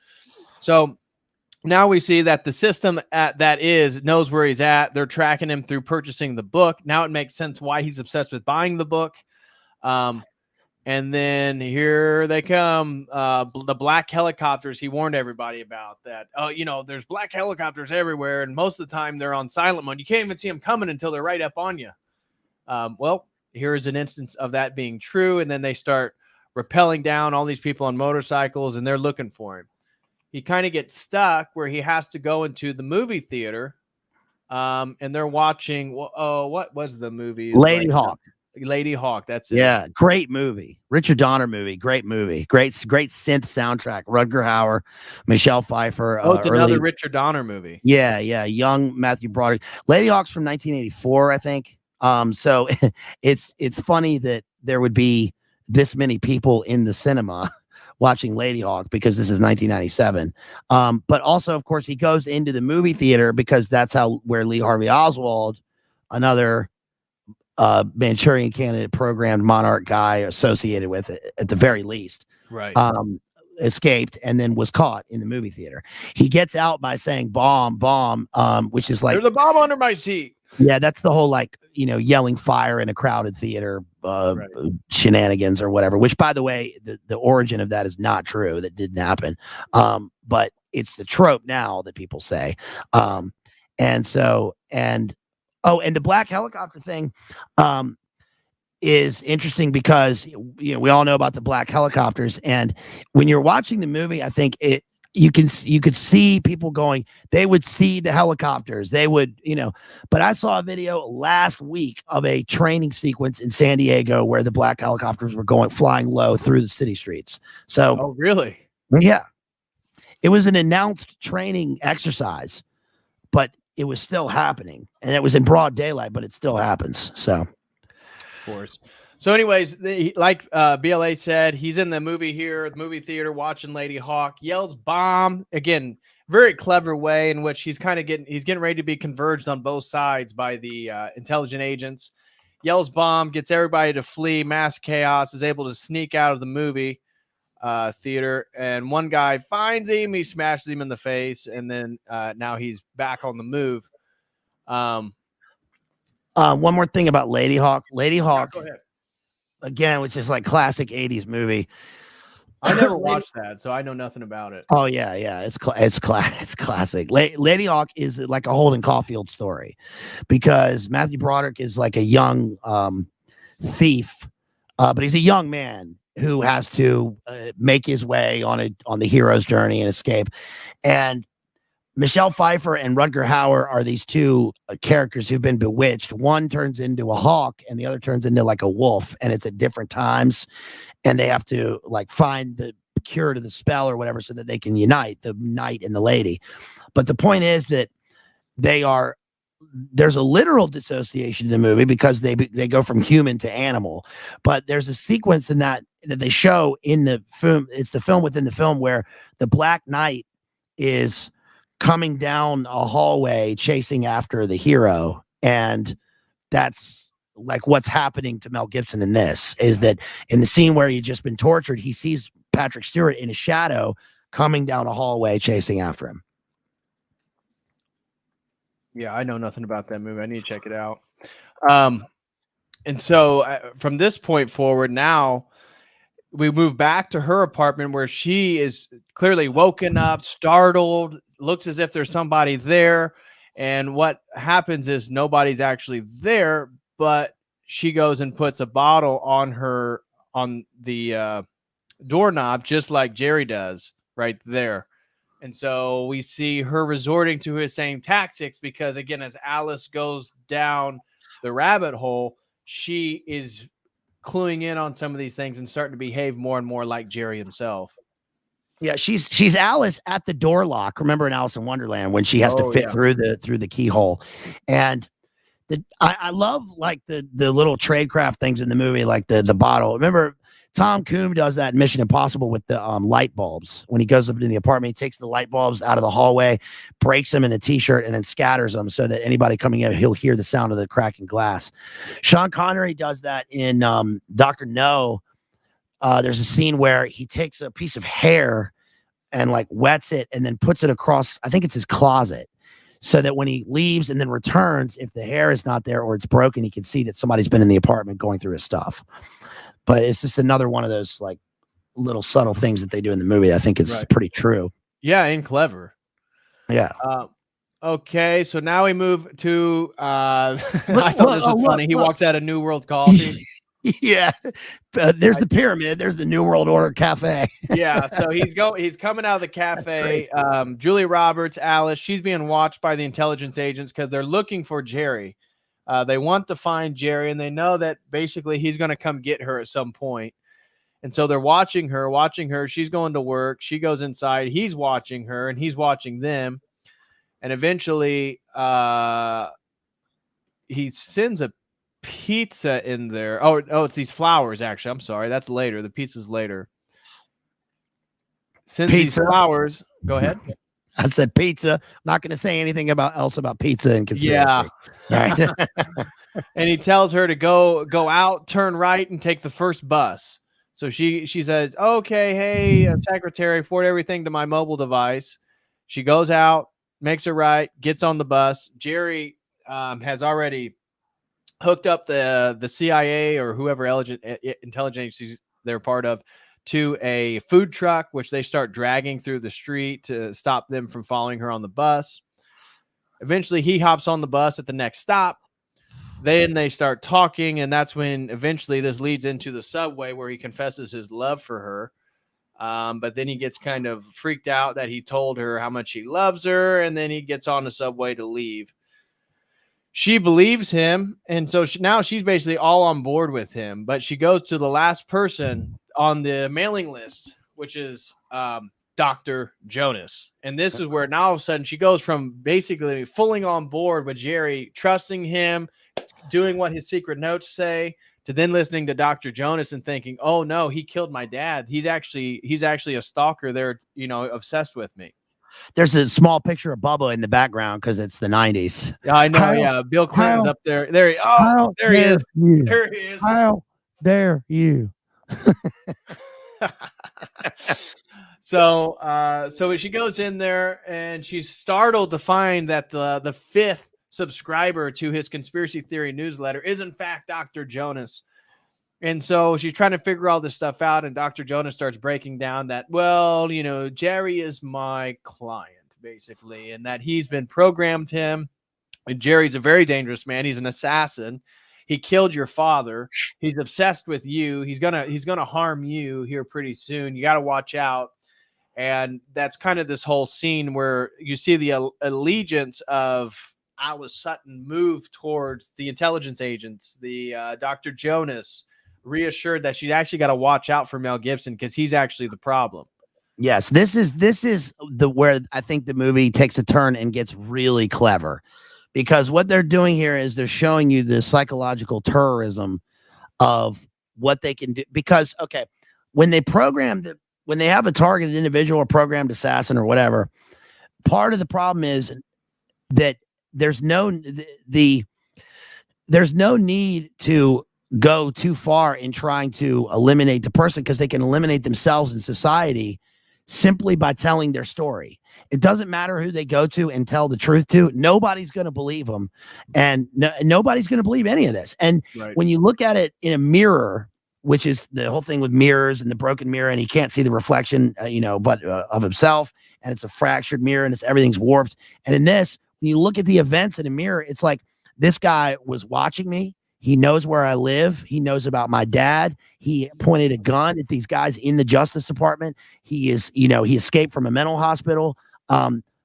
So now we see that the system knows where he's at. They're tracking him through purchasing the book. Now it makes sense why he's obsessed with buying the book. And then here they come, the black helicopters. He warned everybody about that. There's black helicopters everywhere, and most of the time they're on silent mode. You can't even see them coming until they're right up on you. Well, here is an instance of that being true. And then they start rappelling down all these people on motorcycles, and they're looking for him. He kind of gets stuck where he has to go into the movie theater, and they're watching. What was the movie? Lady Hawk. Lady Hawk. That's it. Yeah, great movie. Richard Donner movie. Great movie. Great synth soundtrack. Rutger Hauer, Michelle Pfeiffer. It's another Richard Donner movie. Yeah. Young Matthew Broderick. Lady Hawk's from 1984, I think. So it's funny that there would be this many people in the cinema watching Lady Hawk because this is 1997. But also, of course, he goes into the movie theater because that's where Lee Harvey Oswald, another Manchurian Candidate programmed monarch guy associated with it, at the very least, right, escaped and then was caught in the movie theater. He gets out by saying bomb, which is like, there's a bomb under my seat. Yeah, that's the whole yelling fire in a crowded theater shenanigans or whatever, which, by the way, the origin of that is not true. That didn't happen. But it's the trope now that people say. And the black helicopter thing is interesting because we all know about the black helicopters, and when you're watching the movie, I think you could see people going, they would see the helicopters, they would, but I saw a video last week of a training sequence in San Diego where the black helicopters were flying low through the city streets. So, oh, really? Yeah, it was an announced training exercise, but it was still happening, and it was in broad daylight, but it still happens. So, of course. So anyways, like BLA said, he's in the movie theater watching Lady Hawk, yells bomb. Again, very clever way in which he's getting ready to be converged on both sides by the intelligent agents. Yells bomb, gets everybody to flee, mass chaos, is able to sneak out of the movie theater, and one guy finds him, he smashes him in the face, and then now he's back on the move. One more thing about Lady Hawk. Lady Hawk, go ahead. Again, which is like classic 80s movie. I never watched that, so I know nothing about it. Oh yeah, it's classic. Lady Hawk is like a Holden Caulfield story, because Matthew Broderick is like a young thief, but he's a young man who has to make his way on the hero's journey and escape. And Michelle Pfeiffer and Rutger Hauer are these two characters who've been bewitched. One turns into a hawk and the other turns into like a wolf, and it's at different times. And they have to like find the cure to the spell or whatever so that they can unite, the knight and the lady. But the point is that there's a literal dissociation in the movie because they go from human to animal. But there's a sequence in that they show in the film. It's the film within the film where the Black Knight is coming down a hallway chasing after the hero. And that's like what's happening to Mel Gibson in this, is that in the scene where he'd just been tortured, he sees Patrick Stewart in a shadow coming down a hallway chasing after him. Yeah, I know nothing about that movie. I need to check it out. And so from this point forward, now we move back to her apartment where she is clearly woken up, startled, looks as if there's somebody there. And what happens is nobody's actually there, but she goes and puts a bottle on the doorknob, just like Jerry does right there. And so we see her resorting to his same tactics because, again, as Alice goes down the rabbit hole, she is cluing in on some of these things and starting to behave more and more like Jerry himself. Yeah, she's Alice at the door lock. Remember in Alice in Wonderland when she has to fit through the keyhole. And I love like the little tradecraft things in the movie, like the bottle. Remember Tom Coombs does that in Mission Impossible with the light bulbs. When he goes up into the apartment, he takes the light bulbs out of the hallway, breaks them in a t-shirt, and then scatters them so that anybody coming in, he'll hear the sound of the cracking glass. Sean Connery does that in Dr. No. There's a scene where he takes a piece of hair and like wets it and then puts it across, I think it's his closet, so that when he leaves and then returns, if the hair is not there or it's broken, he can see that somebody's been in the apartment going through his stuff. But it's just another one of those like little subtle things that they do in the movie. I think is pretty true. Yeah, and clever. Yeah. Okay, so now we move to I thought this was funny. He walks out of New World Coffee. Yeah, there's the pyramid. There's the New World Order cafe. Yeah, so he's coming out of the cafe. Julia Roberts, Alice, she's being watched by the intelligence agents because they're looking for Jerry. They want to find Jerry, and they know that basically he's going to come get her at some point. And so they're watching her. She's going to work. She goes inside. He's watching her, and he's watching them. And eventually he sends a pizza in there. Oh, it's these flowers, actually. I'm sorry. That's later. The pizza's later. Sends these flowers. Go ahead. I said pizza. I'm not going to say anything else about pizza and conspiracy. Yeah. Right. And he tells her to go out, turn right, and take the first bus. So she says, okay, hey, secretary, forward everything to my mobile device. She goes out, makes a right, gets on the bus. Jerry has already hooked up the CIA or whoever intelligence agencies they're part of to a food truck, which they start dragging through the street to stop them from following her on the bus. Eventually, he hops on the bus at the next stop. Then they start talking, and that's when eventually this leads into the subway where he confesses his love for her. But then he gets kind of freaked out that he told her how much he loves her, and then he gets on the subway to leave. She believes him, and so now she's basically all on board with him. But she goes to the last person on the mailing list, which is Dr. Jonas. And this is where now all of a sudden she goes from basically fully on board with Jerry, trusting him, doing what his secret notes say, to then listening to Dr. Jonas and thinking, oh no, he killed my dad. He's actually a stalker. They're, obsessed with me. there's a small picture of Bubba in the background because it's the 90s. Yeah, I know. How- Yeah, Bill Clinton's how- up there. There he. Oh, How there he dare is. you? There he is. How dare you? So she goes in there and she's startled to find that the fifth subscriber to his conspiracy theory newsletter is in fact Dr. Jonas. And so she's trying to figure all this stuff out, and Dr. Jonas starts breaking down that, well, you know, Jerry is my client, basically, and that he's been programmed him. And Jerry's a very dangerous man. He's an assassin. He killed your father. He's obsessed with you. He's gonna harm you here pretty soon. You got to watch out. And that's kind of this whole scene where you see the allegiance of Alice Sutton move towards the intelligence agents, the Dr. Jonas, reassured that she's actually got to watch out for Mel Gibson because he's actually the problem. Yes, this is the where I think the movie takes a turn and gets really clever, because what they're doing here is they're showing you the psychological terrorism of what they can do. Because when they have a targeted individual or programmed assassin or whatever, part of the problem is that there's no need to go too far in trying to eliminate the person, because they can eliminate themselves in society simply by telling their story. It doesn't matter who they go to and tell the truth to. Nobody's going to believe them, and nobody's going to believe any of this. And when you look at it in a mirror, which is the whole thing with mirrors and the broken mirror, and he can't see the reflection, of himself, and it's a fractured mirror, and everything's warped. And in this, when you look at the events in a mirror, it's like, this guy was watching me. He knows where I live. He knows about my dad. He pointed a gun at these guys in the Justice Department. He escaped from a mental hospital.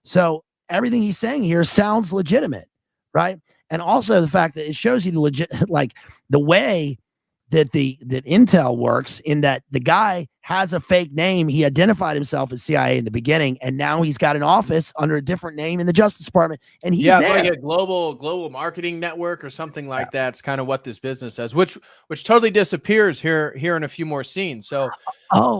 So everything he's saying here sounds legitimate, right? And also the fact that it shows you the way that that intel works, in that the guy has a fake name. He identified himself as CIA in the beginning, and now he's got an office under a different name in the Justice Department, and he's there. Like a global marketing network or something like that. It's kind of what this business does, which totally disappears here in a few more scenes. So,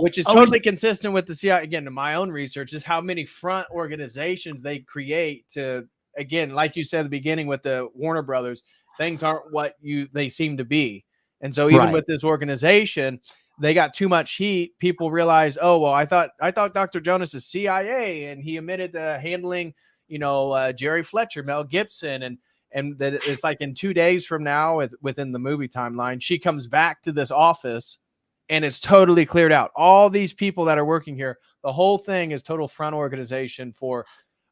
which is totally consistent with the CIA. Again, in my own research, is how many front organizations they create to, again, like you said at the beginning with the Warner Brothers, things aren't what they seem to be. And so even with this organization, they got too much heat. People realize, oh, well, I thought Dr. Jonas is CIA, and he admitted to handling, Jerry Fletcher, Mel Gibson, and that it's like in 2 days from now, within the movie timeline, she comes back to this office, and it's totally cleared out. All these people that are working here, the whole thing is total front organization for.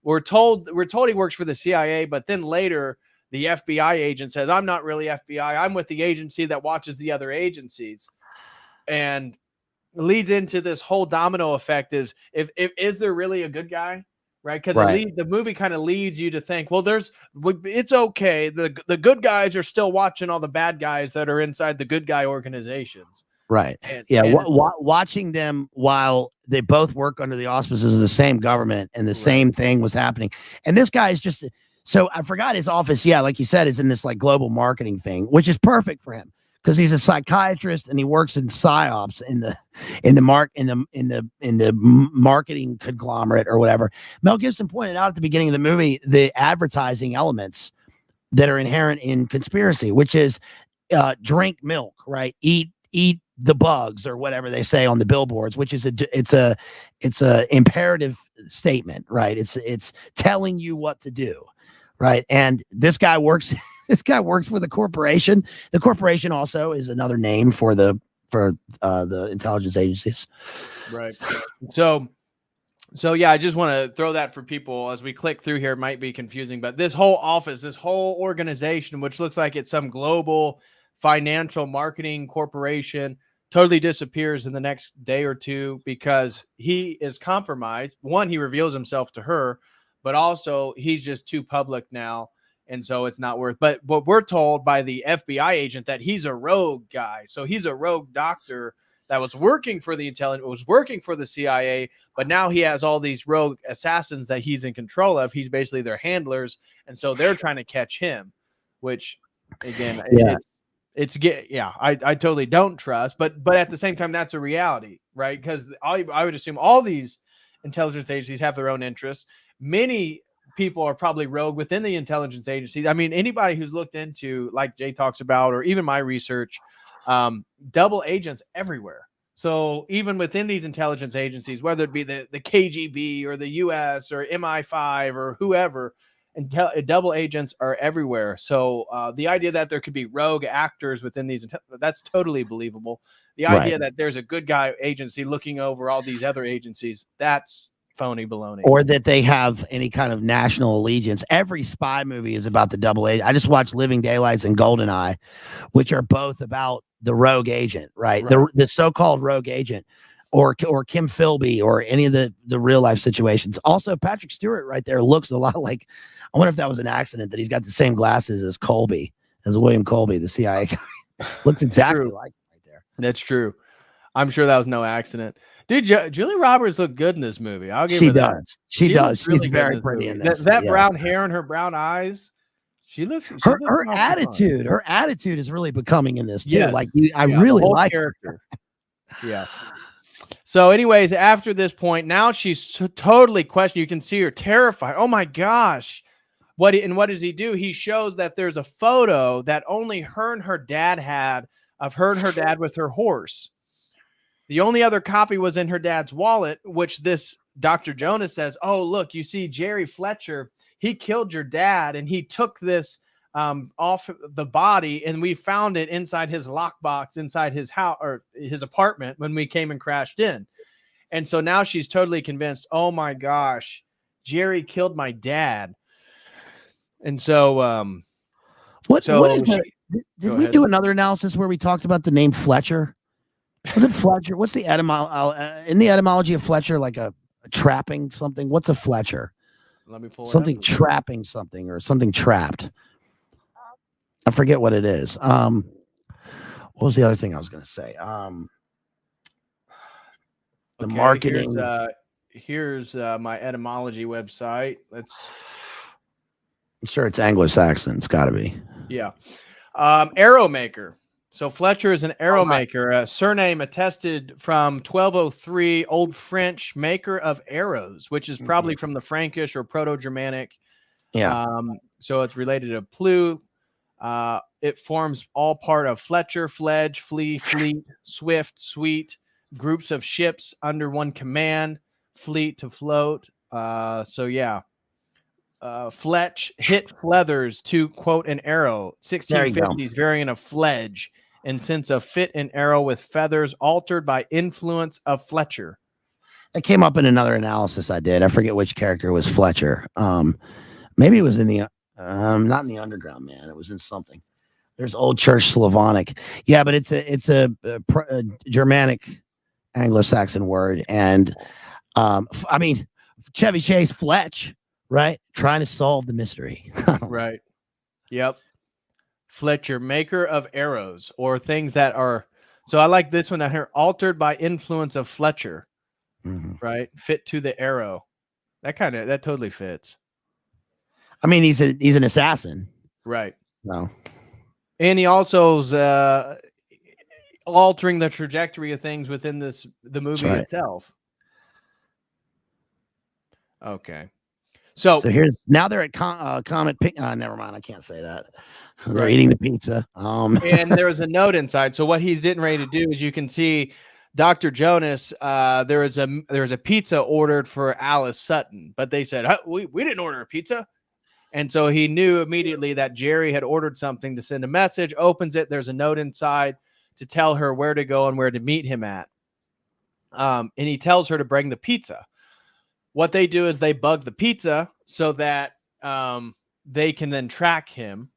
We're told he works for the CIA, but then later, the FBI agent says, I'm not really FBI. I'm with the agency that watches the other agencies. And leads into this whole domino effect is there really a good guy? Right. Because the movie kind of leads you to think, well, it's okay. The good guys are still watching all the bad guys that are inside the good guy organizations. Right. Watching them while they both work under the auspices of the same government, and the same thing was happening. And this guy is just. So I forgot his office. Yeah, like you said, is in this like global marketing thing, which is perfect for him because he's a psychiatrist and he works in psyops in the marketing conglomerate or whatever. Mel Gibson pointed out at the beginning of the movie the advertising elements that are inherent in conspiracy, which is drink milk, right? Eat the bugs, or whatever they say on the billboards, which is it's a imperative statement, right? It's telling you what to do. Right. And this guy works for the corporation. The corporation also is another name for the intelligence agencies. Right. So yeah, I just want to throw that for people as we click through here. It might be confusing, but this whole office, this whole organization, which looks like it's some global financial marketing corporation, totally disappears in the next day or two because he is compromised. One, he reveals himself to her, but also he's just too public now. And so it's not worth, but we're told by the FBI agent that he's a rogue guy. So he's a rogue doctor that was working for the intelligence, was working for the CIA, but now he has all these rogue assassins that he's in control of. He's basically their handlers. And so they're trying to catch him, which again, I totally don't trust, but at the same time, that's a reality, right? Because I would assume all these intelligence agencies have their own interests. Many people are probably rogue within the intelligence agencies. I mean, anybody who's looked into, like Jay talks about, or even my research, double agents everywhere. So even within these intelligence agencies, whether it be the KGB or the US or MI5 or whoever, double agents are everywhere. So the idea that there could be rogue actors within these, that's totally believable. The idea that there's a good guy agency looking over all these other agencies, that's phony baloney. Or that they have any kind of national allegiance. Every spy movie is about the double agent. I just watched Living Daylights and GoldenEye, which are both about the rogue agent, right? The so-called rogue agent, or Kim Philby, or any of the real life situations. Also, Patrick Stewart right there looks a lot like, I wonder if that was an accident, that he's got the same glasses as William Colby, the CIA guy. Looks exactly like right there. That's true. I'm sure that was no accident. Dude, Julia Roberts looked good in this movie. I'll give her that. She does. She's very pretty in this. That brown hair and her brown eyes. Her attitude. Her attitude is really becoming in this too. Yes. Like I really like character. Yeah. So, anyways, after this point, now she's totally questioned. You can see her terrified. Oh my gosh! What does he do? He shows that there's a photo that only her and her dad had of her and her dad with her horse. The only other copy was in her dad's wallet, which this Dr. Jonas says, "Oh, look, you see, Jerry Fletcher, he killed your dad, and he took this off the body, and we found it inside his lockbox inside his house or his apartment when we came and crashed in." And so now she's totally convinced, oh my gosh, Jerry killed my dad. And so what is that? Did we do another analysis where we talked about the name Fletcher? Was it Fletcher? What's the in the etymology of Fletcher, like a trapping something? What's a Fletcher? Let me pull something trapping something, or something trapped. I forget what it is. What was the other thing I was going to say? The marketing. Here's my etymology website. I'm sure it's Anglo-Saxon. It's got to be. Yeah. Arrow maker. So Fletcher is an arrow maker, a surname attested from 1203, Old French, maker of arrows, which is probably from the Frankish or Proto-Germanic. Yeah. So it's related to Plu. It forms all part of Fletcher, Fledge, Flee, Fleet, Swift, Sweet, groups of ships under one command, fleet to float. So yeah. Fletch hit flethers to quote an arrow, 1650s variant of fledge, and since a fit an arrow with feathers altered by influence of Fletcher. It came up in another analysis I did. I forget which character was Fletcher. Maybe it was in the not in the Underground Man. It was in something. There's Old Church Slavonic. Yeah, but it's a Germanic Anglo-Saxon word, and I mean Chevy Chase Fletch, right? Trying to solve the mystery. Right. Yep. Fletcher, maker of arrows or things that are. So I like this one that here, altered by influence of Fletcher. Right. Fit to the arrow. That totally fits. I mean, he's an assassin. Right. No. And he also's altering the trajectory of things within the movie itself. Okay. So here's now they're at Comet Pink. Never mind, I can't say that. They're eating the pizza. And there was a note inside. So what he's getting ready to do is, you can see Dr. Jonas. There was a pizza ordered for Alice Sutton, but they said we didn't order a pizza, and so he knew immediately that Jerry had ordered something to send a message. Opens it. There's a note inside to tell her where to go and where to meet him at. And he tells her to bring the pizza. What they do is they bug the pizza so that they can then track him.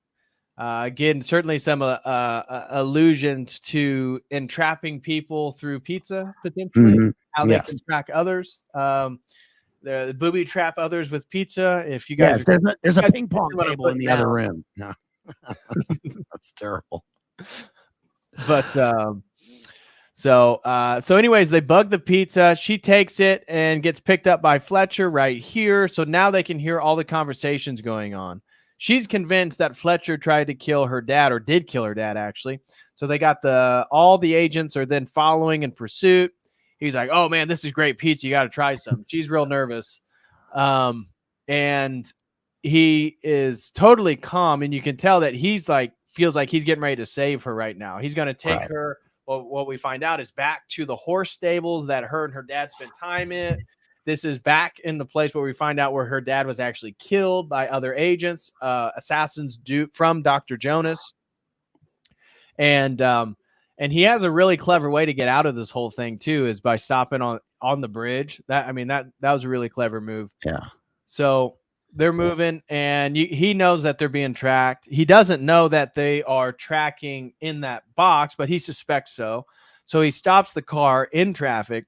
Again, certainly some allusions to entrapping people through pizza, potentially, how they can track others. The booby trap others with pizza. If you guys, there's a ping pong table in the other room. No, that's terrible. But So anyways, they bug the pizza. She takes it and gets picked up by Fletcher right here. So now they can hear all the conversations going on. She's convinced that Fletcher tried to kill her dad, or did kill her dad, actually. So they got all the agents are then following in pursuit. he's like, "Oh man, this is great pizza. You got to try some." She's real nervous. And he is totally calm, and you can tell that he's like, feels like he's getting ready to save her right now. He's going to take her. Well, what we find out is back to the horse stables that her and her dad spent time in. This is back in the place where we find out where her dad was actually killed by other agents, assassins from Dr. Jonas. And he has a really clever way to get out of this whole thing too, is by stopping on the bridge. That was a really clever move. Yeah. So they're moving, and he knows that they're being tracked. He doesn't know that they are tracking in that box, but he suspects so. So he stops the car in traffic,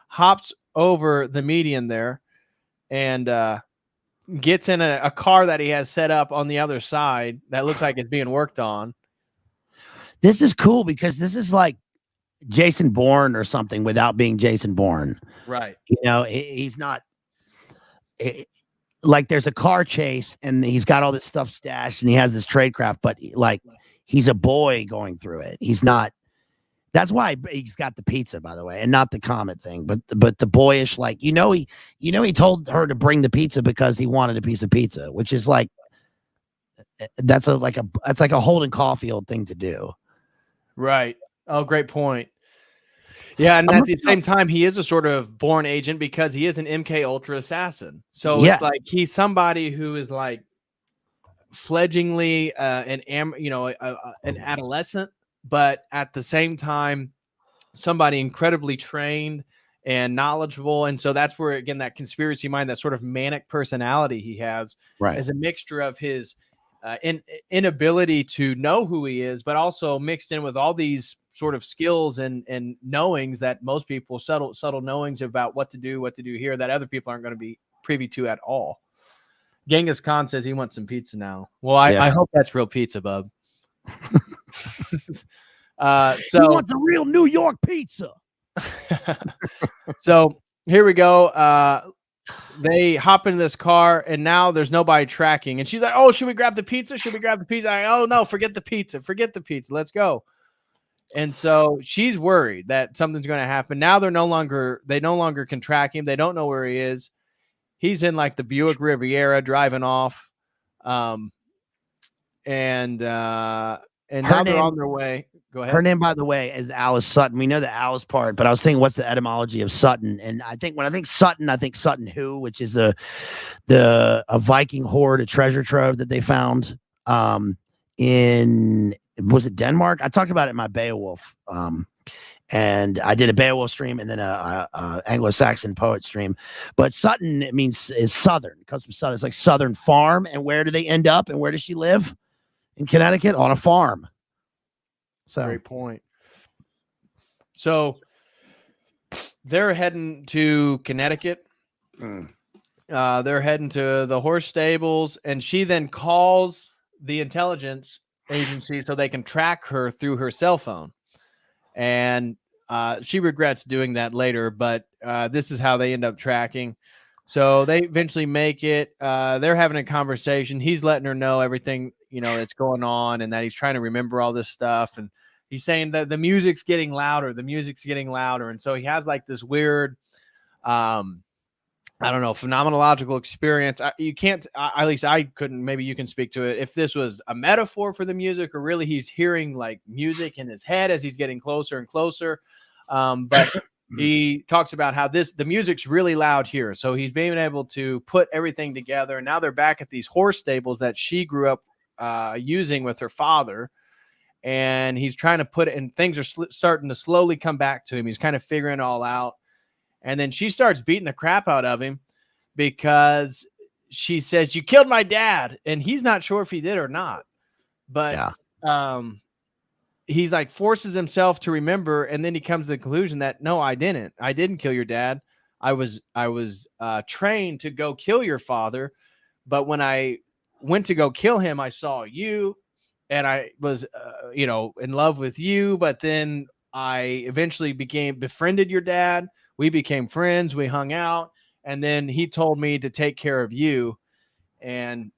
hops over the median there, and gets in a car that he has set up on the other side that looks like it's being worked on. This is cool because this is like Jason Bourne or something without being Jason Bourne. Right. You know, he's not like there's a car chase and he's got all this stuff stashed and he has this tradecraft, but like he's a boy going through it. He's not. That's why he's got the pizza, by the way, and not the Comet thing, but the boyish, like, he told her to bring the pizza because he wanted a piece of pizza, which is like, that's like a Holden Caulfield thing to do. Right. Oh, great point. Yeah, and at the same time, he is a sort of born agent because he is an MK Ultra assassin. So it's like he's somebody who is like fledglingly an adolescent, but at the same time, somebody incredibly trained and knowledgeable. And so that's where, again, that conspiracy mind, that sort of manic personality he has, is a mixture of his inability to know who he is, but also mixed in with all these sort of skills and knowings that most people, subtle knowings about what to do here that other people aren't going to be privy to at all. Genghis Khan says he wants some pizza now. Well, I hope that's real pizza, bub. So he wants a real New York pizza. So here we go. They hop into this car, and now there's nobody tracking. And she's like, "Oh, should we grab the pizza? Oh no, forget the pizza. Let's go." And so she's worried that something's going to happen. Now they no longer can track him. They don't know where he is. He's in like the Buick Riviera driving off. And now they're on their way. Go ahead. Her name, by the way, is Alice Sutton. We know the Alice part, but I was thinking, what's the etymology of Sutton? And I think when I think Sutton Hoo, which is a Viking hoard, a treasure trove that they found in, was it Denmark? I talked about it in my Beowulf, and I did a Beowulf stream and then a Anglo-Saxon poet stream. But Sutton, it means is southern. It comes from southern. It's like southern farm. And where do they end up? And where does she live? In Connecticut, on a farm. So great point. So they're heading to Connecticut. They're heading to the horse stables, and she then calls the intelligence agency so they can track her through her cell phone. And she regrets doing that later, but this is how they end up tracking. So they eventually make it. They're having a conversation. He's letting her know everything, that's going on, and that he's trying to remember all this stuff. And he's saying that the music's getting louder. And so he has like this weird, I don't know, phenomenological experience. You can't, at least I couldn't, maybe you can speak to it, if this was a metaphor for the music or really he's hearing like music in his head as he's getting closer and closer. But he talks about how the music's really loud here. So he's being able to put everything together. And now they're back at these horse stables that she grew up using with her father. And he's trying to put it, and things are starting to slowly come back to him. He's kind of figuring it all out. And then she starts beating the crap out of him because she says, "You killed my dad." And he's not sure if he did or not. But he's like forces himself to remember. And then he comes to the conclusion that, "No, I didn't. I didn't kill your dad. I was trained to go kill your father. But when I went to go kill him, I saw you. And I was, in love with you. But then I eventually befriended your dad. We became friends. We hung out. And then he told me to take care of you. And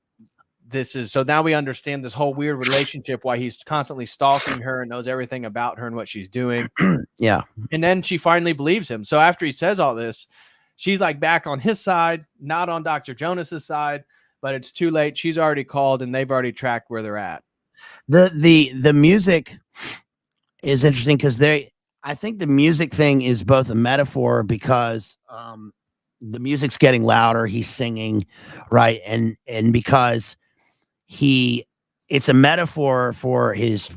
so now we understand this whole weird relationship, why he's constantly stalking her and knows everything about her and what she's doing. Yeah. And then she finally believes him. So after he says all this, she's like back on his side, not on Dr. Jonas's side, but it's too late. She's already called and they've already tracked where they're at. The music is interesting because I think the music thing is both a metaphor because the music's getting louder, he's singing, right? And because it's a metaphor for his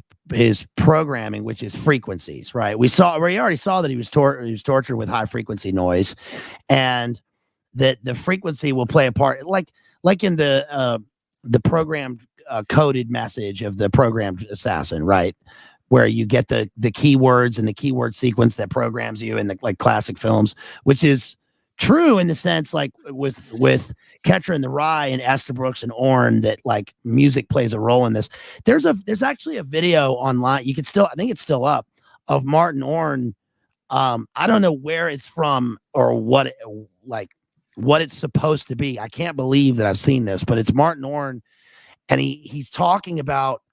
programming, which is frequencies, right? We already saw that he was tortured with high frequency noise, and that the frequency will play a part, like in the programmed coded message of the programmed assassin, right? Where you get the keywords and the keyword sequence that programs you in the like classic films, which is true in the sense like with Catcher in the Rye and Estabrook and Orn, that like music plays a role in this. There's actually a video online. You can I think it's still up, of Martin Orn. I don't know where it's from or what it's supposed to be. I can't believe that I've seen this, but it's Martin Orn, and he's talking about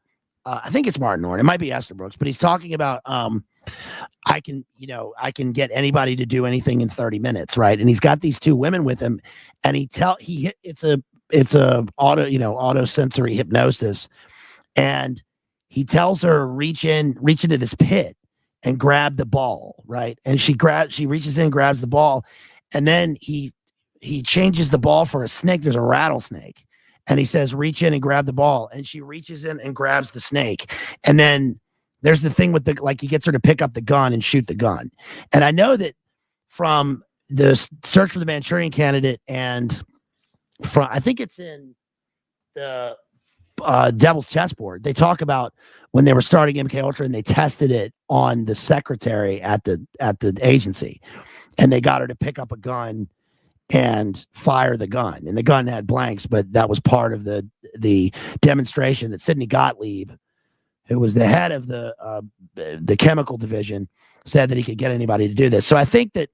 I think it's Martin Orn. It might be Estabrook, but he's talking about I can get anybody to do anything in 30 minutes, right? And he's got these two women with him, and it's a auto sensory hypnosis, and he tells her reach into this pit and grab the ball, right? And she reaches in, grabs the ball, and then he changes the ball for a snake. There's a rattlesnake. And he says, reach in and grab the ball. And she reaches in and grabs the snake. And then there's the thing with he gets her to pick up the gun and shoot the gun. And I know that from the Search for the Manchurian Candidate, and I think it's in the Devil's Chessboard, they talk about when they were starting MK Ultra and they tested it on the secretary at the agency, and they got her to pick up a gun and fire the gun, and the gun had blanks, but that was part of the demonstration that Sidney Gottlieb, who was the head of the chemical division, said that he could get anybody to do this. So I think that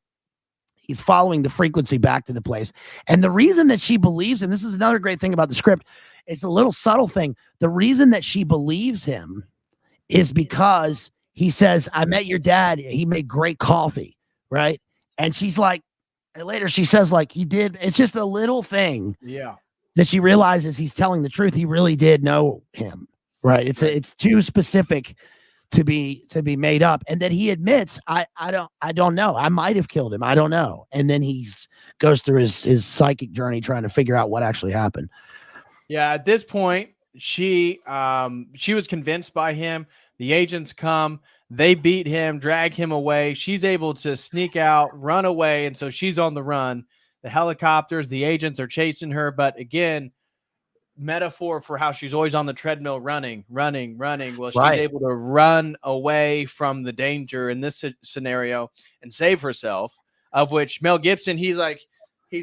he's following the frequency back to the place. And the reason that she believes, and this is another great thing about the script, it's a little subtle thing. The reason that she believes him is because he says, I met your dad, he made great coffee, right? And she's like, and later she says, like, he did. It's just a little thing. Yeah. That she realizes he's telling the truth. He really did know him. Right. It's too specific to be made up. And then he admits, I don't know. I might have killed him. I don't know. And then he goes through his psychic journey trying to figure out what actually happened. Yeah. At this point, she was convinced by him. The agents come. They beat him, drag him away. She's able to sneak out, run away. And so she's on the run. The helicopters, the agents are chasing her. But again, metaphor for how she's always on the treadmill, running. Well, she's able to run away from the danger in this scenario and save herself, of which Mel Gibson, he's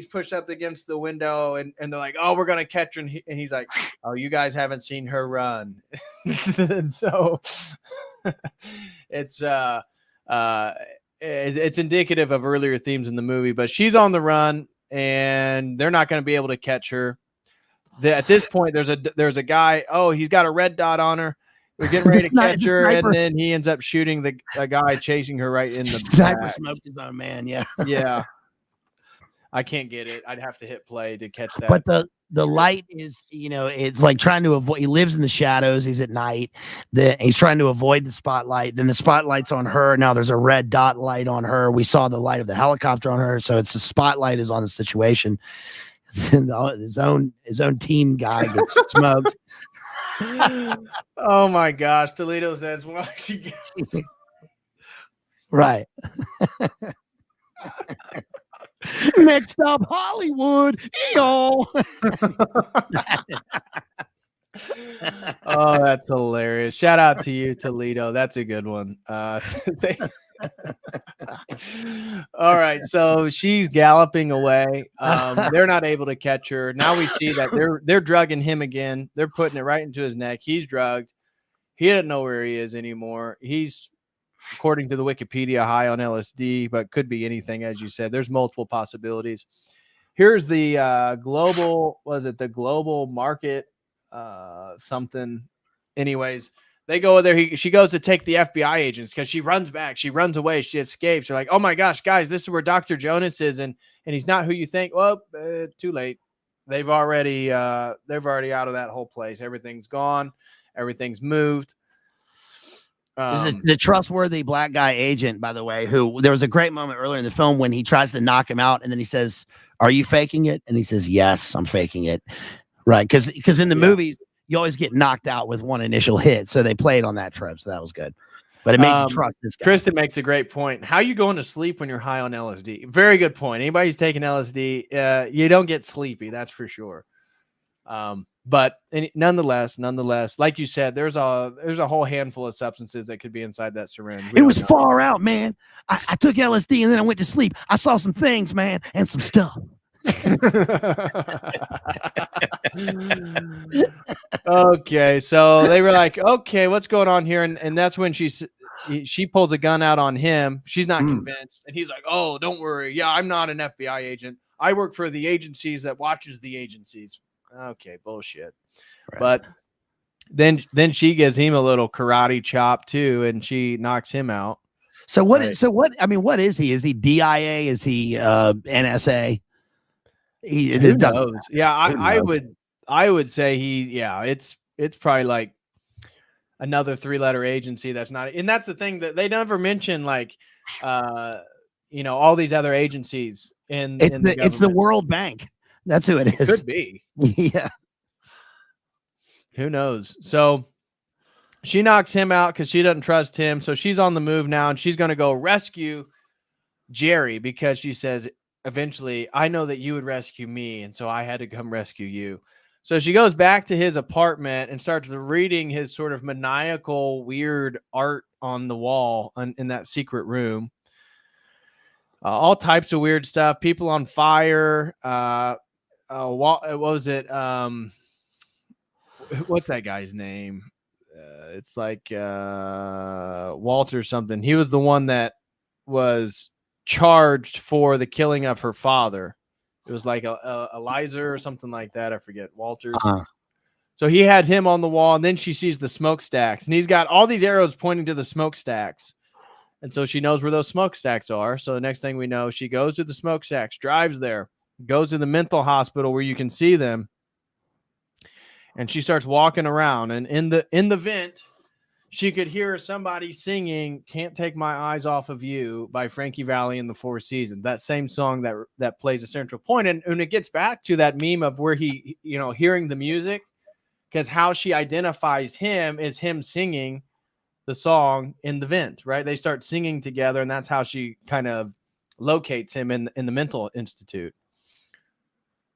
pushed up against the window and they're like, oh, we're going to catch her. And he's like, oh, you guys haven't seen her run. And so it's indicative of earlier themes in the movie, but she's on the run and they're not going to be able to catch her. At this point, there's a guy. Oh, he's got a red dot on her. We're getting ready to catch her, and then he ends up shooting a guy chasing her right in the sniper back. smoked his own man. Yeah, yeah. I can't get it. I'd have to hit play to catch that. But the light is, it's like trying to avoid. He lives in the shadows. He's at night. He's trying to avoid the spotlight. Then the spotlight's on her. Now there's a red dot light on her. We saw the light of the helicopter on her. So it's the spotlight is on the situation. His own team guy gets smoked. Oh my gosh. Toledo says, well, she right. Next up, Hollywood. Oh, that's hilarious. Shout out to you, Toledo. That's a good one. All right, so she's galloping away. They're not able to catch her. Now we see that they're drugging him again. They're putting it right into his neck. He's drugged. He doesn't know where he is anymore. He's, according to the Wikipedia, high on LSD, but could be anything, as you said. There's multiple possibilities. Here's the global market something. Anyways, they go there. She goes to take the FBI agents because she runs back. She runs away. She escapes. They're like, oh my gosh, guys, this is where Dr. Jonas is, and he's not who you think. Well, too late. They've already out of that whole place. Everything's gone. Everything's moved. Is the trustworthy black guy agent, by the way, who there was a great moment earlier in the film when he tries to knock him out, and then he says, "Are you faking it?" And he says, "Yes, I'm faking it." Right? Because in the movies, you always get knocked out with one initial hit, so they played on that trip, so that was good. But it made you trust this guy. Tristan makes a great point. How are you going to sleep when you're high on LSD? Very good point. Anybody who's taking LSD, you don't get sleepy, that's for sure. But nonetheless, like you said, there's a whole handful of substances that could be inside that syringe. It was far out, man. I took LSD and then I went to sleep. I saw some things, man, and some stuff. Okay, so they were like, okay, what's going on here? And that's when she pulls a gun out on him. She's not convinced, and he's like, oh, don't worry, yeah, I'm not an FBI agent. I work for the agencies that watches the agencies. Okay, bullshit. Right. But then she gives him a little karate chop too, and she knocks him out. So what? Right. So what? I mean, what is he? Is he DIA? Is he NSA? Who knows? Yeah, I would say it's probably like another 3-letter agency that's not, and that's the thing that they never mention, like all these other agencies it's the World Bank. That's who it is. Could be. Yeah. Who knows? So she knocks him out because she doesn't trust him. So she's on the move now, and she's going to go rescue Jerry because she says, eventually, I know that you would rescue me, and so I had to come rescue you. So she goes back to his apartment and starts reading his sort of maniacal, weird art on the wall in that secret room. All types of weird stuff. People on fire. What was it? What's that guy's name? It's like Walter something. He was the one that was charged for the killing of her father. It was like Eliza or something like that. I forget. Walters. So he had him on the wall, and then she sees the smokestacks, and he's got all these arrows pointing to the smokestacks. And so she knows where those smokestacks are. So the next thing we know, she goes to the smokestacks, drives there, goes to the mental hospital where you can see them. And she starts walking around, and in the vent, she could hear somebody singing "Can't Take My Eyes Off of You" by Frankie Valli and the Four Seasons. That same song that plays a central point. And it gets back to that meme of where he, hearing the music, because how she identifies him is him singing the song in the vent, right? They start singing together, and that's how she kind of locates him in the mental institute.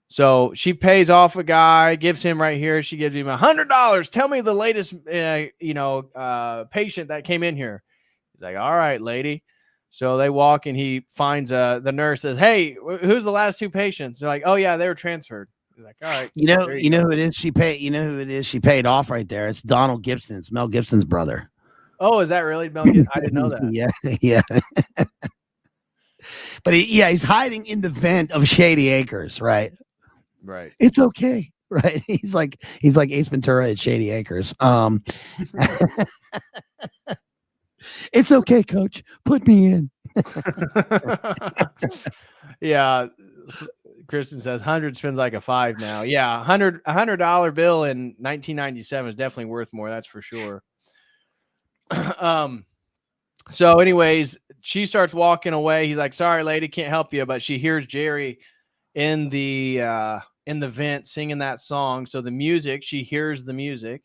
So she pays off a guy, gives him right here. She gives him $100. Tell me the latest, patient that came in here. He's like, all right, lady. So they walk, and he finds the nurse says, hey, who's the last 2 patients? They're like, oh yeah, they were transferred. He's like, all right. You know who it is? She paid off right there. It's Donald Gibson. It's Mel Gibson's brother. Oh, is that really Mel Gibson? I didn't know that. Yeah. But he's hiding in the vent of Shady Acres, right? Right. It's okay, right? He's like Ace Ventura at Shady Acres. It's okay, coach. Put me in. Yeah. Kristen says 100 spins like a 5 now. Yeah, $100 bill in 1997 is definitely worth more. That's for sure. So anyways, she starts walking away. He's like, sorry, lady, can't help you. But she hears Jerry in the vent singing that song. So she hears the music,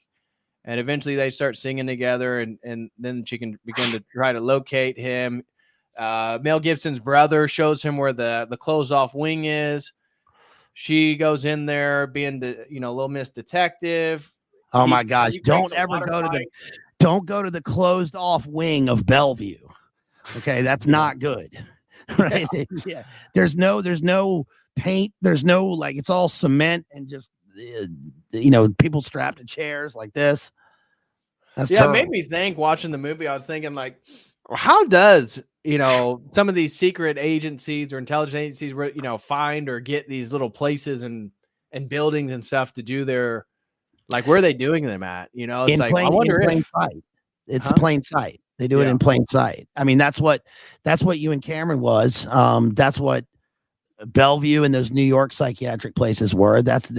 and eventually they start singing together, and then she can begin to try to locate him. Mel Gibson's brother shows him where the closed off wing is. She goes in there being the, little Miss Detective. Oh my gosh. Don't go to the closed off wing of Bellevue. Okay. That's not good. Right. Yeah. There's no paint. There's no, it's all cement and just, people strapped to chairs like this. That's terrible. It made me think watching the movie. I was thinking how does, some of these secret agencies or intelligence agencies, find or get these little places and buildings and stuff to do their Like, where are they doing them at? You know, it's In like, plain, I wonder in plain if, sight. It's huh? plain sight. They do it Yeah. in plain sight. I mean, that's what you and Cameron was. That's what Bellevue and those New York psychiatric places were. That's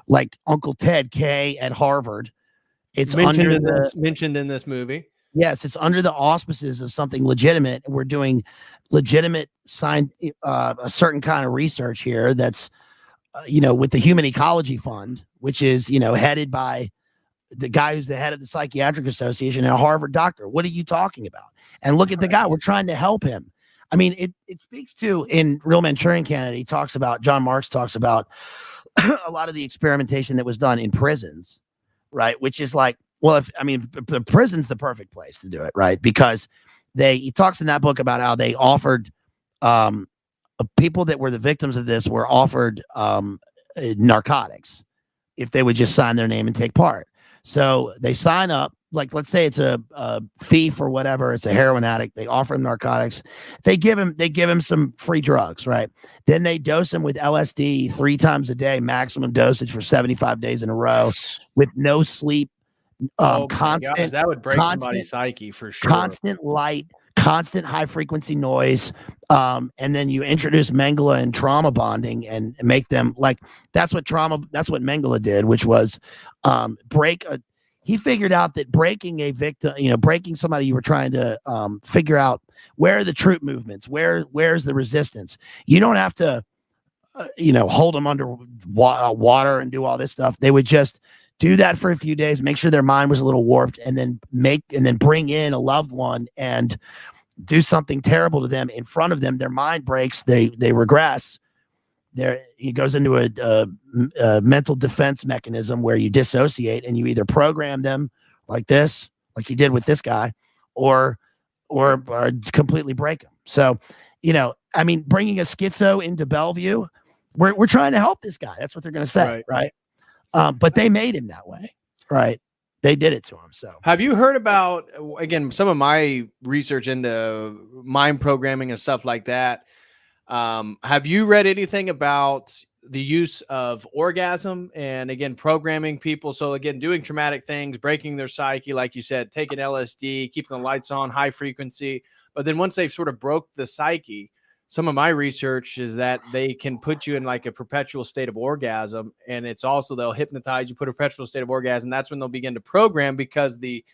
like Uncle Ted K at Harvard. It's mentioned in this movie. Yes, it's under the auspices of something legitimate. We're doing legitimate a certain kind of research here. That's with the Human Ecology Fund, which is headed by the guy who's the head of the Psychiatric Association and a Harvard doctor. What are you talking about? And look at the guy. We're trying to help him. I mean, it speaks to, in Real Manchurian Candidate, John Marks talks about a lot of the experimentation that was done in prisons, right? Which is like, well, prison's the perfect place to do it, right? Because he talks in that book about how they offered people that were the victims of this were offered narcotics if they would just sign their name and take part. So they sign up, like, let's say it's a thief or whatever, it's a heroin addict. They offer him narcotics. They give him some free drugs, right? Then they dose him with LSD 3 times a day, maximum dosage for 75 days in a row, with no sleep. Constant, gosh, that would break somebody's psyche for sure. Constant light, constant high frequency noise. And then you introduce Mengele and trauma bonding and make them like, that's what Mengele did, which was he figured out that breaking a victim, breaking somebody, you were trying to figure out where are the troop movements, where's the resistance. You don't have to, hold them under water and do all this stuff. They would just do that for a few days, make sure their mind was a little warped, and then bring in a loved one and do something terrible to them in front of them. Their mind breaks. They regress. He goes into a mental defense mechanism where you dissociate and you either program them like this, like he did with this guy, or completely break them. So, bringing a schizo into Bellevue, we're trying to help this guy. That's what they're going to say, right? But they made him that way, right? They did it to him. So have you heard about, again, some of my research into mind programming and stuff like that? Have you read anything about the use of orgasm and, again, programming people? So again, doing traumatic things, breaking their psyche, like you said, taking LSD, keeping the lights on, high frequency. But then once they've sort of broke the psyche, some of my research is that they can put you in like a perpetual state of orgasm. And it's also, they'll hypnotize you, put a perpetual state of orgasm. That's when they'll begin to program, because the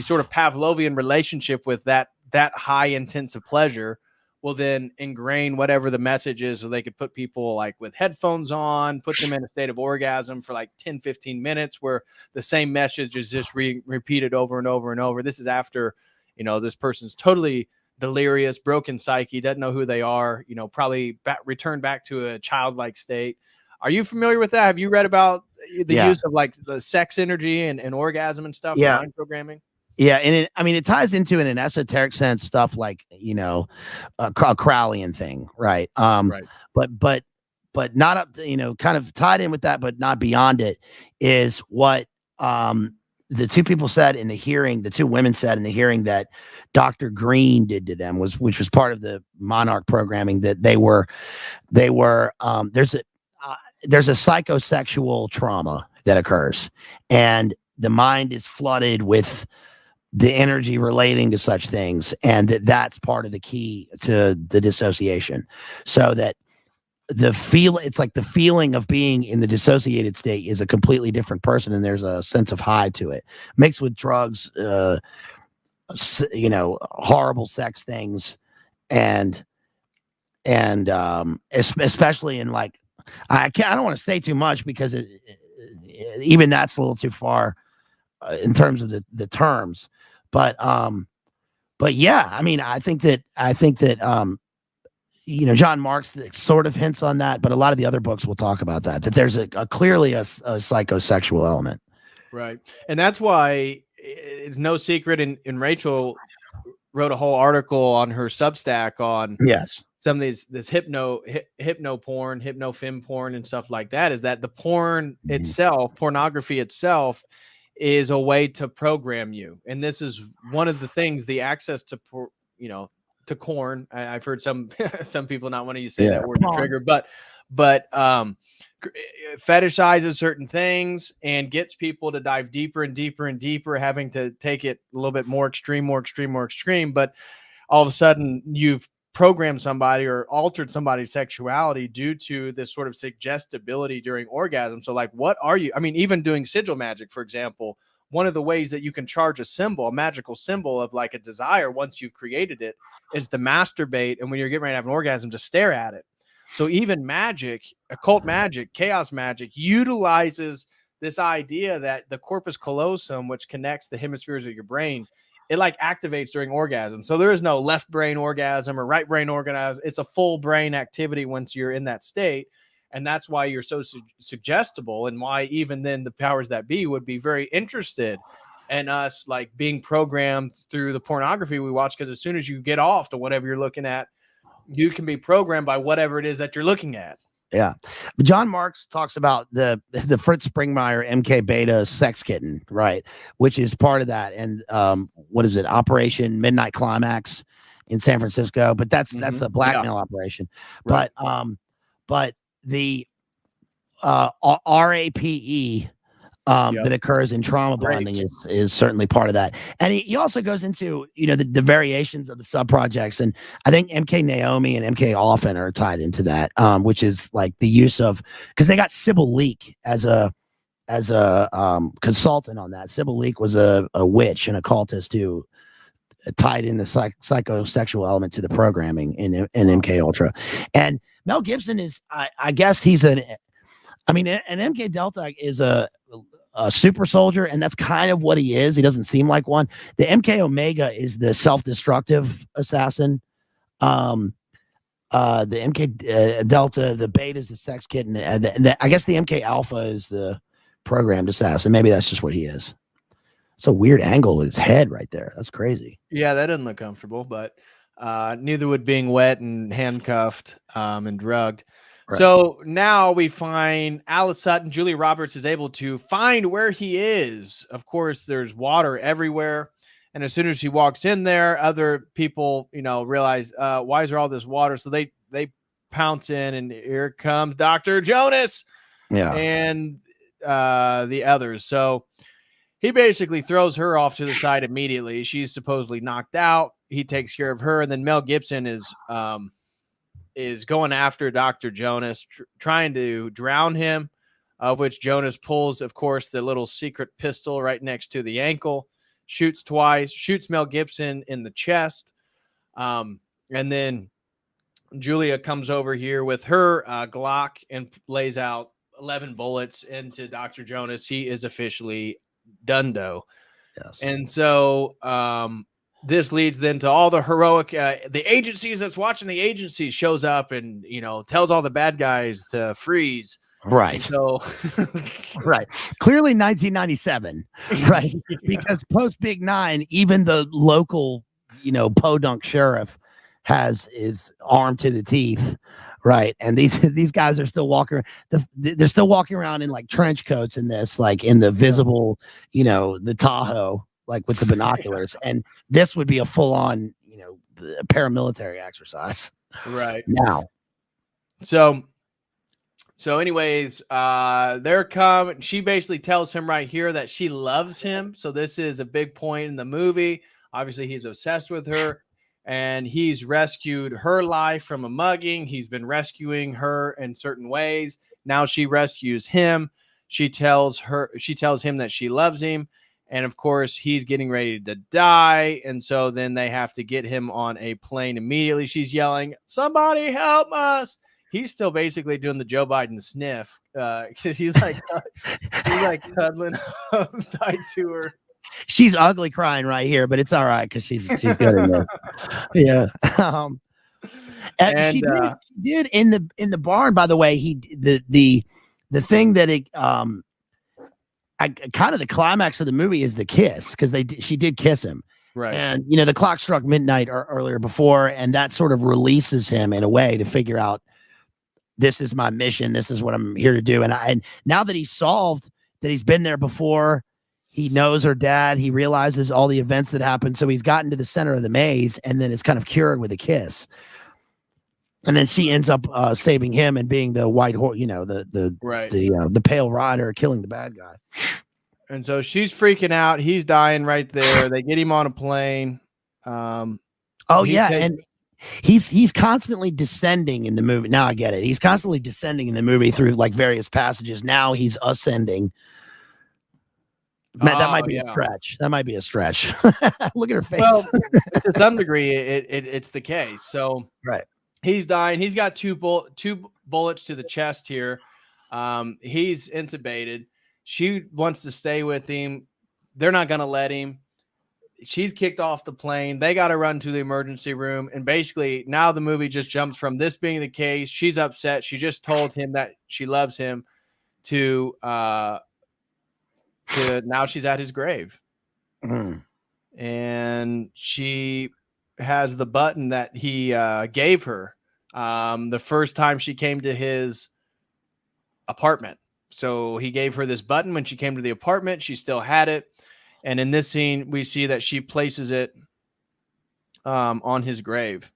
sort of Pavlovian relationship with that high intensive pleasure will then ingrain whatever the message is. So they could put people like with headphones on, put them in a state of orgasm for like 10, 15 minutes, where the same message is just repeated over and over and over. This is after, this person's totally delirious, broken psyche, doesn't know who they are, probably returned back to a childlike state. Are you familiar with that? Have you read about the use of like the sex energy and orgasm and stuff? Yeah. Mind programming? Yeah. And it ties into, in an esoteric sense, stuff like, a Crowleyan thing. Right. Right. But not up to, kind of tied in with that, but not beyond it, is what, the two people said in the hearing, the two women said in the hearing that Dr. Green did to them, which was part of the Monarch programming, that there's a psychosexual trauma that occurs, and the mind is flooded with the energy relating to such things. And that's part of the key to the dissociation. So that it's like the feeling of being in the dissociated state is a completely different person, and there's a sense of high to it, mixed with drugs, horrible sex things, and especially in like, I don't want to say too much, because even that's a little too far in terms of the terms, but yeah, I think that John Marks sort of hints on that, but a lot of the other books will talk about that there's clearly a psychosexual element. Right. And that's why it's no secret. And Rachel wrote a whole article on her Substack on some of this hypno porn, hypno-fem porn and stuff like that, is that the porn itself, pornography itself, is a way to program you. And this is one of the things, the access to, to corn. I've heard some people not wanting to say that word to trigger, but fetishizes certain things and gets people to dive deeper and deeper and deeper, having to take it a little bit more extreme, more extreme, more extreme. But all of a sudden you've programmed somebody or altered somebody's sexuality due to this sort of suggestibility during orgasm. So like, what are you? I mean, even doing sigil magic, for example, one of the ways that you can charge a symbol, a magical symbol of like a desire, once you've created it, is to masturbate. And when you're getting ready to have an orgasm, to stare at it. So even magic, occult magic, chaos magic utilizes this idea that the corpus callosum, which connects the hemispheres of your brain, it like activates during orgasm. So there is no left brain orgasm or right brain orgasm. It's a full brain activity once you're in that state. And that's why you're so suggestible, and why even then the powers that be would be very interested in us like being programmed through the pornography we watch. Because as soon as you get off to whatever you're looking at, you can be programmed by whatever it is that you're looking at. Yeah. But John Marks talks about the Fritz Springmeier MK Beta sex kitten, right? Which is part of that. And what is it? Operation Midnight Climax in San Francisco. But that's a blackmail operation. Right. But the RAPE that occurs in trauma bonding is certainly part of that. And he also goes into, you know, the variations of the sub projects. And I think MK Naomi and MK Often are tied into that, which is like the use of, because they got Sybil Leek as a consultant on that. Sybil Leek was a witch and occultist who tied in the psychosexual element to the programming in MK Ultra. And Mel Gibson is, I guess he's an MK Delta is a super soldier, and that's kind of what he is. He doesn't seem like one. The MK Omega is the self-destructive assassin. The MK Delta, the Beta is the sex kitten. I guess the MK Alpha is the programmed assassin. Maybe that's just what he is. It's a weird angle with his head right there. That's crazy. Yeah, that doesn't look comfortable, but neither would being wet and handcuffed and drugged. Right. So now we find Alice Sutton, Julia Roberts is able to find where he is. Of course, there's water everywhere. And as soon as she walks in there, other people, you know, realize, why is there all this water? So they pounce in, and here comes Dr. Jonas and the others. So he basically throws her off to the side immediately. She's supposedly knocked out. He takes care of her. And then Mel Gibson is going after Dr. Jonas, trying to drown him, of which Jonas pulls, of course, the little secret pistol right next to the ankle, shoots twice, shoots Mel Gibson in the chest. And then Julia comes over here with her Glock and lays out 11 bullets into Dr. Jonas. He is officially done-do. Yes. And so this leads then to all the heroic, the agencies that's watching the agencies shows up and, you know, tells all the bad guys to freeze. Right. So, right. Clearly 1997, right? Because post Big Nine, even the local, you know, podunk sheriff is armed to the teeth. Right. And these guys are still walking. They're still walking around in like trench coats in this, like in the visible, you know, the Tahoe, like with the binoculars. And this would be a full on, you know, paramilitary exercise. Right. Now. So anyways, she basically tells him right here that she loves him. So this is a big point in the movie. Obviously, he's obsessed with her. And he's rescued her life from a mugging. He's been rescuing her in certain ways. Now she rescues him. She tells him that she loves him. And of course, he's getting ready to die. And so then they have to get him on a plane immediately. She's yelling, "Somebody help us." He's still basically doing the Joe Biden sniff. Because he's like cuddling up tight to her. She's ugly crying right here, but it's all right because she's good in this. Yeah. And she did in the barn, by the way. The thing that kind of the climax of the movie is the kiss, because she did kiss him. Right. And you know, the clock struck midnight earlier before, and that sort of releases him in a way to figure out, this is my mission. This is what I'm here to do. And now that he's solved that he's been there before, he knows her dad. He realizes all the events that happened. So he's gotten to the center of the maze and then is kind of cured with a kiss. And then she ends up saving him and being the white horse, you know, the pale rider, killing the bad guy. And so she's freaking out. He's dying right there. They get him on a plane. And he's constantly descending in the movie. Now I get it. He's constantly descending in the movie through like various passages. Now he's ascending. That might be a stretch. That might be a stretch. Look at her face. Well, to some degree, it's the case. So right. He's dying. He's got two bullets to the chest here. He's intubated. She wants to stay with him. They're not going to let him. She's kicked off the plane. They got to run to the emergency room. And basically now the movie just jumps from this being the case. She's upset. She just told him that she loves him to now she's at his grave. And she has the button that he gave her the first time she came to his apartment. So he gave her this button when she came to the apartment. She still had it. And in this scene, we see that she places it on his grave.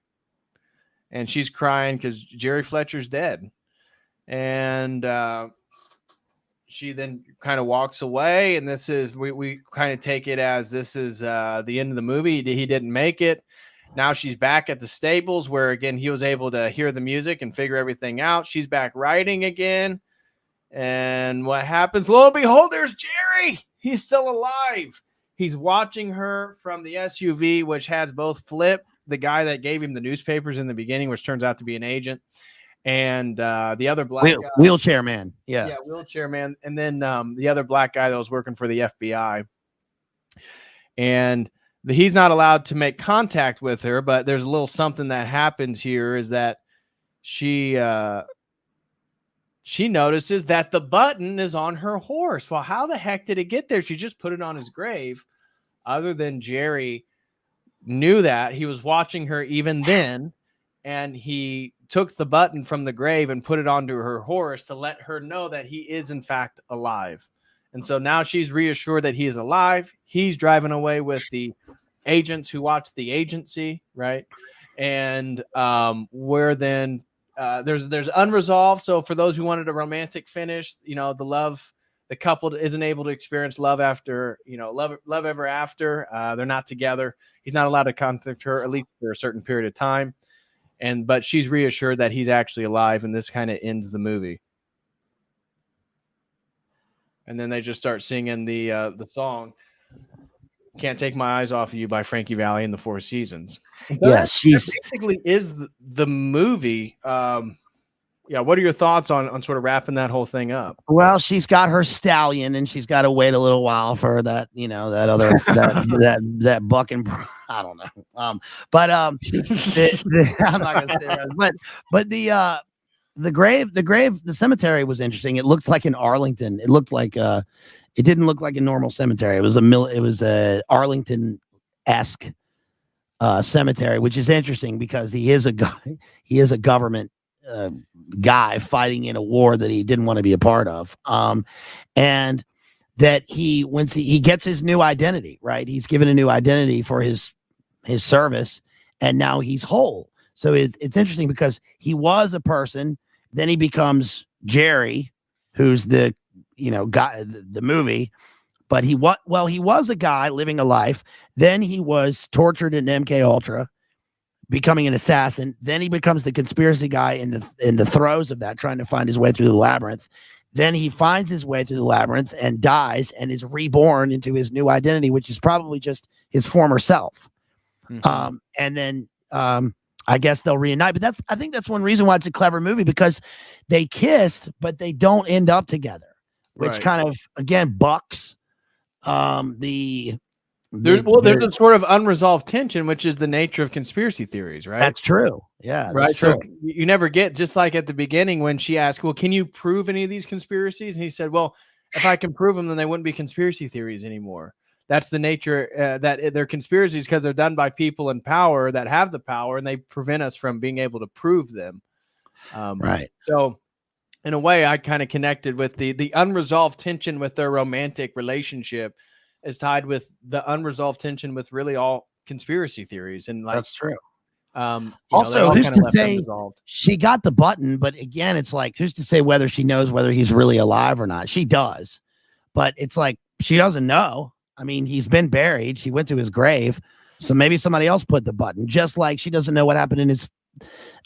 And she's crying because Jerry Fletcher's dead. And she then kind of walks away. And this is, we kind of take it as this is the end of the movie. He didn't make it. Now she's back at the stables where, again, he was able to hear the music and figure everything out. She's back riding again. And what happens? Lo and behold, there's Jerry. He's still alive. He's watching her from the SUV, which has both Flip, the guy that gave him the newspapers in the beginning, which turns out to be an agent, and the other black guy. Wheelchair man. Yeah, wheelchair man. And then the other black guy that was working for the FBI. And he's not allowed to make contact with her, but there's a little something that happens here is that she notices that the button is on her horse. Well, how the heck did it get there? She just put it on his grave. Other than Jerry knew that. He was watching her even then, and he took the button from the grave and put it onto her horse to let her know that he is, in fact, alive. And so now she's reassured that he is alive. He's driving away with the agents who watch the agency, right? And where then there's unresolved. So for those who wanted a romantic finish, you know, the couple isn't able to experience love after, you know, love ever after. They're not together. He's not allowed to contact her, at least for a certain period of time. But she's reassured that he's actually alive, and this kind of ends the movie. And then they just start singing the song "Can't Take My Eyes Off of You" by Frankie Valli and the Four Seasons. Yeah, that basically is the movie. Yeah, what are your thoughts on sort of wrapping that whole thing up? Well, she's got her stallion, and she's got to wait a little while for that, you know, that other that buck and I don't know. I'm not gonna say that. But the cemetery was interesting. It looked like in Arlington. It looked like it didn't look like a normal cemetery. It was a Arlington-esque cemetery, which is interesting because he is a government guy fighting in a war that he didn't want to be a part of. And that once he gets his new identity, right? He's given a new identity for his service, and now he's whole. So it's interesting because he was a person, then he becomes Jerry, who's the, you know, guy, the movie, but he was a guy living a life. Then he was tortured in MK Ultra, becoming an assassin. Then he becomes the conspiracy guy in the throes of that, trying to find his way through the labyrinth. Then he finds his way through the labyrinth and dies and is reborn into his new identity, which is probably just his former self. Mm-hmm. And then I guess they'll reunite. But I think that's one reason why it's a clever movie, because they kissed, but they don't end up together, which kind of, again, bucks there's a sort of unresolved tension, which is the nature of conspiracy theories, right? That's true. Yeah. Right. True. So you never get, just like at the beginning when she asked, well, can you prove any of these conspiracies? And he said, well, if I can prove them, then they wouldn't be conspiracy theories anymore. That's the nature that they're conspiracies because they're done by people in power that have the power, and they prevent us from being able to prove them. Right. So in a way, I kind of connected with the unresolved tension with their romantic relationship is tied with the unresolved tension with really all conspiracy theories. And like, that's true. Also, who's to say unresolved. she got the button? But again, it's like, who's to say whether she knows whether he's really alive or not? She does, but it's like she doesn't know. I mean, he's been buried. She went to his grave, so maybe somebody else put the button. Just like she doesn't know what happened in his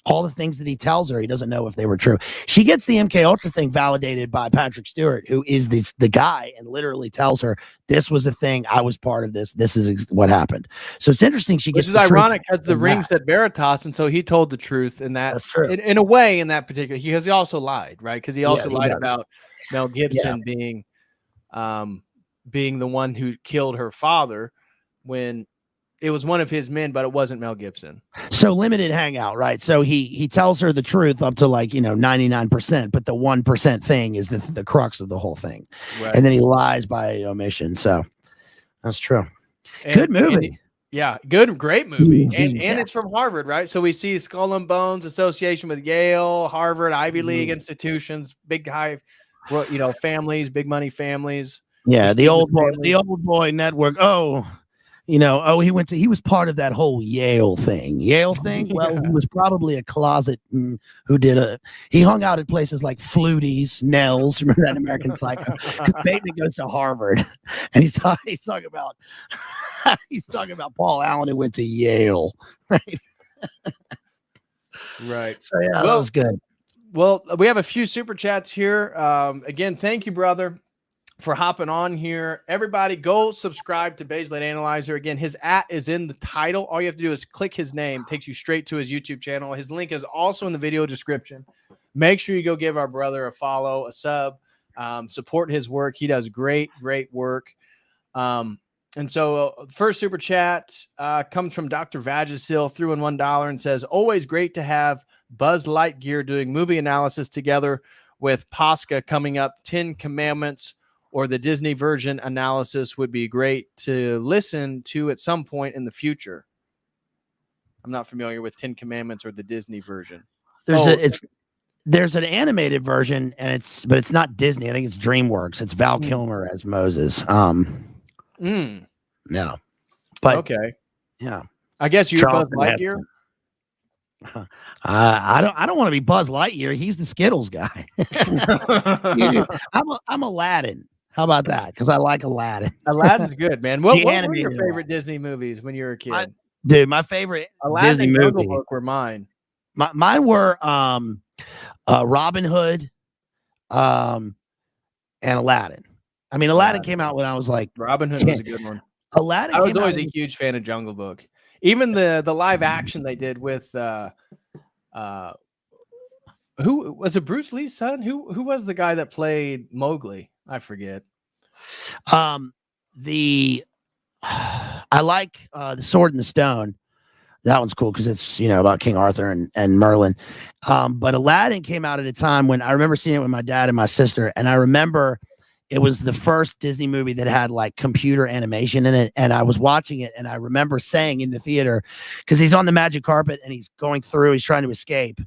all the things that he tells her. He doesn't know if they were true. She gets the MK Ultra thing validated by Patrick Stewart, who is the guy, and literally tells her this was a thing. I was part of this. This is what happened. So it's interesting. She gets Which is ironic because the ring said Veritas, and so he told the truth. And that's true in a way. In that particular, because he also lied, right? Because he also lied about Mel Gibson being the one who killed her father when it was one of his men, but it wasn't Mel Gibson. So limited hangout, right? So he tells her the truth up to 99%, but the 1% thing is the crux of the whole thing. Right. And then he lies by omission. So that's true. Good movie. Great movie. And it's from Harvard, right? So we see Skull and Bones association with Yale, Harvard, Ivy League institutions, big high, families, big money families. Yeah, the old boy network. He was part of that whole Yale thing. Well, he was probably a closet he hung out at places like Flutie's, Nell's, remember that American Psycho? Because Bateman goes to Harvard, and he's talking about Paul Allen who went to Yale, right? Right. So that was good. Well, we have a few super chats here. Again, thank you, brother, for hopping on here. Everybody go subscribe to Bazed Lit Analyzer. Again, his @ is in the title. All you have to do is click his name. It takes you straight to his YouTube channel. His link is also in the video description. Make sure you go give our brother a follow, a sub, support his work. He does great work. And so first super chat comes from Dr. Vagisil, threw in $1 and says, always great to have Buzz Lightyear doing movie analysis together with Posca coming up. 10 Commandments or the Disney version analysis would be great to listen to at some point in the future. I'm not familiar with 10 Commandments or the Disney version. There's an animated version, but it's not Disney. I think it's DreamWorks. It's Val Kilmer as Moses. No, but okay, yeah. I guess you're Buzz Lightyear. I don't want to be Buzz Lightyear. He's the Skittles guy. I'm Aladdin. How about that? Because I like Aladdin. Aladdin's good, man. What were your favorite Disney movies when you were a kid? My favorite Aladdin Disney and Jungle movie Book were mine. Mine were Robin Hood, and Aladdin. I mean, Aladdin came out when I was like Robin Hood 10. was a good one. Aladdin. I was always a huge fan of Jungle Book. Even the live action they did with who was it? Bruce Lee's son? Who was the guy that played Mowgli? I forget. I like The Sword and the Stone. That one's cool because it's about King Arthur and Merlin. But Aladdin came out at a time when I remember seeing it with my dad and my sister, and I remember it was the first Disney movie that had like computer animation in it. And I was watching it, and I remember saying in the theater, because he's on the magic carpet and he's going through, he's trying to escape.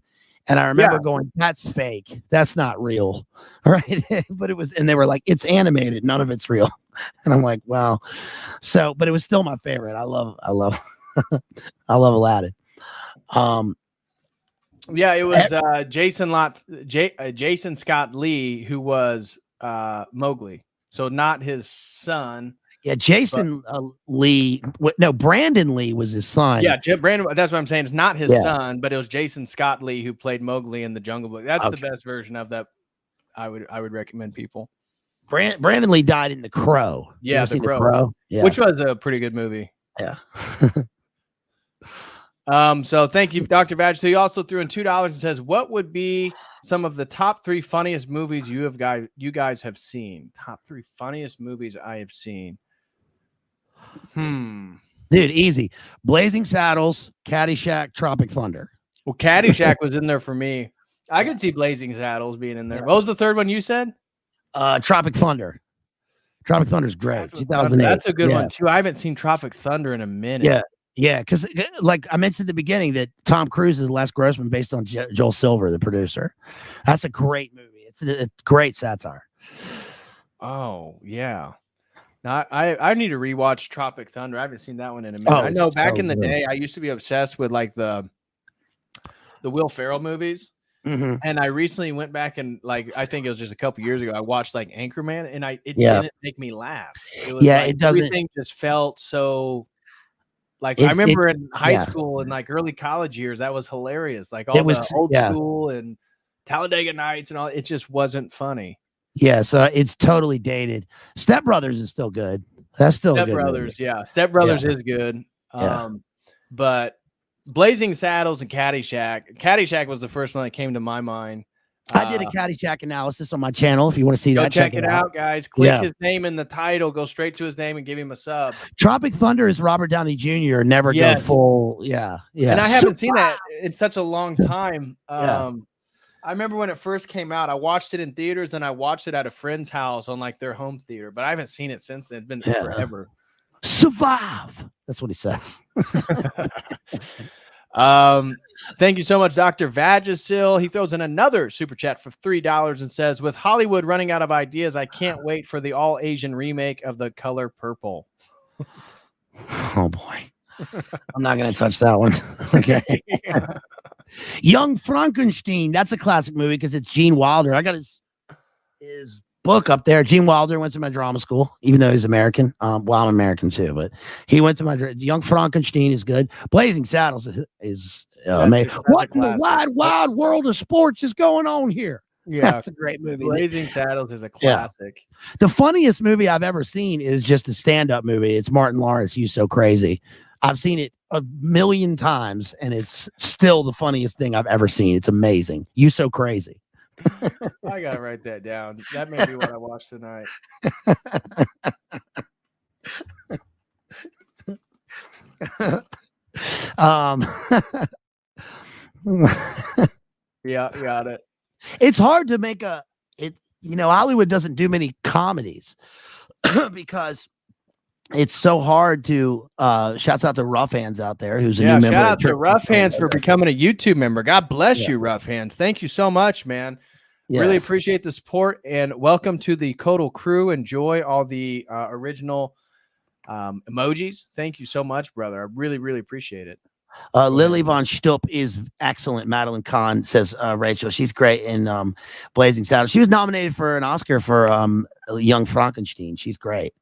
And I remember going, that's fake. That's not real. Right. But it was, and they were like, it's animated. None of it's real. And I'm like, wow. So, but it was still my favorite. I love Aladdin. It was Jason Scott Lee who was Mowgli. So not his son. Yeah, Jason Lee. No, Brandon Lee was his son. Yeah, Brandon. That's what I'm saying. It's not his son, but it was Jason Scott Lee who played Mowgli in the Jungle Book. That's the best version of that. I would recommend people. Brandon Lee died in The Crow. Yeah, The Crow. Yeah. Which was a pretty good movie. Yeah. So thank you, Dr. Badge. So he also threw in $2 and says, what would be some of the top 3 funniest movies you guys have seen? Top 3 funniest movies I have seen. Dude, easy. Blazing Saddles, Caddyshack, Tropic Thunder. Well, Caddyshack was in there for me. I could see Blazing Saddles being in there. What was the third one you said? Tropic Thunder. Tropic Thunder's great. 2008. That's a good one too. I haven't seen Tropic Thunder in a minute. Yeah, because like I mentioned at the beginning that Tom Cruise is Les Grossman based on Joel Silver, the producer. That's a great movie. It's a great satire. Oh yeah. Now, I need to rewatch Tropic Thunder. I haven't seen that one in a minute. I know back in the day, I used to be obsessed with like the the Will Ferrell movies. Mhm. And I recently went back and like I think it was just a couple years ago. I watched like Anchorman, and it Yeah. didn't make me laugh. It was Yeah, like it doesn't. everything just felt so. Like I It remember in high yeah. school and like early college years, that was hilarious. Like It all was the old yeah. school and Talladega Nights and all. It just wasn't funny. Yeah, so it's totally dated. Step Brothers is still good. That's still a Step good movie. Brothers, yeah. Step Brothers is good. Yeah. But Blazing Saddles and Caddyshack. Caddyshack was the first one that came to my mind. I did a Caddyshack analysis on my channel. If you want to see Go that, check it out, guys. Click his name in the title. Go straight to his name and give him a sub. Tropic Thunder is Robert Downey Jr. Never go full. Yeah. And I haven't seen that in such a long time. Yeah. I remember when it first came out, I watched it in theaters, and I watched it at a friend's house on like their home theater, but I haven't seen it since then. It's been forever. Survive. That's what he says. Thank you so much, Dr. Vagisil. He throws in another super chat for $3 and says, with Hollywood running out of ideas, I can't wait for the all Asian remake of The Color Purple. Oh boy. I'm not going to touch that one. Okay. Young Frankenstein. That's a classic movie because it's Gene Wilder. I got his book up there. Gene Wilder went to my drama school, even though he's American. Well, I'm American too, but he went to my Young Frankenstein is good. Blazing Saddles is amazing. What in the wide world of sports is going on here? Yeah, that's a great movie. Blazing Saddles is a classic. Yeah. The funniest movie I've ever seen is just a stand-up movie. It's Martin Lawrence, You So Crazy. I've seen it a million times, and it's still the funniest thing I've ever seen. It's amazing. You So Crazy. I gotta write that down. That may be what I watch tonight. Yeah, got it. It's hard to make Hollywood doesn't do many comedies because it's so hard to shouts out to Rough Hands out there, who's a new member. Shout out to Rough Hands for becoming a YouTube member. God bless you, Rough Hands. Thank you so much, man. Yes. Really appreciate the support, and welcome to the COTEL crew. Enjoy all the original emojis. Thank you so much, brother. I really, really appreciate it. Lily Von Stupp is excellent. Madeline Kahn says Rachel. She's great in Blazing Saddles. She was nominated for an Oscar for Young Frankenstein. She's great.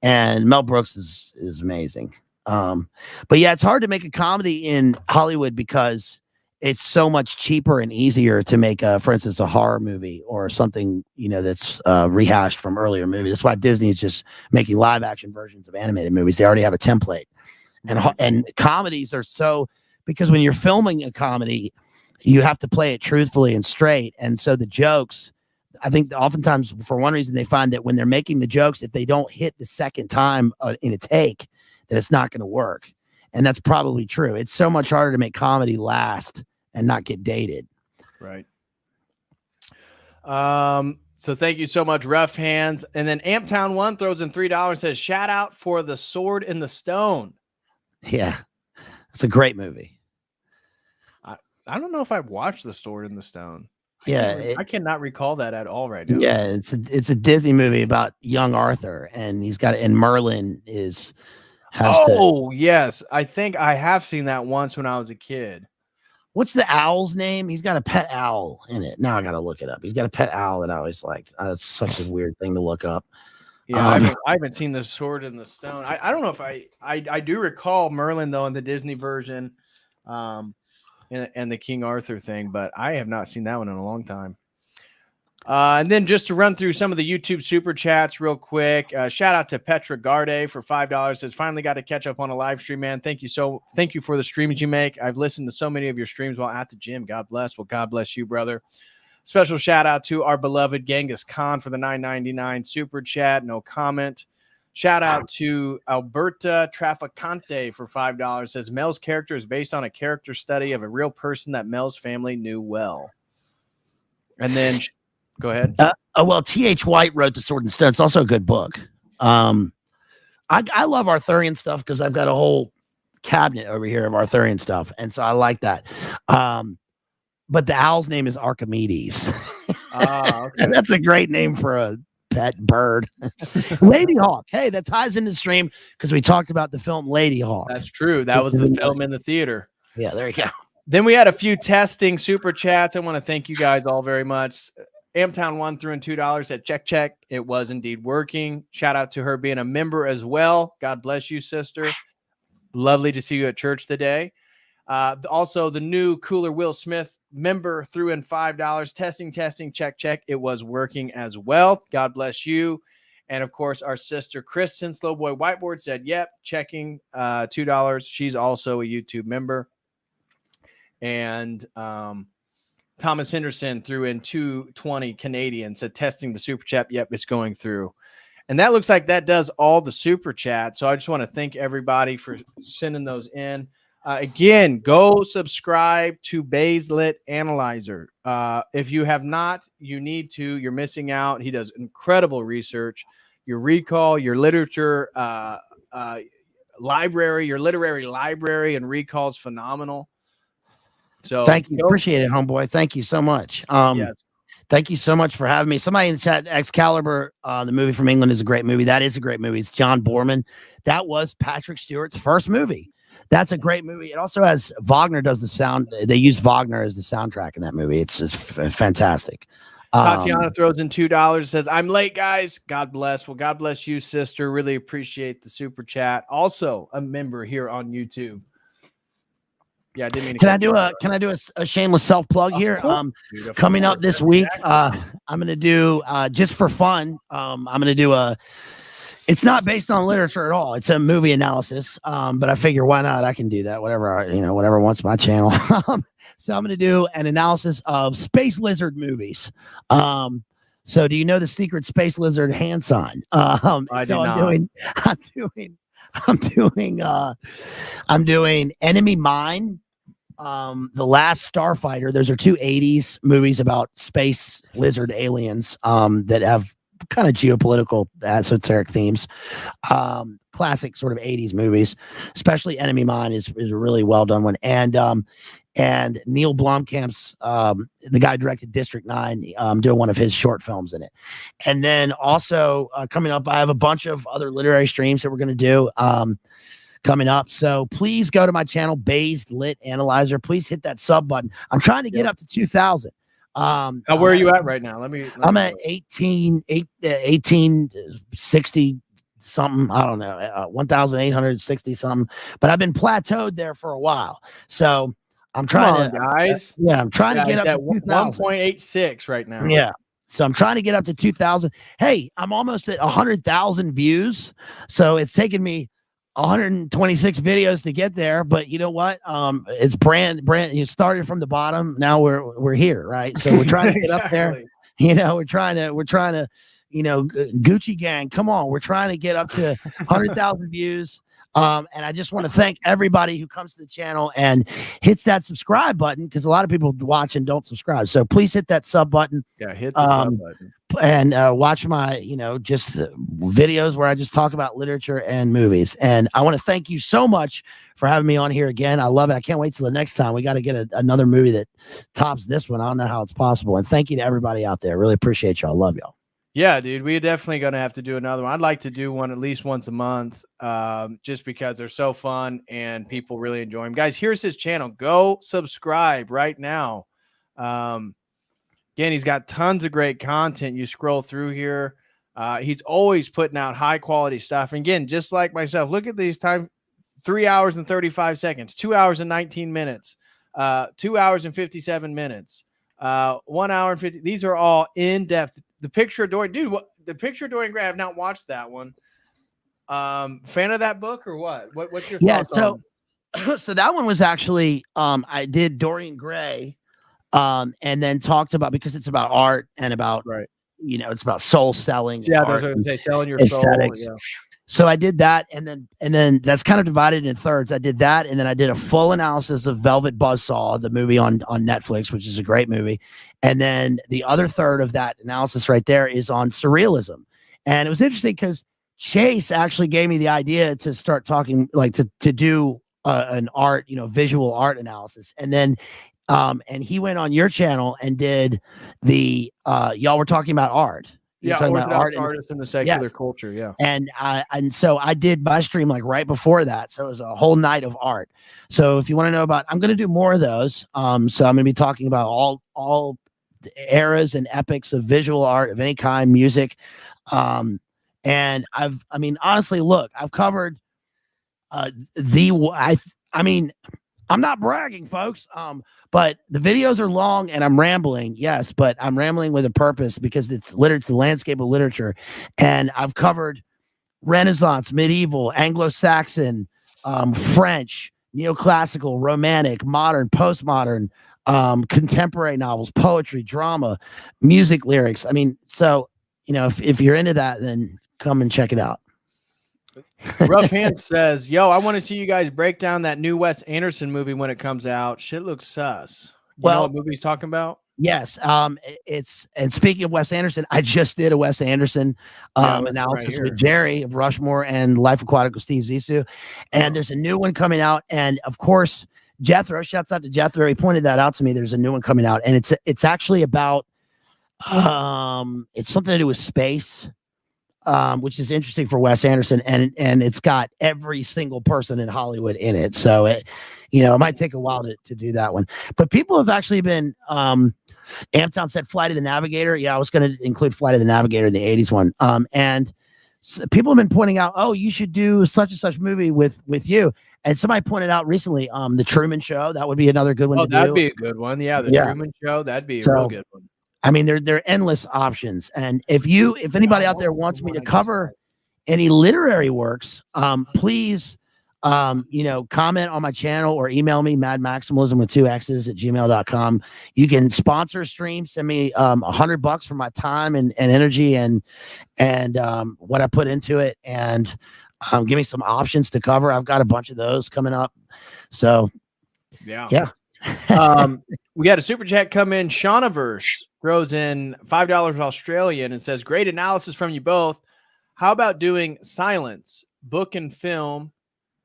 And Mel Brooks is amazing. But yeah, it's hard to make a comedy in Hollywood because it's so much cheaper and easier to make, for instance, a horror movie or something, that's rehashed from earlier movies. That's why Disney is just making live action versions of animated movies. They already have a template. And comedies are because when you're filming a comedy, you have to play it truthfully and straight. And so the jokes, I think oftentimes for one reason, they find that when they're making the jokes, if they don't hit the second time in a take, that it's not going to work. And that's probably true. It's so much harder to make comedy last and not get dated. Right. So thank you so much, Rough Hands. And then Amptown 1 throws in $3 and says, shout out for The Sword in the Stone. Yeah. It's a great movie. I don't know if I've watched The Sword in the Stone. I cannot recall that at all right now. Yeah, it's a Disney movie about young Arthur, and Merlin yes. I think I have seen that once when I was a kid. What's the owl's name? He's got a pet owl in it. Now I got to look it up. He's got a pet owl that I always liked. That's such a weird thing to look up. Yeah, I haven't seen The Sword in the Stone. I don't know if I do recall Merlin though in the Disney version, and the King Arthur thing, but I have not seen that one in a long time. And then just to run through some of the YouTube super chats real quick. Shout out to Petra Garde for $5. Says finally got to catch up on a live stream, man. Thank you for the streams you make. I've listened to so many of your streams while at the gym. God bless. Well, God bless you, brother. Special shout out to our beloved Genghis Khan for the $9.99 super chat. No comment. Shout out to Alberta Traficante for $5. Says Mel's character is based on a character study of a real person that Mel's family knew well. And then go ahead. Well, T.H. White wrote The Sword and Stone. It's also a good book. I love Arthurian stuff because I've got a whole cabinet over here of Arthurian stuff. And so I like that. But the owl's name is Archimedes. Okay. That's a great name for a pet bird. Lady Hawk. Hey, that ties into the stream because we talked about the film Lady Hawk. That's true. That was the film in the theater. Yeah, there you go. Then we had a few testing super chats. I want to thank you guys all very much. Amtown1 threw in $2 at check. It was indeed working. Shout out to her being a member as well. God bless you, sister. Lovely to see you at church today. Also, the new Cooler Will Smith member threw in $5. Testing, check. It was working as well. God bless you. And of course, our sister Kristen Slowboy Whiteboard said, yep, checking $2. She's also a YouTube member. And Thomas Henderson threw in 220 Canadian, said testing the super chat. Yep, it's going through. And that looks like that does all the super chat. So I just want to thank everybody for sending those in. Again, go subscribe to Bazed Lit Analyzer. If you have not, you need to. You're missing out. He does incredible research. Your recall, your literature library, your literary library and recall is phenomenal. So thank you. Appreciate it, homeboy. Thank you so much. Yes. Thank you so much for having me. Somebody in the chat, Excalibur, the movie from England is a great movie. That is a great movie. It's John Boorman. That was Patrick Stewart's first movie. That's a great movie. It also has Wagner does the sound. They used Wagner as the soundtrack in that movie. It's just fantastic. Tatiana throws in $2, says, I'm late, guys. God bless. Well, God bless you, sister. Really appreciate the super chat. Also a member here on YouTube. Yeah, I didn't mean to. Can I do a shameless self plug here? Coming up this week, I'm gonna do just for fun. I'm gonna do it's not based on literature at all. It's a movie analysis. But I figure why not? I can do that. Whatever wants my channel. So I'm gonna do an analysis of space lizard movies. So do you know the secret space lizard hand sign? I do not. I'm doing Enemy Mine, The Last Starfighter. Those are two 80s movies about space lizard aliens that have kind of geopolitical esoteric themes. Classic sort of 80s movies, especially Enemy Mine is a really well done one. And Neil Blomkamp's the guy who directed District 9, doing one of his short films in it. And then also coming up, I have a bunch of other literary streams that we're going to do coming up. So please go to my channel, Bazed Lit Analyzer. Please hit that sub button. I'm trying to get up to 2,000. Where are you at right now? I'm at 1860 something. I don't know, 1,860 something. But I've been plateaued there for a while. So I'm trying to, guys. I'm trying to get up to 1.86 right now. Yeah. So I'm trying to get up to 2,000. Hey, I'm almost at 100,000 views. So it's taken me 126 videos to get there. But you know what? It's brand. You started from the bottom. Now we're here, right? So we're trying to get up there. You know, we're trying to, Gucci gang, come on. We're trying to get up to 100,000 views. And I just want to thank everybody who comes to the channel and hits that subscribe button, because a lot of people watch and don't subscribe. So please hit that sub button. Yeah, hit the sub button. And watch my, just videos where I just talk about literature and movies. And I want to thank you so much for having me on here again. I love it. I can't wait till the next time. We got to get another movie that tops this one. I don't know how it's possible. And thank you to everybody out there. Really appreciate y'all. Love y'all. Yeah, dude, we're definitely going to have to do another one. I'd like to do one at least once a month, just because they're so fun and people really enjoy them. Guys, here's his channel. Go subscribe right now. Again, he's got tons of great content. You scroll through here. He's always putting out high quality stuff. And again, just like myself, look at these time, 3 hours and 35 seconds, 2 hours and 19 minutes, 2 hours and 57 minutes, 1 hour and 50. These are all in depth. The picture of Dorian, dude. The picture of Dorian Gray. I've not watched that one. Fan of that book or what? What's your thoughts on? So that one was actually I did Dorian Gray, and then talked about, because it's about art and about it's about soul selling. Yeah, those are selling your aesthetics. Soul. Yeah. So I did that, and then that's kind of divided in thirds. I did that, and then I did a full analysis of Velvet Buzzsaw, the movie on Netflix, which is a great movie. And then the other third of that analysis right there is on surrealism. And it was interesting because Chase actually gave me the idea to start talking, like to do an art, visual art analysis. And then and he went on your channel and did the y'all were talking about art. You're talking about Orthodox art artists in the secular yes. culture. Yeah. And so I did my stream like right before that. So it was a whole night of art. So if you want to know about, I'm going to do more of those. So I'm going to be talking about all the eras and epics of visual art of any kind, music. And I mean, honestly, look, I've covered I mean, I'm not bragging, folks. But the videos are long and I'm rambling, yes, but I'm rambling with a purpose because it's the landscape of literature. And I've covered Renaissance, medieval, Anglo-Saxon, French, neoclassical, romantic, modern, postmodern, contemporary novels, poetry, drama, music, lyrics. I mean, so if you're into that, then come and check it out. Rough Hand says, yo, I want to see you guys break down that new Wes Anderson movie when it comes out. Shit looks sus. You know what movie he's talking about? Yes. And speaking of Wes Anderson, I just did a Wes Anderson analysis with Jerry of Rushmore and Life Aquatic with Steve Zissou. And there's a new one coming out. And of course, Jethro, shouts out to Jethro. He pointed that out to me. There's a new one coming out. And it's actually about it's something to do with space. Which is interesting for Wes Anderson, and it's got every single person in Hollywood in it. So it might take a while to do that one. But people have actually been Amtown said Flight of the Navigator. Yeah, I was going to include Flight of the Navigator, the 80s one. And people have been pointing out, oh, you should do such and such movie with you. And somebody pointed out recently, the Truman Show. That would be another good one to do. That'd be a good one. Yeah, the Truman Show. That'd be a real good one. I mean, there are endless options. And if anybody out there wants me to cover any literary works, please, comment on my channel or email me, madmaximalism with 2 X's at gmail.com. You can sponsor a stream, send me $100 for my time and energy and what I put into it. And give me some options to cover. I've got a bunch of those coming up. So yeah. We got a super chat come in. Shaunaverse throws in $5 Australian and says, great analysis from you both. How about doing silence, book and film,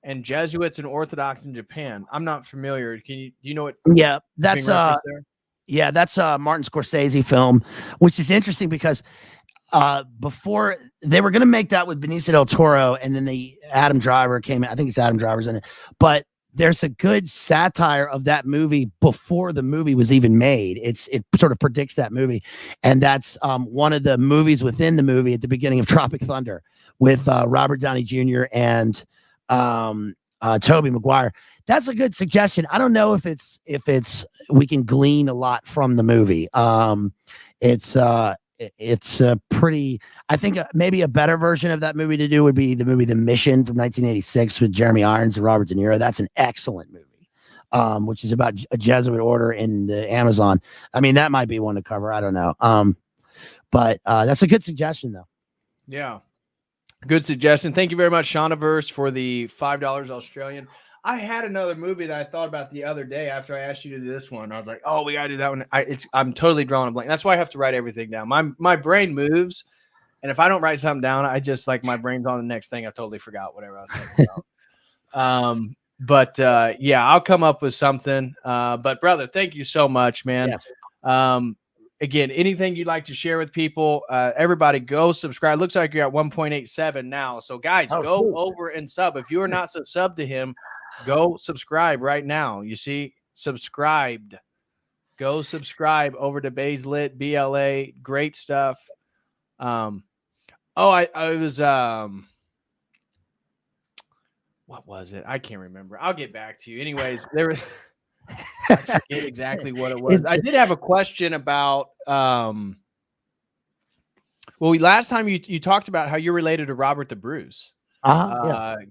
and Jesuits and Orthodox in Japan? I'm not familiar. Do you know what? Yeah, that's Martin Scorsese film, which is interesting because before they were going to make that with Benicio del Toro, and then Adam Driver came in. I think it's Adam Driver's in it, but there's a good satire of that movie before the movie was even made. It sort of predicts that movie. And that's one of the movies within the movie at the beginning of Tropic Thunder with Robert Downey Jr. and Tobey Maguire. That's a good suggestion. I don't know if we can glean a lot from the movie. It's pretty, I think maybe a better version of that movie to do would be the movie The Mission from 1986 with Jeremy Irons and Robert De Niro. That's an excellent movie, which is about a Jesuit order in the Amazon. I mean, that might be one to cover. I don't know. But that's a good suggestion though. Yeah. Good suggestion. Thank you very much, Shaunaverse, for the $5 Australian. I had another movie that I thought about the other day after I asked you to do this one. I was like, oh, we got to do that one. I'm totally drawing a blank. That's why I have to write everything down. My brain moves. And if I don't write something down, I just my brain's on the next thing. I totally forgot whatever I was thinking about. Yeah, I'll come up with something. But brother, thank you so much, man. Yes. Again, anything you'd like to share with people, everybody go subscribe. Looks like you're at 1.87 now. So guys, go over and sub. If you are not subbed to him, go subscribe right now. You see, subscribed. Go subscribe over to Bazed Lit, BLA. Great stuff. I was what was it? I can't remember. I'll get back to you. Anyways, there was I forget exactly what it was. I did have a question about last time you talked about how you're related to Robert the Bruce,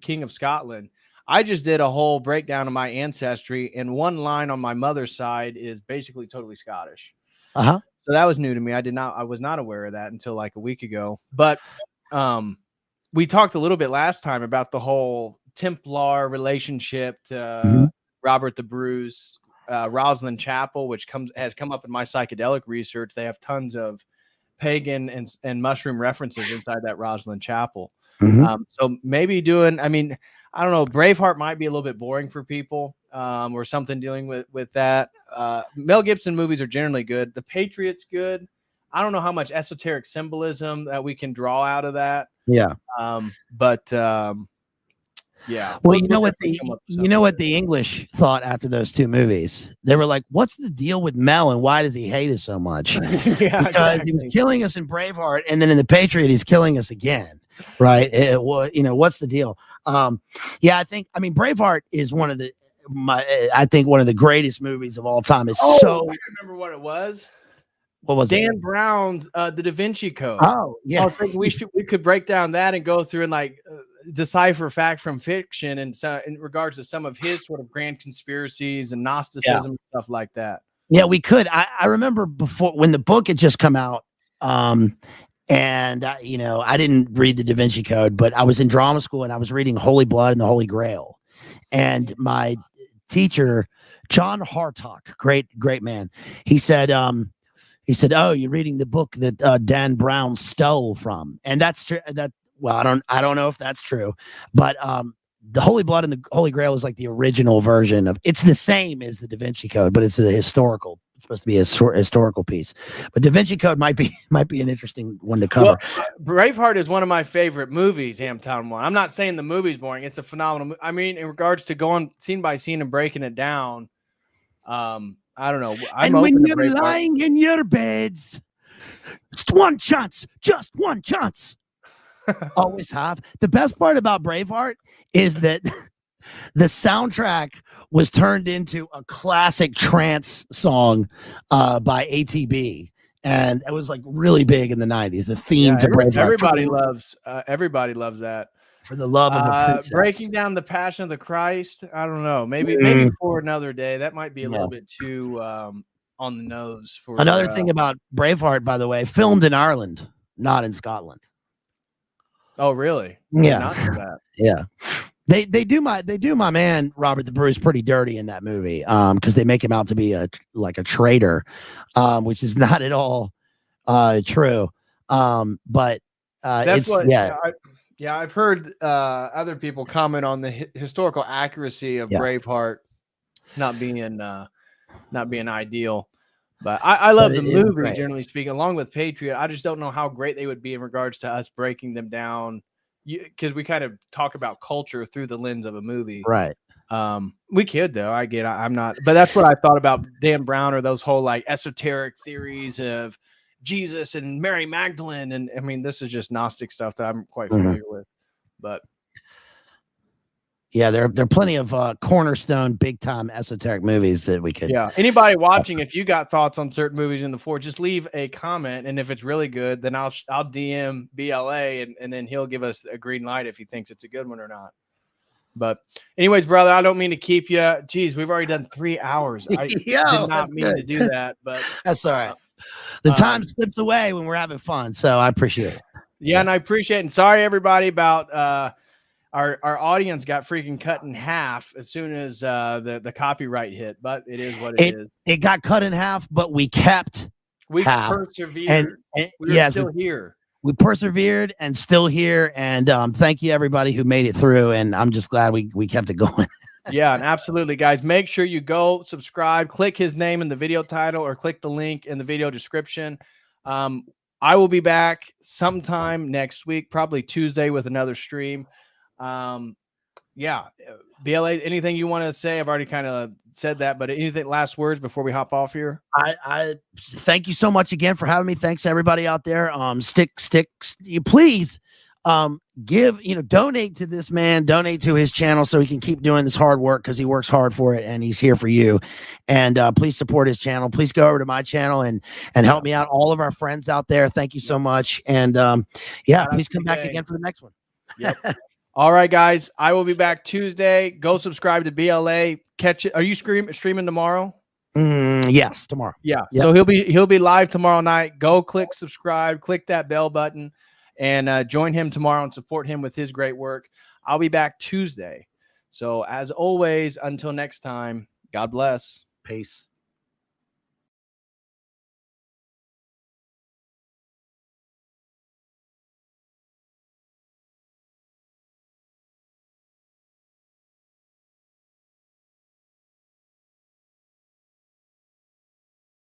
King of Scotland. I just did a whole breakdown of my ancestry, and one line on my mother's side is basically totally Scottish. So that was new to me. I was not aware of that until like a week ago. But we talked a little bit last time about the whole Templar relationship to Robert the Bruce, Rosslyn Chapel, which has come up in my psychedelic research. They have tons of pagan and mushroom references inside that Rosslyn Chapel. So maybe I don't know, Braveheart might be a little bit boring for people, or something dealing with that. Mel Gibson movies are generally good. The Patriot's good. I don't know how much esoteric symbolism that we can draw out of that. Yeah. Yeah. Well, you know what the English thought after those two movies? They were like, "What's the deal with Mel, and why does he hate us so much?" Yeah, because he was killing us in Braveheart, and then in the Patriot, he's killing us again, right? What's the deal? Yeah, I mean, Braveheart is one of the greatest movies of all time. It's I remember what it was. What was Dan Brown's The Da Vinci Code. Oh, yeah. I was thinking we could break down that and go through and like decipher fact from fiction, and so in regards to some of his sort of grand conspiracies and Gnosticism and stuff like that. Yeah, we could. I remember before when the book had just come out, and I didn't read the Da Vinci Code, but I was in drama school and I was reading Holy Blood and the Holy Grail, and my teacher, John Hartock, great man, he said, "Oh, you're reading the book that Dan Brown stole from," and that's true. Well, I don't know if that's true, but the Holy Blood and the Holy Grail is like the original version of. It's the same as the Da Vinci Code, but it's it's supposed to be a historical piece. But Da Vinci Code might be an interesting one to cover. Well, Braveheart is one of my favorite movies. Hamtown one. I'm not saying the movie's boring. It's a phenomenal. I mean, in regards to going scene by scene and breaking it down, I don't know. And when you're lying in your beds, just one chance. Always have. The best part about Braveheart is that the soundtrack was turned into a classic trance song by ATB, and it was like really big in the 90s. The theme to Braveheart. Everybody loves that. For the love of a princess. Breaking down the Passion of the Christ. I don't know. Maybe for another day. That might be a little bit too on the nose. For another thing about Braveheart, by the way, filmed in Ireland, not in Scotland. Oh, really? Yeah. Not for that. Yeah. They do my man Robert the Bruce pretty dirty in that movie, because they make him out to be a traitor, which is not at all true. But that's I've heard other people comment on the historical accuracy of Braveheart not being ideal. But I love the movie, generally speaking, along with Patriot. I just don't know how great they would be in regards to us breaking them down, because we kind of talk about culture through the lens of a movie. Right. We could, though. I'm not. But that's what I thought about Dan Brown, or those whole like esoteric theories of Jesus and Mary Magdalene. And I mean, this is just Gnostic stuff that I'm quite familiar with. But yeah, there are plenty of cornerstone, big time esoteric movies that we could. Yeah. Anybody watching, if you got thoughts on certain movies in the forum, just leave a comment, and if it's really good, then I'll DM BLA, and then he'll give us a green light if he thinks it's a good one or not. But anyways, brother, I don't mean to keep you. Geez, we've already done 3 hours. I did not mean to do that, but that's all right. The time slips away when we're having fun, so I appreciate it. Yeah, and I appreciate it. And sorry, everybody, about our audience got freaking cut in half as soon as the copyright hit, but it is what it is. It got cut in half, but we persevered, and we're still here. We persevered and still here, and thank you everybody who made it through, and I'm just glad we kept it going. Yeah, and absolutely, guys. Make sure you go subscribe, click his name in the video title, or click the link in the video description. I will be back sometime next week, probably Tuesday, with another stream. Yeah, BLA, anything you want to say? I've already kind of said that, but anything, last words before we hop off here? I thank you so much again for having me. Thanks to everybody out there. You please donate to this man, donate to his channel so he can keep doing this hard work, because he works hard for it and he's here for you. And please support his channel. Please go over to my channel and help me out. All of our friends out there, thank you so much. And please come back again for the next one. Yep. All right, guys. I will be back Tuesday. Go subscribe to BLA. Catch it. Are you streaming tomorrow? Yes, tomorrow. Yeah. Yep. So he'll be live tomorrow night. Go click subscribe, click that bell button, and join him tomorrow and support him with his great work. I'll be back Tuesday. So as always, until next time, God bless. Peace.